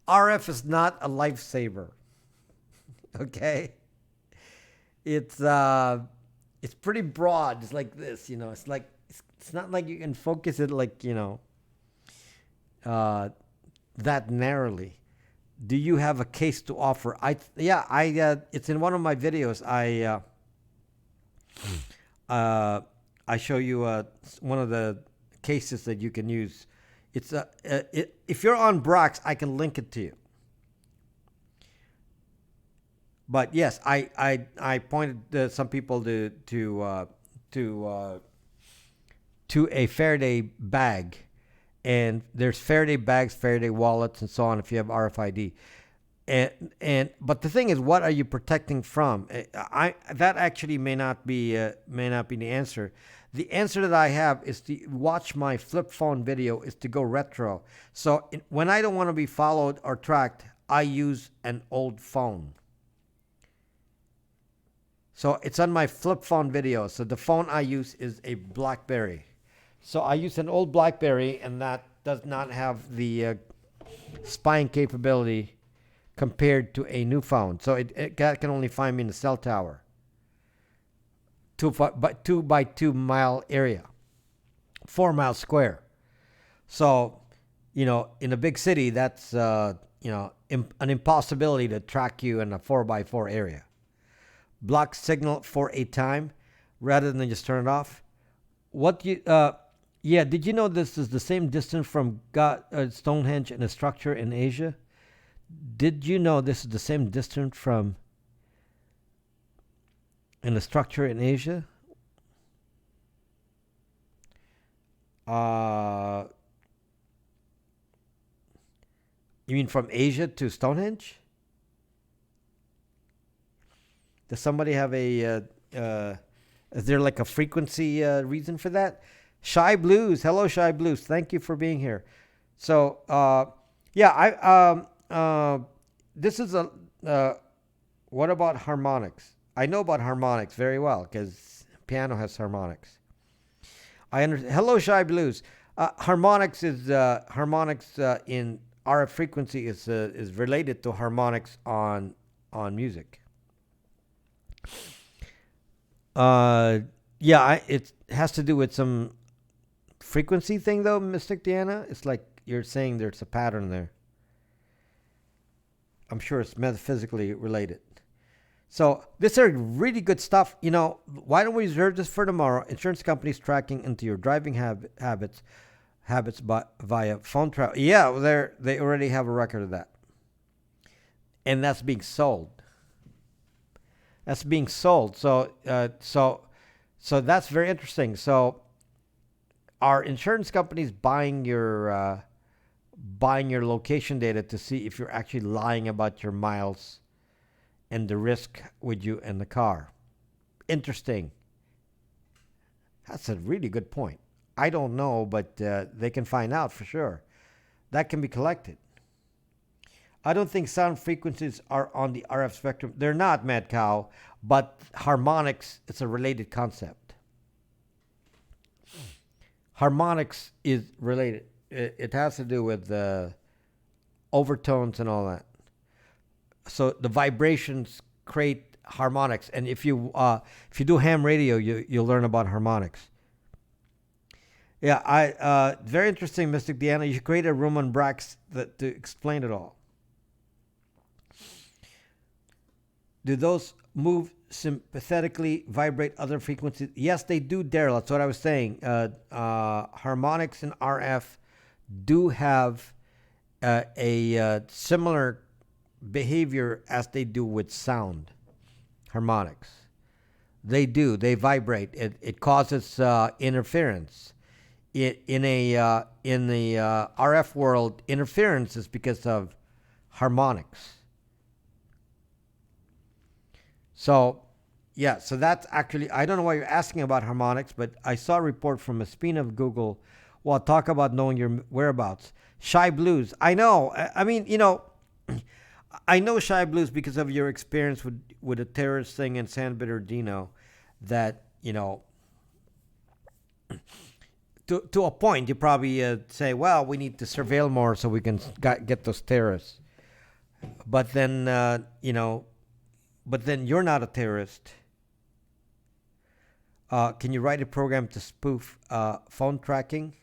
RF is not a lifesaver. Okay. It's pretty broad. It's like this. It's like. It's not like you can focus it like, that narrowly. Do you have a case to offer? It's in one of my videos. I show you one of the cases that you can use. It's if you're on Brax, I can link it to you. But yes, I pointed some people to a Faraday bag, and there's Faraday bags, Faraday wallets, and so on. If you have RFID, but the thing is, what are you protecting from? That actually may not be the answer. The answer that I have is to watch my flip phone video. Is to go retro. So when I don't want to be followed or tracked, I use an old phone. So it's on my flip phone video. So the phone I use is a BlackBerry. So I use an old BlackBerry, and that does not have the spying capability compared to a new phone. So it can only find me in the cell tower. 2 by 2 mile area, 4 miles square. So, in a big city, that's an impossibility to track you in a 4 by 4 area. Block signal for a time, rather than just turn it off. Did you know this is the same distance from Stonehenge and a structure in Asia? Did you know this is the same distance from in a structure in Asia? You mean from Asia to Stonehenge? Does somebody have is there like a frequency reason for that? Shy Blues. Hello, Shy Blues. Thank you for being here. So, this is what about harmonics? I know about harmonics very well because piano has harmonics. Hello, Shy Blues. Harmonics is in RF frequency is related to harmonics on on music. Yeah, it has to do with some frequency thing, though, Mystic Deanna. It's like you're saying there's a pattern there. I'm sure it's metaphysically related. So this is really good stuff. Why don't we reserve this for tomorrow? Insurance companies tracking into your driving habits via phone travel. Yeah, they already have a record of that, and that's being sold. That's being sold. So that's very interesting. So are insurance companies buying your location data to see if you're actually lying about your miles and the risk with you in the car? Interesting. That's a really good point. I don't know, but they can find out for sure. That can be collected. I don't think sound frequencies are on the RF spectrum. They're not, Mad Cow, but harmonics, it's a related concept. Harmonics is related. It has to do with overtones and all that. So the vibrations create harmonics, and if you do ham radio, you'll learn about harmonics. Yeah, very interesting, Mystic Deanna. You should create a room on Brax to explain it all. Do those move sympathetically, vibrate other frequencies? Yes, they do, Daryl. That's what I was saying. Harmonics and RF do have a similar behavior as they do with sound. Harmonics. They do. They vibrate. It causes interference. In the RF world, interference is because of harmonics. So, yeah, so that's actually, I don't know why you're asking about harmonics, but I saw a report from a spin of Google. Well, talk about knowing your whereabouts. Shy Blues. I know. I mean, I know Shy Blues because of your experience with a terrorist thing in San Bernardino that, to a point, you probably say, well, we need to surveil more so we can get those terrorists. But then, but then you're not a terrorist. Can you write a program to spoof phone tracking?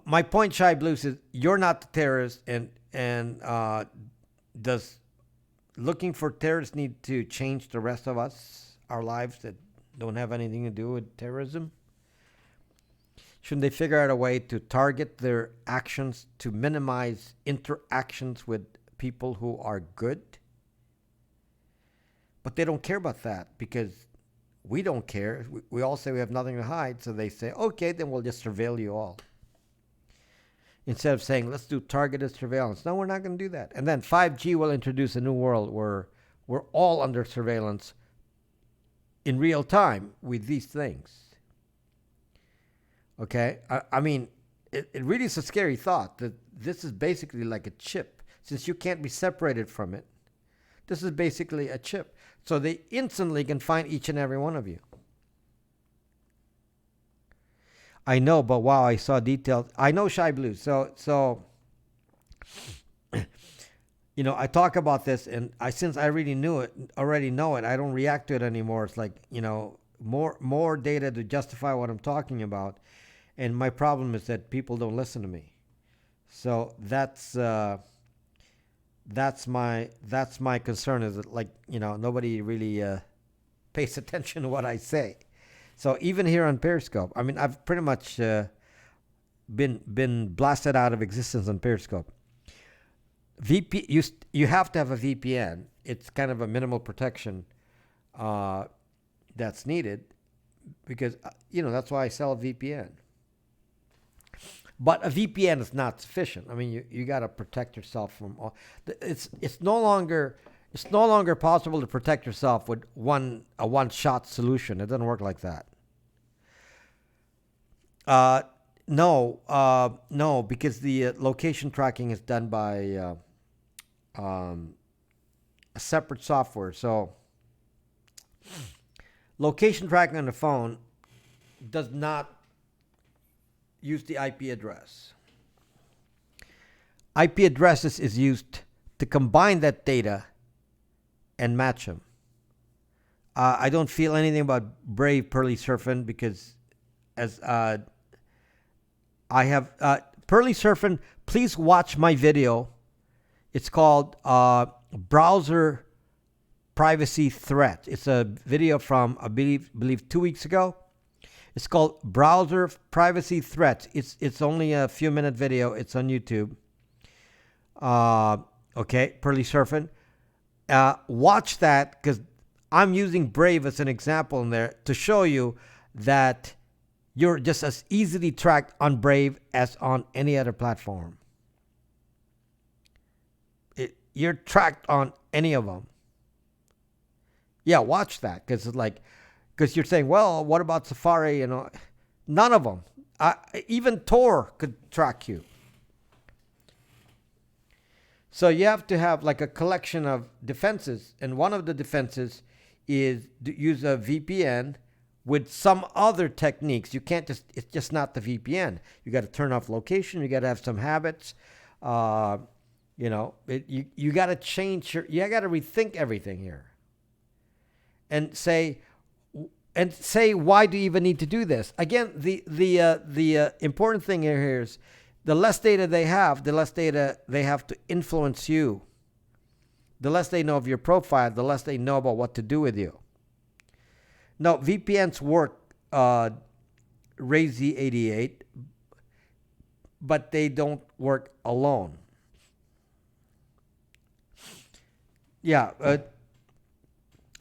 My point, Shy Blues, is you're not the terrorist, and does looking for terrorists need to change the rest of us, our lives that don't have anything to do with terrorism? Shouldn't they figure out a way to target their actions to minimize interactions with people who are good? But they don't care about that because we don't care. We all say we have nothing to hide, so they say, okay, then we'll just surveil you all. Instead of saying, let's do targeted surveillance. No, we're not going to do that. And then 5G will introduce a new world where we're all under surveillance in real time with these things. Okay? I mean, it really is a scary thought that this is basically like a chip. Since you can't be separated from it, this is basically a chip. So they instantly can find each and every one of you. I know, but wow, I saw details. I know Shy Blues. So I talk about this, and since I already know it, I don't react to it anymore. It's like, more data to justify what I'm talking about. And my problem is that people don't listen to me. So that's my concern, is that, like, nobody really pays attention to what I say. So even here on Periscope, I mean, I've pretty much been blasted out of existence on Periscope. You have to have a VPN. It's kind of a minimal protection that's needed because that's why I sell a VPN. But a VPN is not sufficient. I mean, you got to protect yourself from all. It's no longer possible to protect yourself with a one-shot solution. It doesn't work like that. No, because the location tracking is done by a separate software. So location tracking on the phone does not use the IP address. IP addresses is used to combine that data and match them. I don't feel anything about Brave Pearly Surfing because as I have Pearly Surfing, please watch my video. It's called Browser Privacy Threat. It's a video from I believe 2 weeks ago. It's called Browser Privacy Threat. It's only a few minute video. It's on YouTube. Okay, Pearly Surfing. Watch that because I'm using Brave as an example in there to show you that you're just as easily tracked on Brave as on any other platform. You're tracked on any of them. Yeah, watch that because you're saying, well, what about Safari? None of them. Even Tor could track you. So you have to have like a collection of defenses, and one of the defenses is to use a VPN with some other techniques. You can't it's just not the VPN. You got to turn off location. You got to have some habits. You got to change you got to rethink everything here. And say, why do you even need to do this? Again, the important thing here is the less data they have, the less data they have to influence you. The less they know of your profile, the less they know about what to do with you. No, VPNs work, RayZ88, but they don't work alone. Yeah,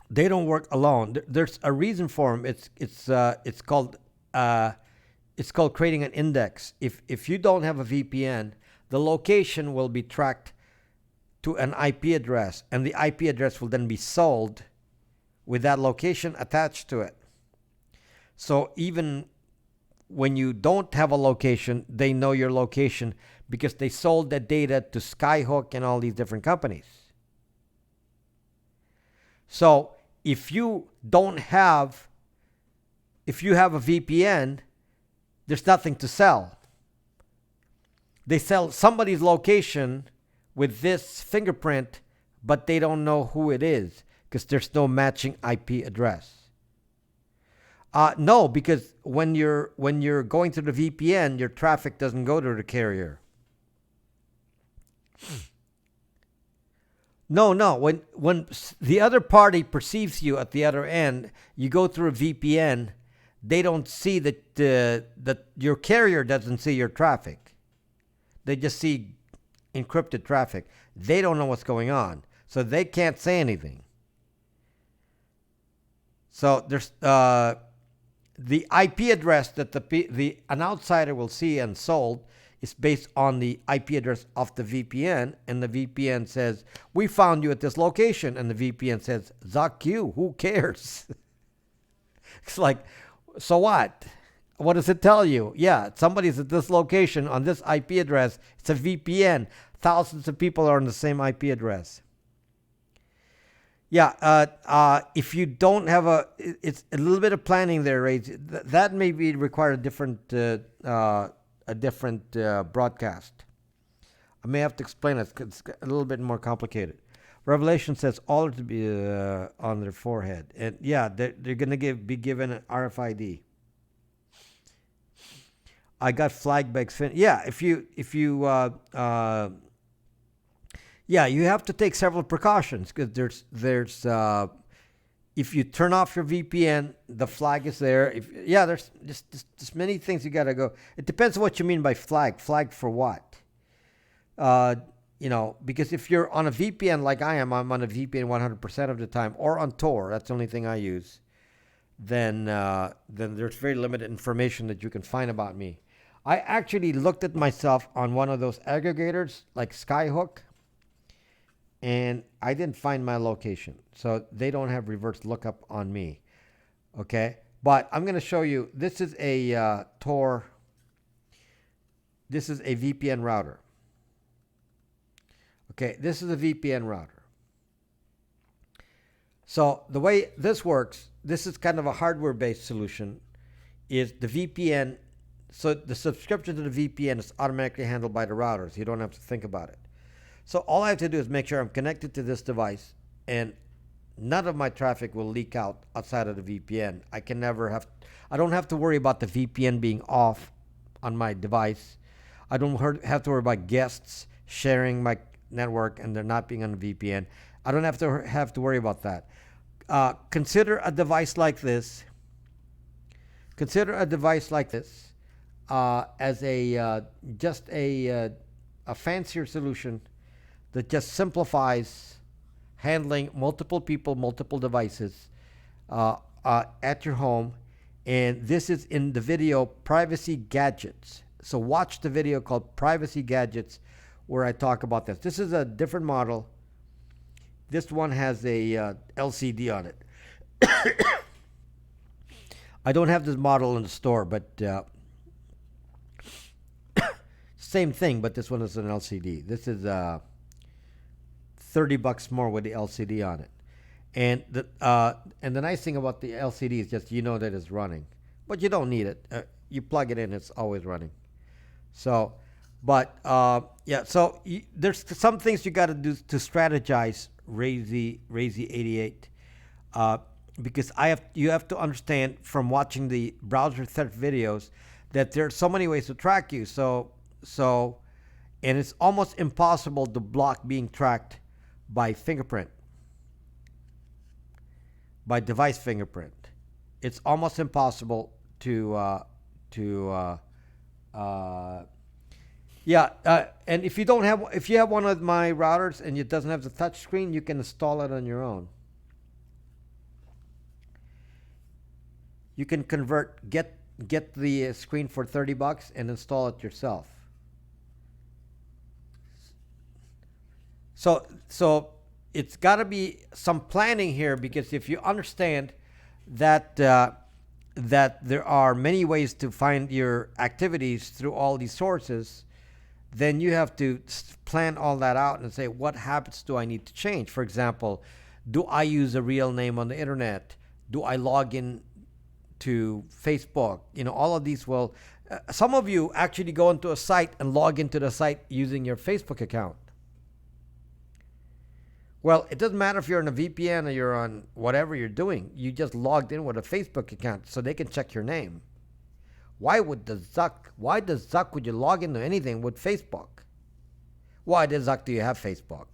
they don't work alone. There's a reason for them. It's called creating an index. If you don't have a VPN, the location will be tracked to an IP address, and the IP address will then be sold with that location attached to it. So even when you don't have a location, they know your location because they sold that data to Skyhook and all these different companies. So if you have a VPN, there's nothing to sell. They sell somebody's location with this fingerprint, but they don't know who it is because there's no matching IP address. No, because when you're going to the VPN, your traffic doesn't go to the carrier. No. When the other party perceives you at the other end, you go through a VPN. They don't see that your carrier doesn't see your traffic. They just see encrypted traffic. They don't know what's going on, so they can't say anything. So there's the IP address that an outsider will see and sold is based on the IP address of the VPN, and the VPN says, we found you at this location, and the VPN says, Zuck you, who cares? It's like, so what? What does it tell you? Yeah, somebody's at this location on this IP address. It's a VPN. Thousands of people are on the same IP address. Yeah, if you don't have it's a little bit of planning there, Ray. That may require a different broadcast. I may have to explain it because it's a little bit more complicated. Revelation says all are to be on their forehead, and yeah, they're going to be given an RFID. I got flagged by Xfinity. Yeah, yeah, you have to take several precautions because there's if you turn off your VPN, the flag is there. There's just many things you got to go. It depends on what you mean by flag. Flag for what? Because if you're on a VPN like I am, I'm on a VPN 100% of the time, or on Tor. That's the only thing I use. Then there's very limited information that you can find about me. I actually looked at myself on one of those aggregators like Skyhook, and I didn't find my location. So they don't have reverse lookup on me. Okay? But I'm going to show you. This is a Tor. This is a VPN router. Okay, this is a VPN router. So the way this works, this is kind of a hardware-based solution, is the VPN. So the subscription to the VPN is automatically handled by the routers. You don't have to think about it. So all I have to do is make sure I'm connected to this device, and none of my traffic will leak out outside of the VPN. I don't have to worry about the VPN being off on my device. I don't have to worry about guests sharing my network and they're not being on the VPN. I don't have to worry about that. Consider a device like this. Consider a device like this as a fancier solution that just simplifies handling multiple people, multiple devices at your home. And this is in the video Privacy Gadgets. So watch the video called Privacy Gadgets where I talk about this. This is a different model. This one has a LCD on it. I don't have this model in the store, but same thing, but this one is an LCD. This is $30 more with the LCD on it. And the nice thing about the LCD is just you know that it's running, but you don't need it. You plug it in, it's always running. So, but yeah, so there's some things you got to do to strategize, Razy 88, because you have to understand from watching the browser theft videos that there are so many ways to track you. So, and it's almost impossible to block being tracked by fingerprint, by device fingerprint. It's almost impossible to and if you have one of my routers and it doesn't have the touch screen, you can install it on your own. You can get the screen for $30 and install it yourself. So it's got to be some planning here, because if you understand that that there are many ways to find your activities through all these sources, then you have to plan all that out and say, what habits do I need to change? For example, do I use a real name on the internet? Do I log in to Facebook? All of these will. Some of you actually go into a site and log into the site using your Facebook account. Well, it doesn't matter if you're on a VPN or you're on whatever you're doing. You just logged in with a Facebook account so they can check your name. Why would Zuck would you log into anything with Facebook? Why the Zuck do you have Facebook?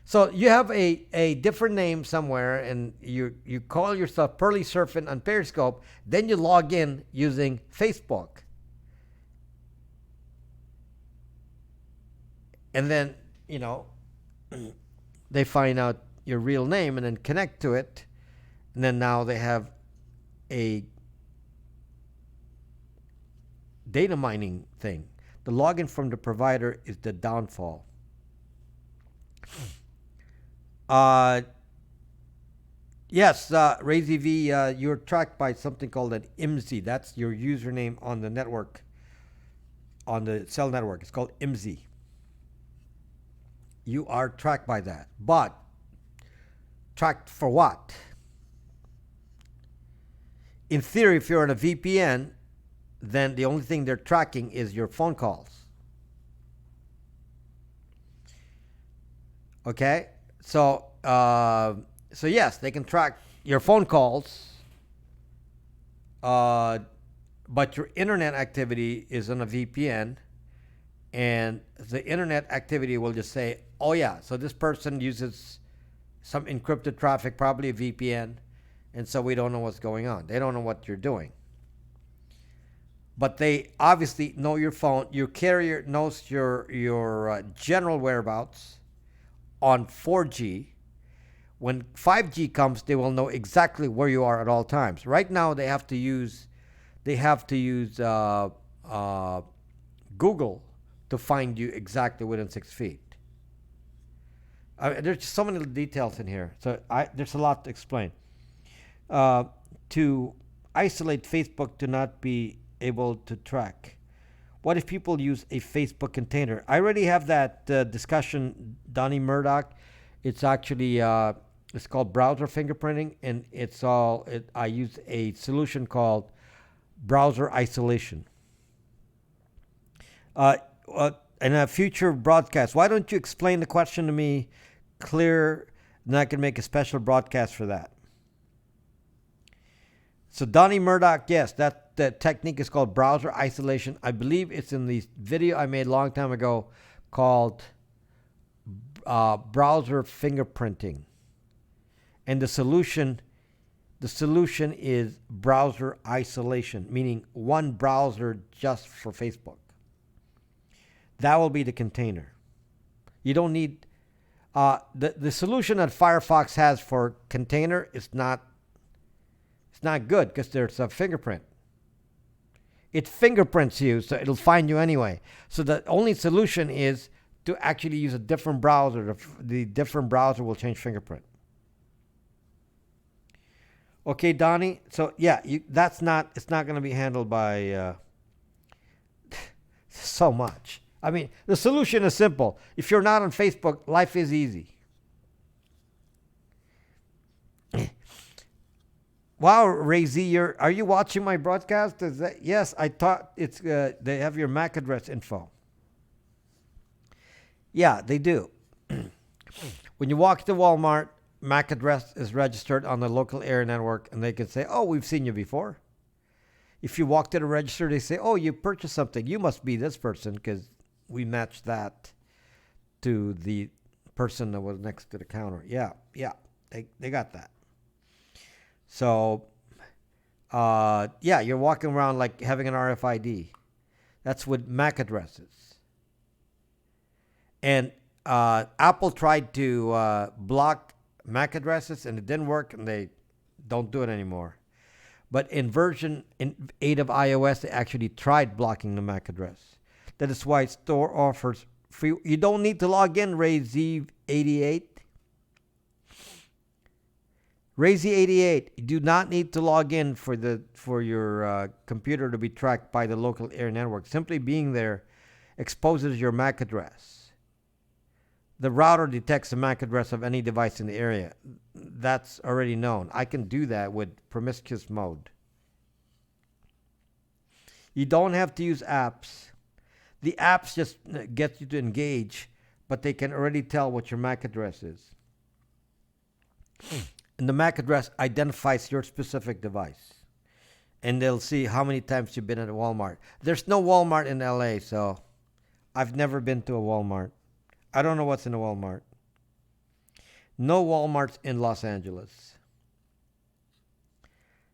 So you have a different name somewhere, and you call yourself Pearly Surfing on Periscope, then you log in using Facebook. And then, they find out your real name and then connect to it. And then now they have a data mining thing. The login from the provider is the downfall. Yes, Razy V, you're tracked by something called an IMSI. That's your username on the network, on the cell network. It's called IMSI. You are tracked by that. But tracked for what? In theory, if you're on a VPN, then the only thing they're tracking is your phone calls. Okay? So yes, they can track your phone calls, but your internet activity is on a VPN, and the internet activity will just say, oh yeah, so this person uses some encrypted traffic, probably a VPN, and so we don't know what's going on. They don't know what you're doing. But they obviously know your phone. Your carrier knows your general whereabouts on 4G. When 5G comes, they will know exactly where you are at all times. Right now, they have to use Google to find you exactly within 6 feet. There's just so many details in here, so there's a lot to explain. To isolate Facebook to not be able to track. What if people use a Facebook container? I already have that discussion, Donnie Murdoch. It's actually it's called browser fingerprinting, and I use a solution called browser isolation. in a future broadcast, why don't you explain the question to me clear, and I can make a special broadcast for that. So Donnie Murdoch, yes, that technique is called browser isolation. I believe it's in the video I made a long time ago called browser fingerprinting. And the solution is browser isolation, meaning one browser just for Facebook. That will be the container. You don't need the solution that Firefox has for container is not good because there's a fingerprint. It fingerprints you, so it'll find you anyway. So the only solution is to actually use a different browser. The different browser will change fingerprint. Okay, Donnie. So yeah, it's not going to be handled by so much. I mean, the solution is simple. If you're not on Facebook, life is easy. Wow, Ray Z, are you watching my broadcast? Yes, I thought it's they have your MAC address info. Yeah, they do. When you walk to Walmart, MAC address is registered on the local area network, and they can say, "Oh, we've seen you before." If you walk to the register, they say, "Oh, you purchased something. You must be this person because we matched that to the person that was next to the counter." Yeah, they got that. So, yeah, you're walking around like having an RFID. That's with MAC addresses. And Apple tried to block MAC addresses, and it didn't work, and they don't do it anymore. But in version 8 of iOS, they actually tried blocking the MAC address. That is why Store offers free. You don't need to log in, Ray Z88. Ray Z88, you do not need to log in for your computer to be tracked by the local area network. Simply being there exposes your MAC address. The router detects the MAC address of any device in the area. That's already known. I can do that with promiscuous mode. You don't have to use apps. The apps just get you to engage, but they can already tell what your MAC address is. And the MAC address identifies your specific device. And they'll see how many times you've been at a Walmart. There's no Walmart in LA, so I've never been to a Walmart. I don't know what's in a Walmart. No Walmarts in Los Angeles.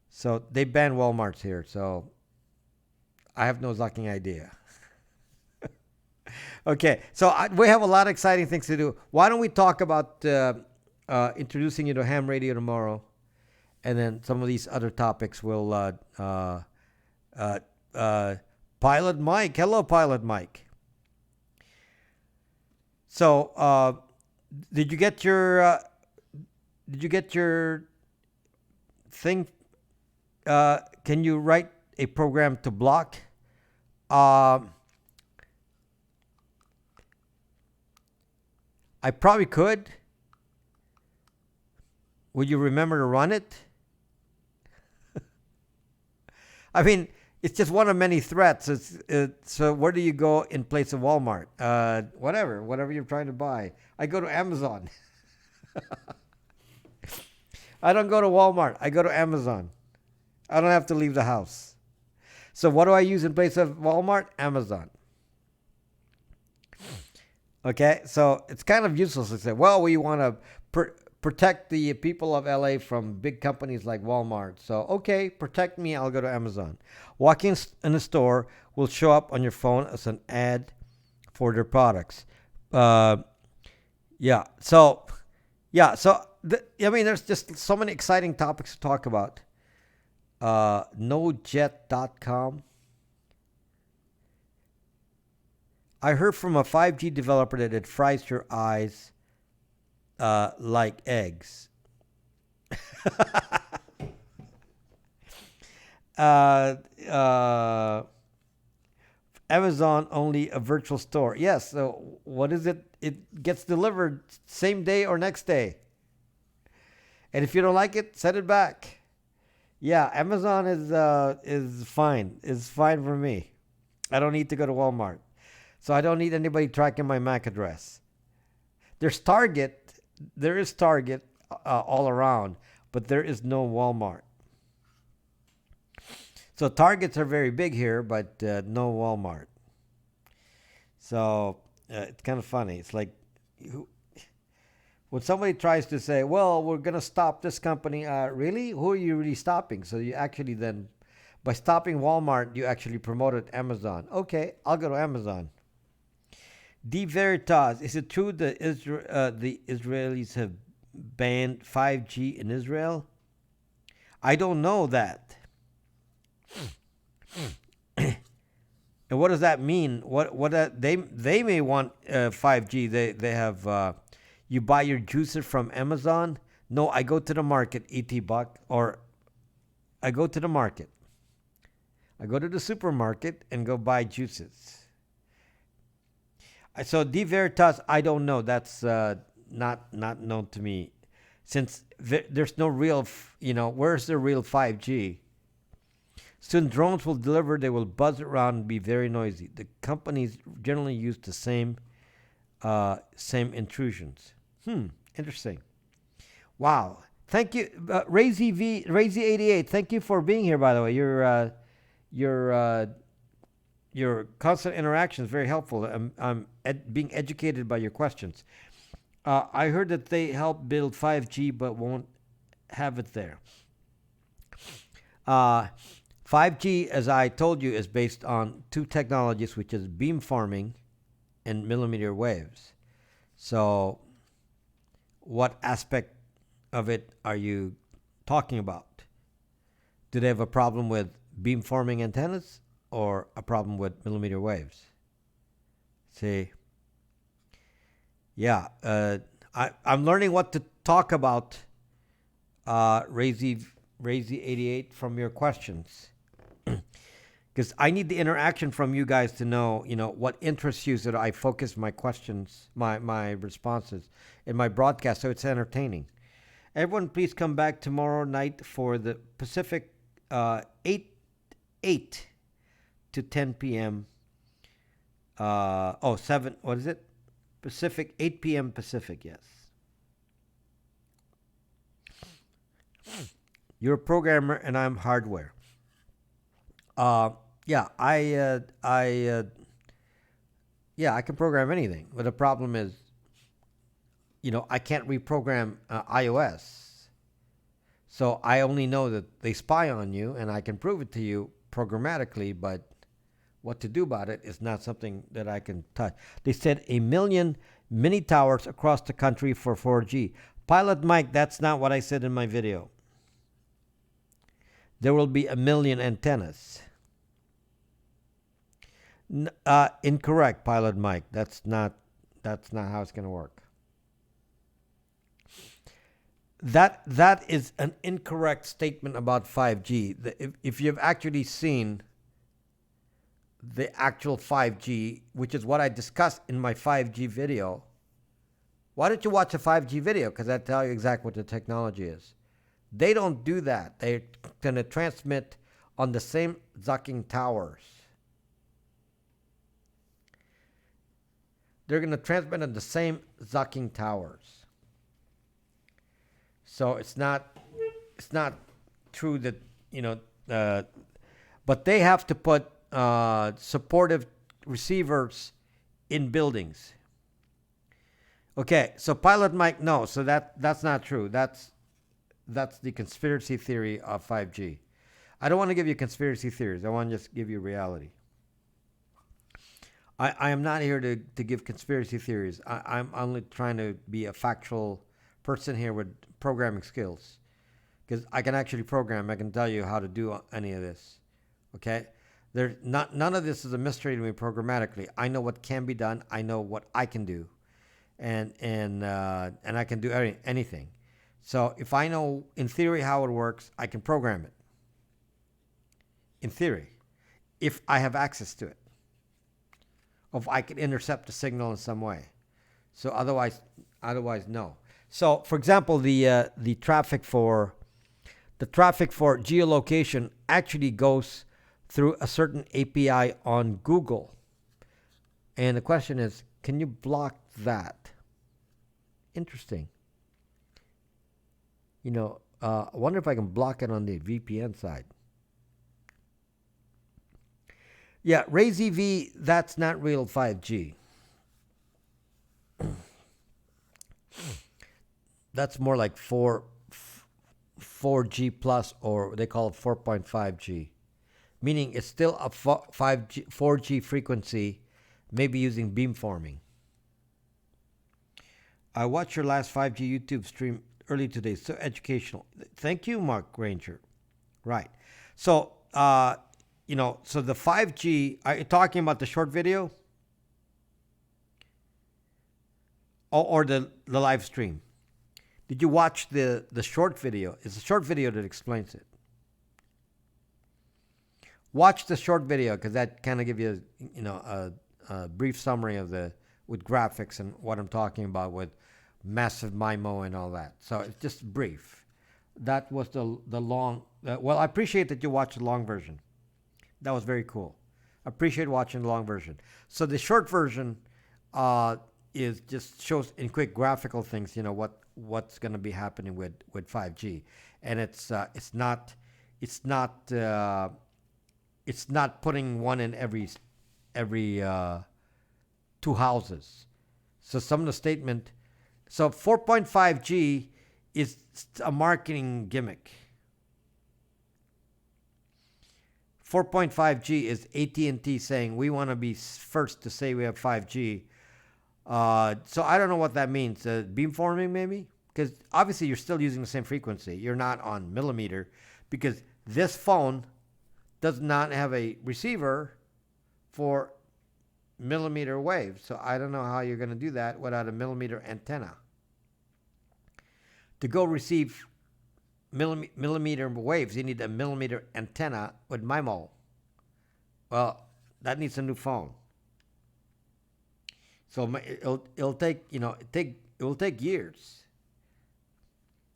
So they banned Walmarts here, so I have no fucking idea. Okay, so we have a lot of exciting things to do. Why don't we talk about introducing you to ham radio tomorrow, and then some of these other topics will Pilot Mike. Hello, Pilot Mike. So did you get your thing? Can you write a program to block I probably could. Would you remember to run it? I mean, it's just one of many threats. So where do you go in place of Walmart? Whatever you're trying to buy. I go to Amazon. I don't go to Walmart. I go to Amazon. I don't have to leave the house. So what do I use in place of Walmart? Amazon. Okay, so it's kind of useless to say, well, we want to protect the people of LA from big companies like Walmart. So, okay, protect me, I'll go to Amazon. Walking in a store will show up on your phone as an ad for their products. So there's just so many exciting topics to talk about. NoJet.com. I heard from a 5G developer that it fries your eyes like eggs. Amazon only a virtual store. Yes. So what is it? It gets delivered same day or next day. And if you don't like it, send it back. Yeah, Amazon is fine. It's fine for me. I don't need to go to Walmart. So I don't need anybody tracking my MAC address. There's Target. There is Target all around, but there is no Walmart. So Targets are very big here, but no Walmart. So it's kind of funny. It's like when somebody tries to say, well, we're going to stop this company, really? Who are you really stopping? So you actually then, by stopping Walmart, you actually promoted Amazon. Okay, I'll go to Amazon. De Veritas, is it true that the Israelis have banned 5G in Israel? I don't know that. And what does that mean? What they may want 5G. They have you buy your juicer from Amazon. No, I go to the market, ET Buck, or I go to the market. I go to the supermarket and go buy juices. So De Veritas, I don't know. That's not known to me, since there's no real, where's the real 5G? Soon drones will deliver. They will buzz around and be very noisy. The companies generally use the same intrusions. Interesting. Wow. Thank you, Razy88. Thank you for being here. By the way, your constant interaction is very helpful. I'm being educated by your questions. I heard that they help build 5G, but won't have it there. 5G, as I told you, is based on two technologies, which is beamforming and millimeter waves. So what aspect of it are you talking about? Do they have a problem with beamforming antennas or a problem with millimeter waves? See? Yeah, I'm learning what to talk about, Razy88, from your questions. Because I need the interaction from you guys to know, what interests you, so that I focus my questions, my responses in my broadcast, so it's entertaining. Everyone, please come back tomorrow night for the Pacific 8 to 10 p.m. 7, what is it? Pacific, 8 p.m. Pacific, yes. You're a programmer and I'm hardware. I can program anything. But the problem is, I can't reprogram iOS. So I only know that they spy on you, and I can prove it to you programmatically, but what to do about it is not something that I can touch. They said 1 million mini towers across the country for 4G. Pilot Mike, that's not what I said in my video. There will be 1 million antennas. Incorrect, Pilot Mike. That's not how it's going to work. That is an incorrect statement about 5G. If you've actually seen the actual 5G, which is what I discussed in my 5G video, why don't you watch a 5G video? Because I tell you exactly what the technology is. They don't do that. They're going to transmit on the same zucking towers. They're going to transmit on the same zucking towers. So it's not true that, but they have to put supportive receivers in buildings. Okay, so Pilot Mike, no, so that's not true. That's the conspiracy theory of 5G. I don't want to give you conspiracy theories. I want to just give you reality. I am not here to give conspiracy theories. I'm only trying to be a factual person here with programming skills. Because I can actually program. I can tell you how to do any of this. Okay? None of this is a mystery to me programmatically. I know what can be done. I know what I can do. And I can do anything. So if I know in theory how it works, I can program it. In theory. If I have access to it. If I can intercept the signal in some way. So otherwise no. So for example, the traffic for geolocation actually goes through a certain API on Google. And the question is, can you block that? Interesting. I wonder if I can block it on the VPN side. Yeah, RayZV, that's not real 5G. That's more like 4G plus, or they call it 4.5G, meaning it's still a 5G, 4G frequency, maybe using beamforming. I watched your last 5G YouTube stream early today, so educational. Thank you, Mark Ranger. Right. So, so the 5G, are you talking about the short video or the live stream? Did you watch the short video? It's a short video that explains it. Watch the short video because that kind of give you, a brief summary of with graphics and what I'm talking about with massive MIMO and all that. So it's just brief. That was the long. Well, I appreciate that you watched the long version. That was very cool. I appreciate watching the long version. So the short version is just shows in quick graphical things. What's going to be happening with 5G, and it's not putting one in every two houses. So some of the statement. So 4.5G is a marketing gimmick. 4.5G is AT&T saying we want to be first to say we have 5G. So I don't know what that means. Beamforming maybe? Because obviously you're still using the same frequency. You're not on millimeter because this phone does not have a receiver for millimeter wave. So I don't know how you're going to do that without a millimeter antenna. To go receive millimeter waves, you need a millimeter antenna with MIMO. Well, that needs a new phone. So it'll take it will take years.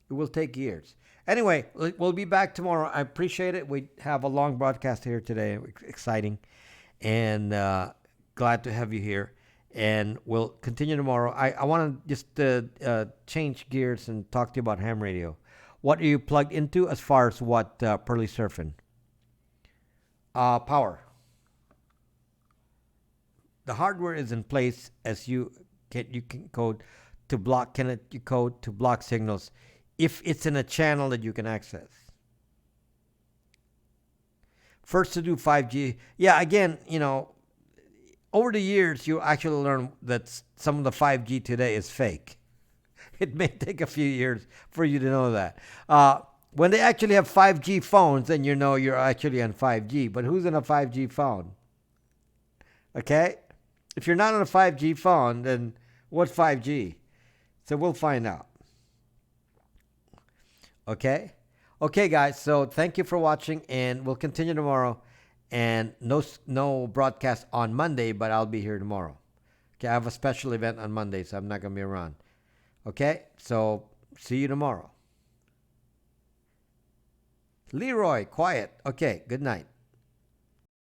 It will take years. Anyway, we'll be back tomorrow. I appreciate it. We have a long broadcast here today. Exciting, and glad to have you here. And we'll continue tomorrow. I want to just change gears and talk to you about ham radio. What are you plugged into as far as what Pearly surfing? Power. The hardware is in place as you can code to block. You code to block signals if it's in a channel that you can access. First to do 5G. Yeah, again, over the years, you actually learn that some of the 5G today is fake. It may take a few years for you to know that. When they actually have 5G phones, then you're actually on 5G. But who's in a 5G phone? Okay? If you're not on a 5G phone, then what's 5G? So we'll find out. Okay? Okay, guys. So thank you for watching, and we'll continue tomorrow. And no broadcast on Monday, but I'll be here tomorrow. Okay, I have a special event on Monday, so I'm not going to be around. Okay, so see you tomorrow. Leroy, quiet. Okay, good night.